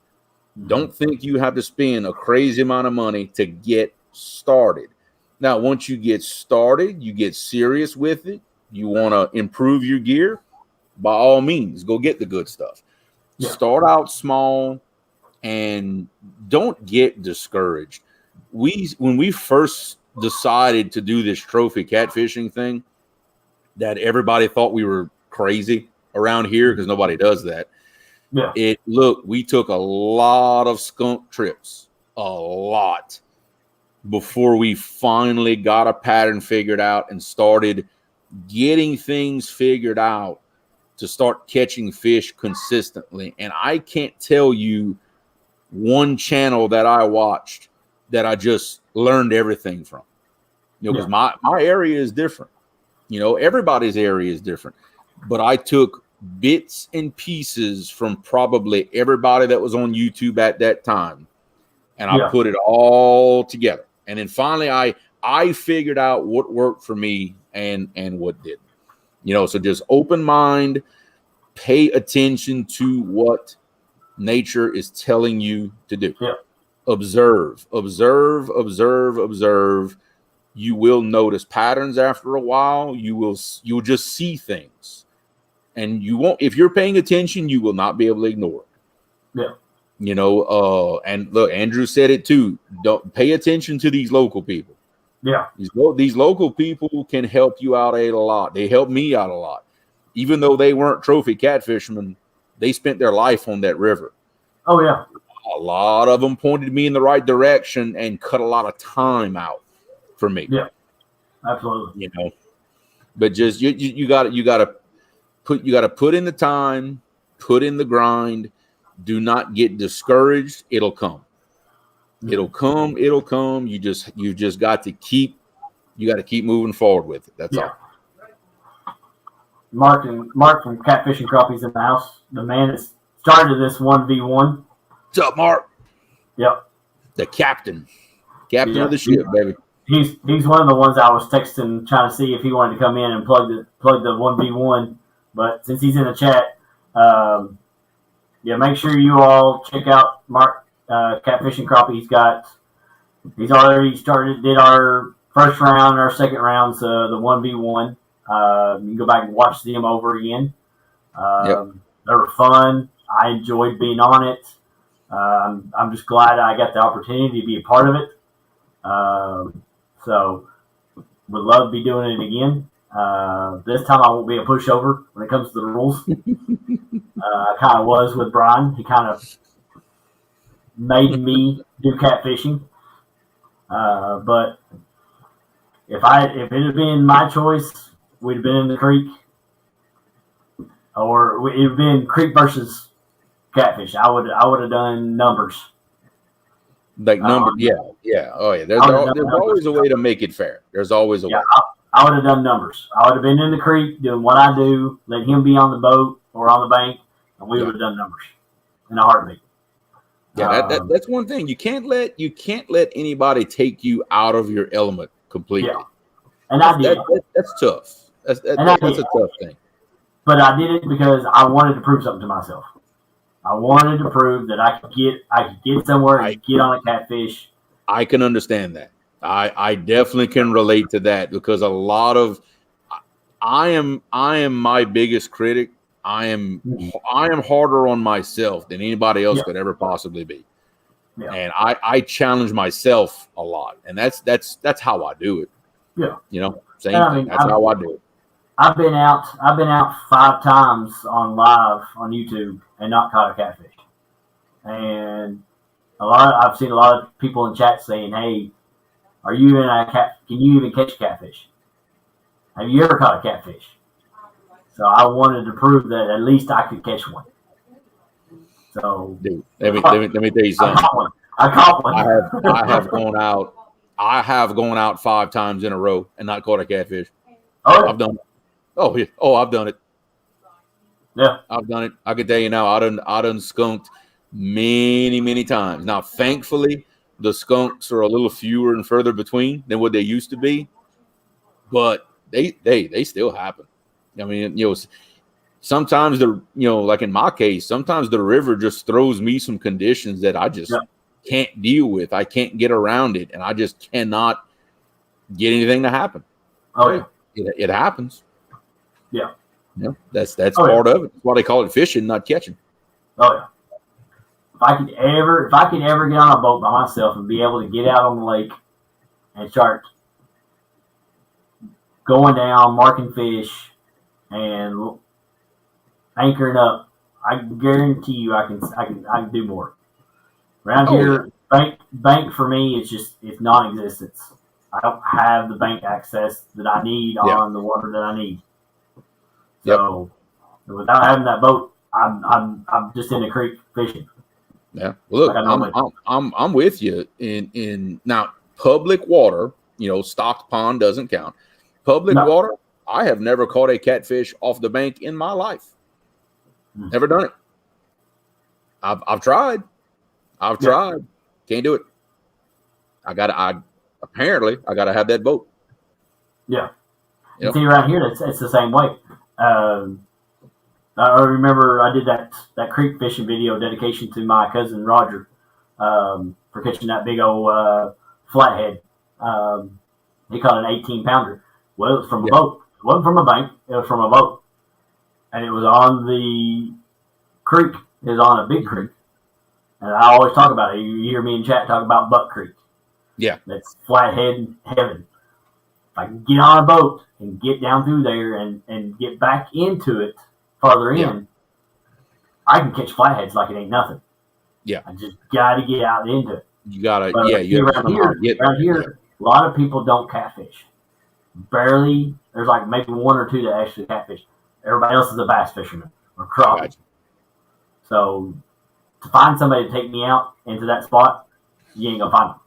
Don't think you have to spend a crazy amount of money to get started. Now, once you get started, you get serious with it, you want to improve your gear, by all means, go get the good stuff. Yeah. Start out small and don't get discouraged. When we first decided to do this trophy catfishing thing, that everybody thought we were crazy around here because nobody does that. Yeah. We took a lot of skunk trips, a lot, before we finally got a pattern figured out and started getting things figured out to start catching fish consistently. And I can't tell you one channel that I watched that I just learned everything from, because my area is different. Everybody's area is different, but I took bits and pieces from probably everybody that was on YouTube at that time, and I put it all together. And then finally I figured out what worked for me and what didn't. So just open mind, pay attention to what nature is telling you to do. Yeah. Observe. You will notice patterns after a while. You'll just see things. And you won't, if you're paying attention, you will not be able to ignore it. Yeah. And look, Andrew said it too. Don't pay attention to these local people. Yeah. These local people can help you out a lot. They helped me out a lot. Even though they weren't trophy catfishermen, they spent their life on that river. Oh, yeah. A lot of them pointed me in the right direction and cut a lot of time out for me. Yeah. Absolutely. But just you got to put in the time, put in the grind. Do not get discouraged. It'll come. It'll come. You just got to keep moving forward with it. That's all. Mark from Catfishing Crappies in the house. The man that started this 1v1. What's up, Mark? Yep. The captain of the ship, baby. He's one of the ones I was texting trying to see if he wanted to come in and plug the 1v1. But since he's in the chat, make sure you all check out Mark Catfishing Crappie. He's already did our first round, our second rounds, the 1v1. You can go back and watch them over again. They were fun. I enjoyed being on it. I'm just glad I got the opportunity to be a part of it. So would love to be doing it again. This time I won't be a pushover when it comes to the rules. I kind of was with Brian. He kind of made me do catfishing. But if it had been my choice, we'd have been in the creek, or it would have been creek versus catfish. I would have done numbers. Like number, yeah. Oh yeah. There's always a way to make it fair. There's always a way. I would have done numbers. I would have been in the creek doing what I do, let him be on the boat or on the bank, and we would have done numbers in a heartbeat. Yeah, that's one thing. You can't let anybody take you out of your element completely. Yeah. And I did. That's tough. That's a tough thing. But I did it because I wanted to prove something to myself. I wanted to prove that I could get somewhere and get on a catfish. I can understand that. I definitely can relate to that, because I am my biggest critic. I am harder on myself than anybody else could ever possibly be. Yeah. And I challenge myself a lot, and that's how I do it. Yeah. Same thing. That's how I do it. I've been out 5 times on live on YouTube and not caught a catfish. And I've seen a lot of people in chat saying, "Hey, are you in a cat? Can you even catch a catfish? Have you ever caught a catfish?" So I wanted to prove that at least I could catch one. So, dude, let me tell you I something. caught one. I caught one. I have gone out. I have gone out 5 times in a row and not caught a catfish. Oh, I've done it. Oh, yeah. Oh, I've done it. yeah. I've done it. I can tell you now, I done skunked many times. Now, thankfully, the skunks are a little fewer and further between than what they used to be, but they still happen. I mean, sometimes like in my case, sometimes the river just throws me some conditions that I just can't deal with. I can't get around it, and I just cannot get anything to happen. Oh, yeah. It happens. Yeah. Yeah, that's part of it. That's why they call it fishing, not catching. Oh, yeah. If I could ever get on a boat by myself and be able to get out on the lake and start going down, marking fish, and anchoring up, I guarantee you I can do more. Around here, bank for me it's non-existence. I don't have the bank access that I need on the water that I need. So without having that boat, I'm just in the creek fishing. Yeah. Well, look, I'm with you in now public water. Stocked pond doesn't count. Public water. I have never caught a catfish off the bank in my life. Never done it. I've tried. I've tried. Can't do it. I gotta have that boat. Yeah. Yep. See, around here, it's the same way. I remember I did that creek fishing video dedication to my cousin Roger for catching that big old flathead. He caught an 18-pounder. Well, it was from a boat. It wasn't from a bank. It was from a boat. And it was on the creek. It was on a big creek. And I always talk about it. You hear me in chat talk about Buck Creek. Yeah. That's flathead heaven. If I can get on a boat and get down through there and get back into it farther in, I can catch flatheads like it ain't nothing. Yeah. I just got to get out into it. You got to, around here, a lot of people don't catfish. Barely. There's like maybe 1 or 2 that actually catfish. Everybody else is a bass fisherman or crappie. So to find somebody to take me out into that spot, you ain't going to find them.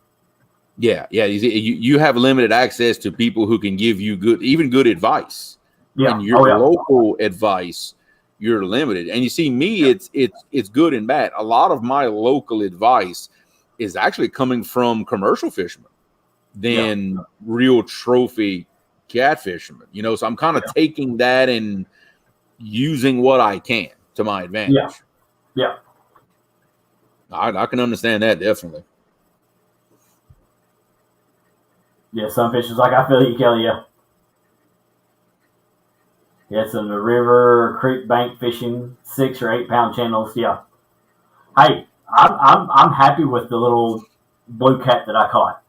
Yeah. You have limited access to people who can give you good advice. Yeah. And your local advice, you're limited. And you see, me, it's good and bad. A lot of my local advice is actually coming from commercial fishermen than real trophy catfishermen. So I'm kind of taking that and using what I can to my advantage. Yeah. I can understand that, definitely. Yeah, some fishers like I feel you, Kelly. Yeah, it's in the river, creek, bank fishing, 6 or 8 pound channels. Yeah. Hey, I'm happy with the little blue cat that I caught.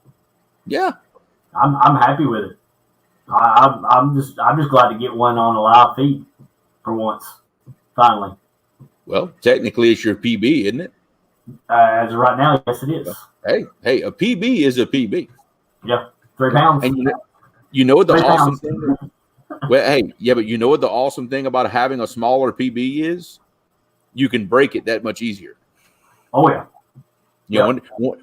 Yeah. I'm happy with it. I'm just glad to get one on a live feed for once. Finally. Well, technically, it's your PB, isn't it? As of right now, yes, it is. Hey, a PB is a PB. Yeah, 3 pounds. And you know what the awesome thing? But you know what the awesome thing about having a smaller PB is? You can break it that much easier. Oh yeah.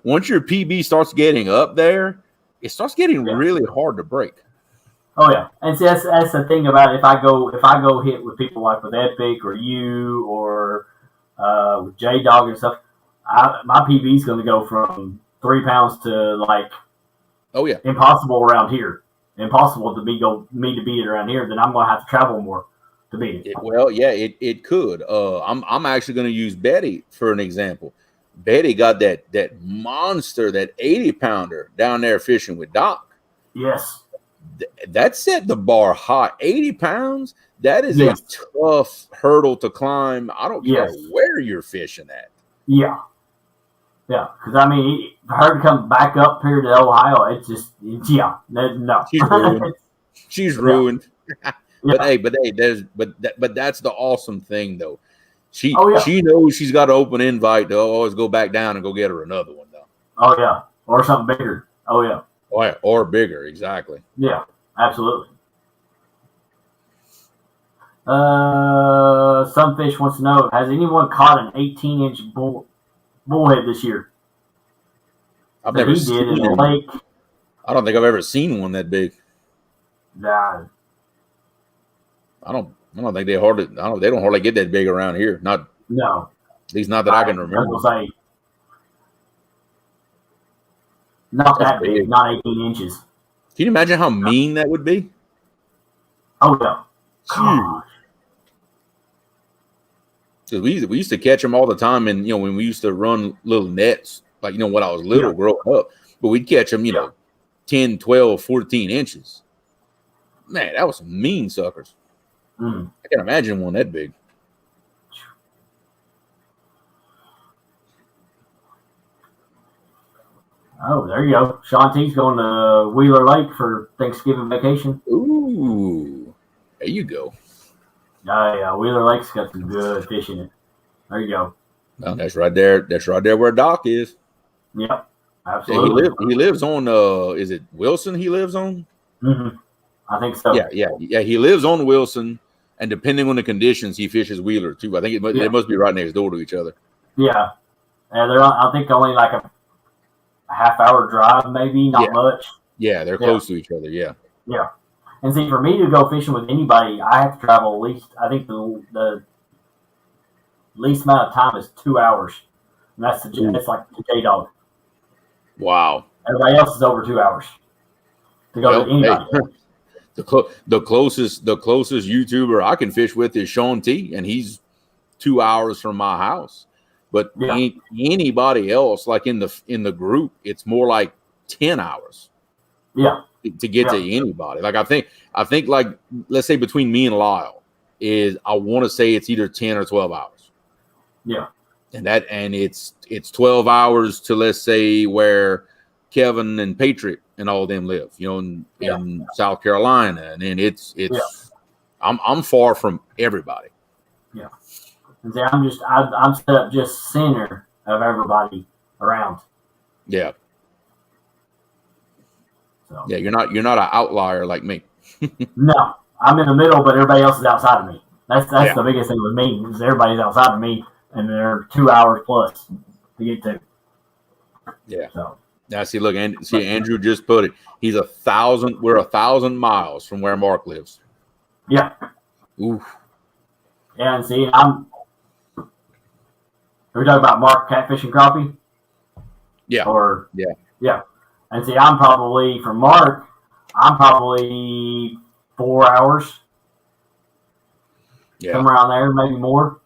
Once your PB starts getting up there, it starts getting really hard to break. Oh yeah, and see that's the thing about it. If I go hit with people like with Epic or you or with J Dog and stuff, my PB is going to go from 3 pounds to like impossible around here. Impossible to beat it around here. Then I'm going to have to travel more to beat it. It could. I'm actually going to use Betty for an example. Betty got that monster, that 80-pounder down there fishing with Doc. Yes. That set the bar high. 80 pounds, that is a tough hurdle to climb. I don't care where you're fishing at. Yeah. Yeah, because I mean, for her to come back up here to Ohio, it's just, no. She's ruined. She's ruined. But that's the awesome thing, though. She knows she's got an open invite to always go back down and go get her another one, though. Oh yeah, or something bigger. Oh yeah. Or bigger, exactly. Yeah, absolutely. Sunfish wants to know: has anyone caught an 18-inch bullhead this year? I've never He did in the seen. lake. I don't think I've ever seen one that big. Nah, I don't think they hardly. They don't hardly get that big around here. Not no. at least not that I can remember. I was gonna say, not That's that big, big. not 18 inches. Can you imagine how mean that would be? Oh yeah. Huge. Because we used to catch them all the time, and when we used to run little nets, like when I was little growing up, but we'd catch them, 10, 12, 14 inches. Man, that was some mean suckers. Mm. I can't imagine one that big. Oh, there you go. Sean T's going to Wheeler Lake for Thanksgiving vacation. Ooh, there you go. Yeah, Wheeler Lake's got some good fish in it. There you go. Well, that's right there. That's right there where Doc is. Yep, absolutely. Yeah, he lives on. Is it Wilson? He lives on. Mm-hmm. I think so. Yeah. He lives on Wilson, and depending on the conditions, he fishes Wheeler too. I think they must be right next door to each other. Yeah, and they're I think only like a half-hour drive, maybe not much. Yeah, they're close to each other. Yeah. Yeah, and see, for me to go fishing with anybody, I have to travel at least. I think the least amount of time is 2 hours, and that's like the J-Dog. Wow. Everybody else is over 2 hours to go to anybody. The closest YouTuber I can fish with is Sean T, and he's 2 hours from my house. But anybody else, like in the group, it's more like 10 hours. Yeah. To get to anybody. Like I think like let's say between me and Lyle I want to say it's either 10 or 12 hours. Yeah. And it's 12 hours to, let's say, where Kevin and Patriot and all of them live, in South Carolina. And then it's I'm far from everybody. Yeah. And see, I'm set up just center of everybody around. Yeah. So. Yeah, you're not an outlier like me. No, I'm in the middle, but everybody else is outside of me. That's the biggest thing with me is everybody's outside of me, and they're 2 hours plus to get to. Yeah. So. Now look, Andrew just put it. He's 1,000. We're 1,000 miles from where Mark lives. Yeah. Oof. Yeah, and see, are we talking about Mark catfishing crappie? Yeah. Yeah. And see, from Mark, I'm probably 4 hours. Yeah. Somewhere around there, maybe more.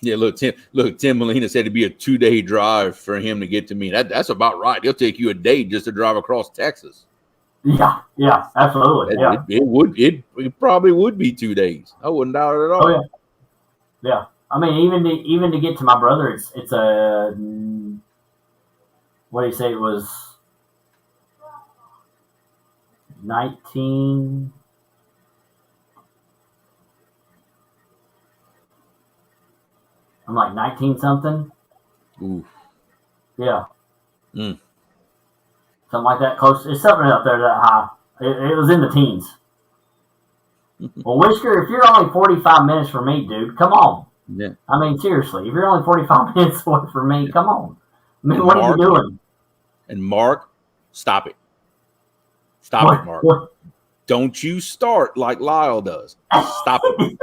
Yeah, Tim Molina said it'd be a 2-day drive for him to get to me. That's about right. It'll take you a day just to drive across Texas. Yeah, absolutely. It probably would be 2 days. I wouldn't doubt it at all. Oh yeah. I mean, even to get to my brother, it's a what do you say? It was 19. I'm like 19 something. Ooh. Yeah. Something like that. Close. It's something up there that high. It was in the teens. Well, Whisker, if you're only 45 minutes from me, dude, come on. Yeah. I mean, seriously, if you're only 45 minutes away from me, come on. I mean, what are you doing? And Mark, stop it. Stop it, Mark. What? Don't you start like Lyle does. Stop it.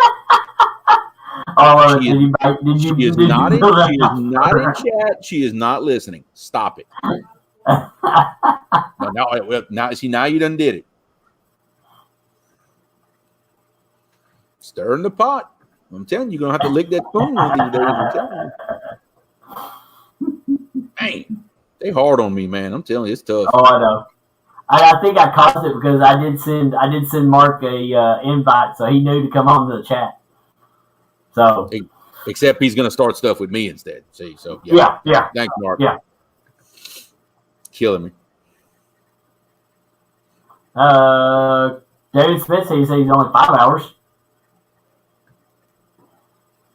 She is not in chat. She is not listening. Stop it. Now you done did it. Stir in the pot. I'm telling you, you're going to have to lick that spoon one of these days. I'm telling you. Dang. They hard on me, man. I'm telling you, it's tough. Oh, I know. I think I caused it because I did send Mark a invite, so he knew to come on to the chat. So, except he's going to start stuff with me instead. See, so yeah. Thanks, Mark. Yeah, killing me. David Smith said he's only 5 hours.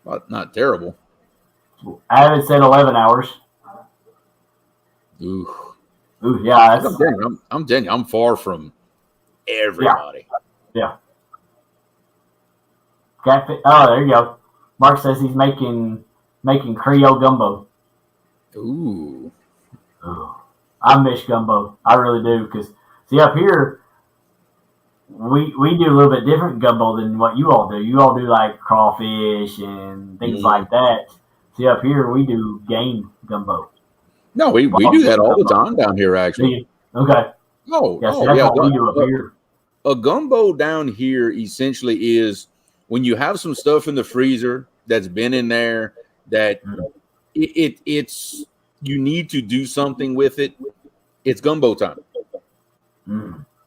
Well, not terrible. Avid said 11 hours. Ooh, yeah. I'm telling you, I'm far from everybody. Yeah. Catfish. Oh, there you go. Mark says he's making Creole gumbo. Ooh. Ugh. I miss gumbo. I really do. Because, see, up here, we do a little bit different gumbo than what you all do. You all do, like, crawfish and things like that. See, up here, we do game gumbo. No, we do that all the time down here, actually. Okay. Oh, yeah, that's what we do up here. A gumbo down here essentially is when you have some stuff in the freezer that's been in there that it's you need to do something with it. It's gumbo time.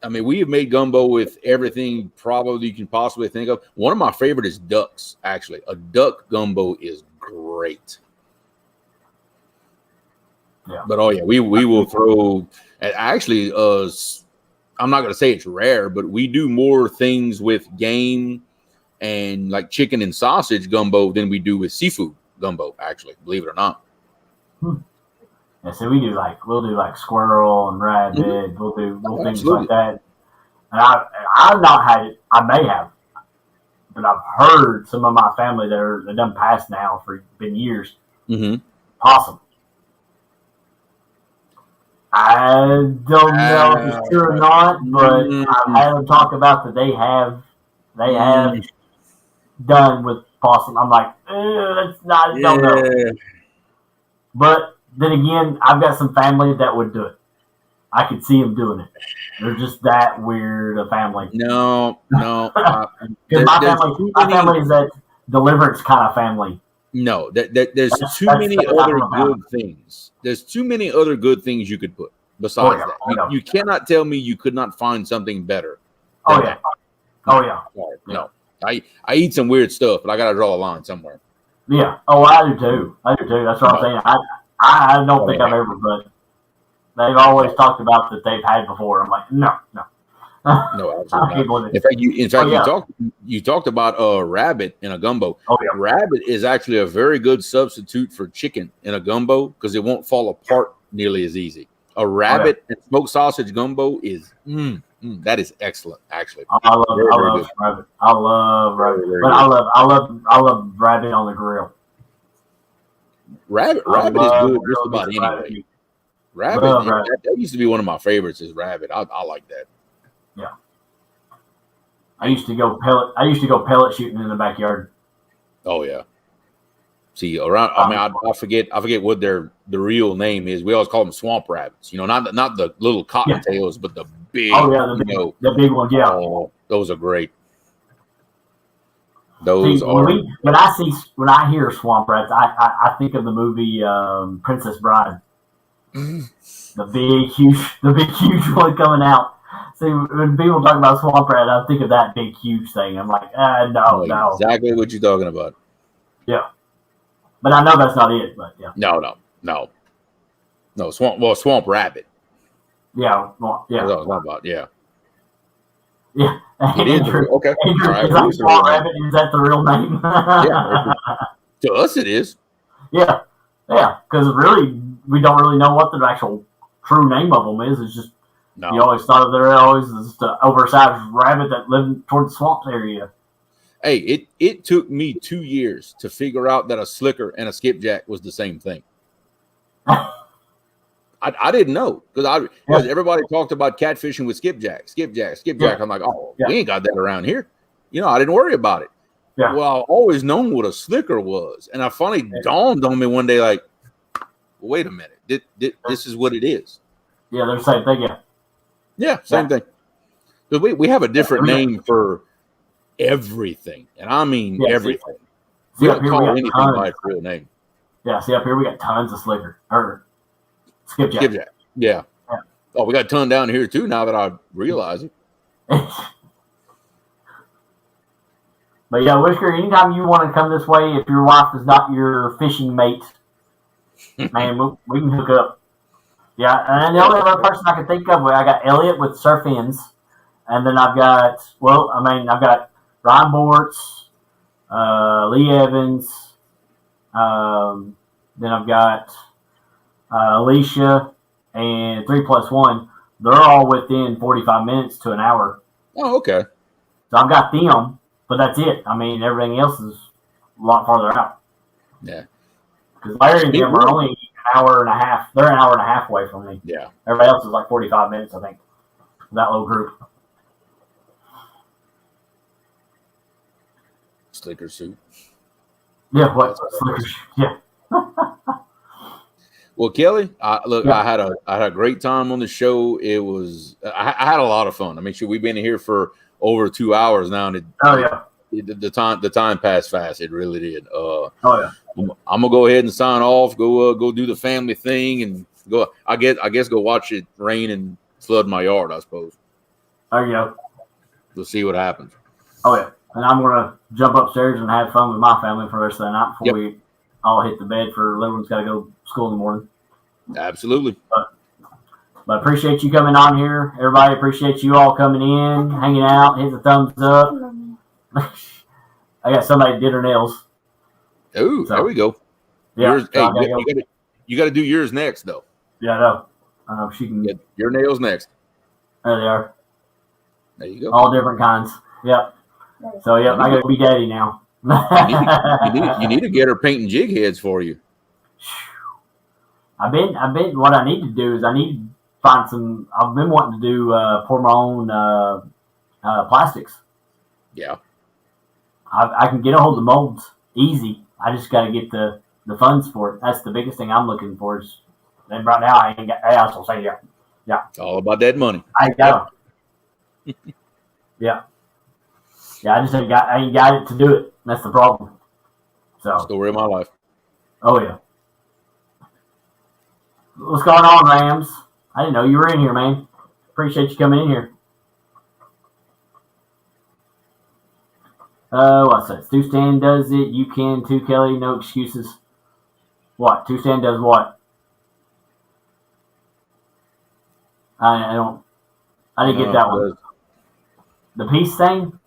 I mean, we have made gumbo with everything probably you can possibly think of. One of my favorite is ducks, actually. A duck gumbo is great. Yeah. But, oh, yeah, we will throw – actually, I'm not going to say it's rare, but we do more things with game and, like, chicken and sausage gumbo than we do with seafood gumbo, actually, believe it or not. Yeah, so we'll do like squirrel and rabbit. We'll do things like that. And I've not had it. I may have, but I've heard some of my family that done passed now for been years. Possum. I don't know if it's true or not, but I've had them talk about that they have done with possum. I'm like, that's not. I don't know. But then again, I've got some family that would do it. I could see them doing it. They're just that weird a family. No. Because my family is that deliverance kind of family. No, there's too many other good things. There's too many other good things you could put besides that. You cannot tell me you could not find something better. Oh yeah. No. I eat some weird stuff, but I gotta draw a line somewhere. Yeah. Oh, I do too. That's what I'm saying. I don't think I've ever, but they've always talked about that they've had before. I'm like, no. No, absolutely not. You talked about rabbit in a gumbo. Oh, yeah. Rabbit is actually a very good substitute for chicken in a gumbo because it won't fall apart nearly as easy. A rabbit and smoked sausage gumbo is that is excellent, actually. I love rabbit. I love rabbit, but I love rabbit on the grill. Rabbit is good just about anyway. Rabbit that used to be one of my favorites. Is rabbit. I like that. Yeah. I used to go pellet shooting in the backyard. Oh yeah. See around. I mean, I forget what the real name is. We always call them swamp rabbits. You know, not the little cottontails, but the big. Oh yeah, the big ones. Yeah. Oh, those are great. Those are. When I hear swamp rats, I think of the movie Princess Bride. The big huge one coming out. See, when people talk about swamp rat, I think of that big huge thing. I'm like, no. Exactly what you're talking about. Yeah, but I know that's not it. But yeah. No. Swamp rabbit. Yeah. Well, yeah. That's what I was talking about. Yeah. Yeah. It is. Okay. Andrew, all right. Swamp rabbit, is that the real name? Yeah. To us, it is. Yeah. Yeah. Because really, we don't really know what the actual true name of them is. It's just you always thought of they're always just an oversized rabbit that lived toward the swamp area. Hey, it took me 2 years to figure out that a slicker and a skipjack was the same thing. I didn't know because everybody talked about catfishing with skipjack. Yeah. I'm like, we ain't got that around here. You know, I didn't worry about it. Yeah. Well, I've always known what a slicker was, and I finally dawned on me one day, like, wait a minute, this is what it is. Yeah, they're the same thing. Yeah, same thing. Because we have a different name for everything, and I mean everything. We don't call anything by its real name. Yeah, see up here we got tons of slicker or skipjack. Yeah. Oh, we got a ton down here too. Now that I realize it. But yeah, Whisker, anytime you want to come this way, if your wife is not your fishing mate, man, we can hook up. Yeah, and the only other person I can think of, I got Elliot with Surf Ins, and then I've got Ryan Bortz, Lee Evans, then I've got Alicia and 3+1. They're all within 45 minutes to an hour. Oh, okay. So I've got them, but that's it. I mean, everything else is a lot farther out. Yeah. Because Larry and them are only an hour and a half. They're an hour and a half away from me. Yeah. Everybody else is like 45 minutes, I think. That little group. Slicker suit. Yeah, what? Slickers. Yeah. Well, Kelly, I had a great time on the show. It was I had a lot of fun. I mean, we've been here for over 2 hours now, and the time passed fast. It really did. I'm gonna go ahead and sign off. Go do the family thing, and go. I guess go watch it rain and flood my yard. I suppose. There you go. We'll see what happens. Oh yeah, and I'm gonna jump upstairs and have fun with my family for the rest of the night before we all hit the bed. For little one's got to go to school in the morning. Absolutely. But appreciate you coming on here. Everybody appreciate you all coming in, hanging out, hit the thumbs up. I got somebody that did her nails. Oh, there we go. Yeah, yours, you got to do yours next, though. Yeah, I know. I know she can get your nails next. There they are. There you go. All different kinds. Yep. So I got to be daddy now. you need to get her painting jig heads for you. I've been. What I need to do is I need to find some. I've been wanting to do pour my own plastics. Yeah. I can get a hold of molds easy. I just got to get the funds for it. That's the biggest thing I'm looking for. And right now I ain't got. I also say yeah. It's all about that money. I ain't got it. Yeah. Yeah, I ain't got it to do it. That's the problem. So story of my life. Oh yeah. What's going on, Rams? I didn't know you were in here, man. Appreciate you coming in here. What's that? Stu Stan does it. You can too, Kelly. No excuses. What? Stu Stan does what? I didn't get that one. The peace thing?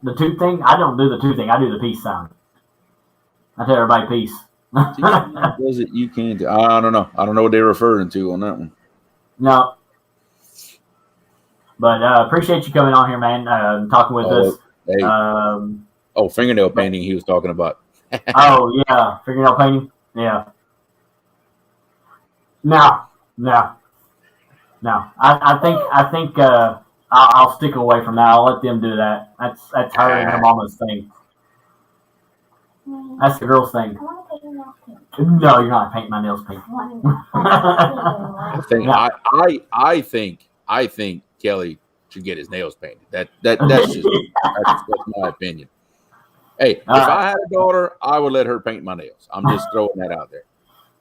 The two thing? I don't do the two thing. I do the peace sign. I tell everybody peace. Does it? You can't. I don't know. I don't know what they're referring to on that one. No. But appreciate you coming on here, man. Talking with us. Hey. Fingernail painting he was talking about. Oh, yeah. Fingernail painting? Yeah. No. I think I'll stick away from that. I'll let them do that. That's her and her mama's thing. That's the girl's thing. No, you're not painting my nails pink. I think Kelly should get his nails painted. That's my opinion. Hey, if I had a daughter, I would let her paint my nails. I'm just throwing that out there.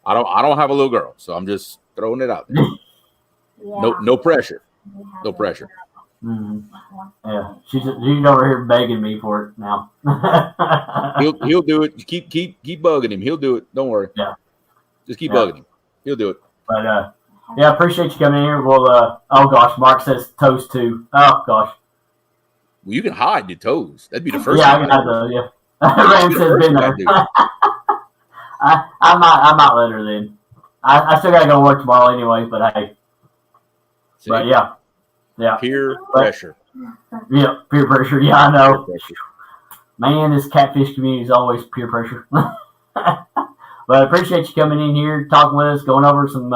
I don't have a little girl, so I'm just throwing it out there. No pressure. No pressure. Mm-hmm. Yeah, she's over here begging me for it now. He'll do it. Keep bugging him. He'll do it. Don't worry. Yeah, just keep bugging him. He'll do it. But appreciate you coming in here. Well, oh gosh, Mark says toes too. Oh gosh. Well, you can hide your toes. That'd be the first. Yeah, I can hide those. Yeah, Rand says been there. I might let her then. I still gotta go work tomorrow anyway. But hey, see? But yeah. Peer pressure. Yeah, peer pressure. Yeah, I know. Man, this catfish community is always peer pressure. But I appreciate you coming in here, talking with us, going over some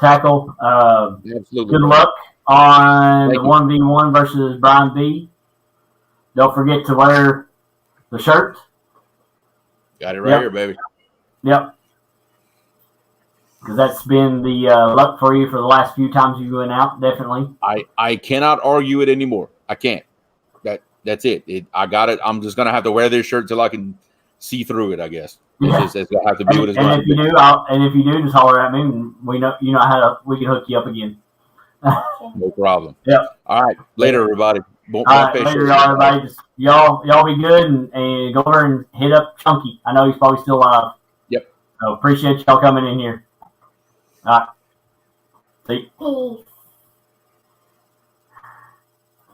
tackle. Absolutely. Good luck on the 1v1 versus Brian B. Don't forget to wear the shirt. Got it right here, baby. Yep. Because that's been the luck for you for the last few times you went out, definitely. I cannot argue it anymore. I can't. That's it. I got it. I'm just gonna have to wear this shirt till I can see through it. I guess. It's gonna have to be what it's going to be. If you do, just holler at me, and we can hook you up again. No problem. Yep. All right. Later, everybody. Later, everybody. Just, y'all be good and go over and hit up Chunky. I know he's probably still alive. Yep. So appreciate y'all coming in here. All right. See. Peace.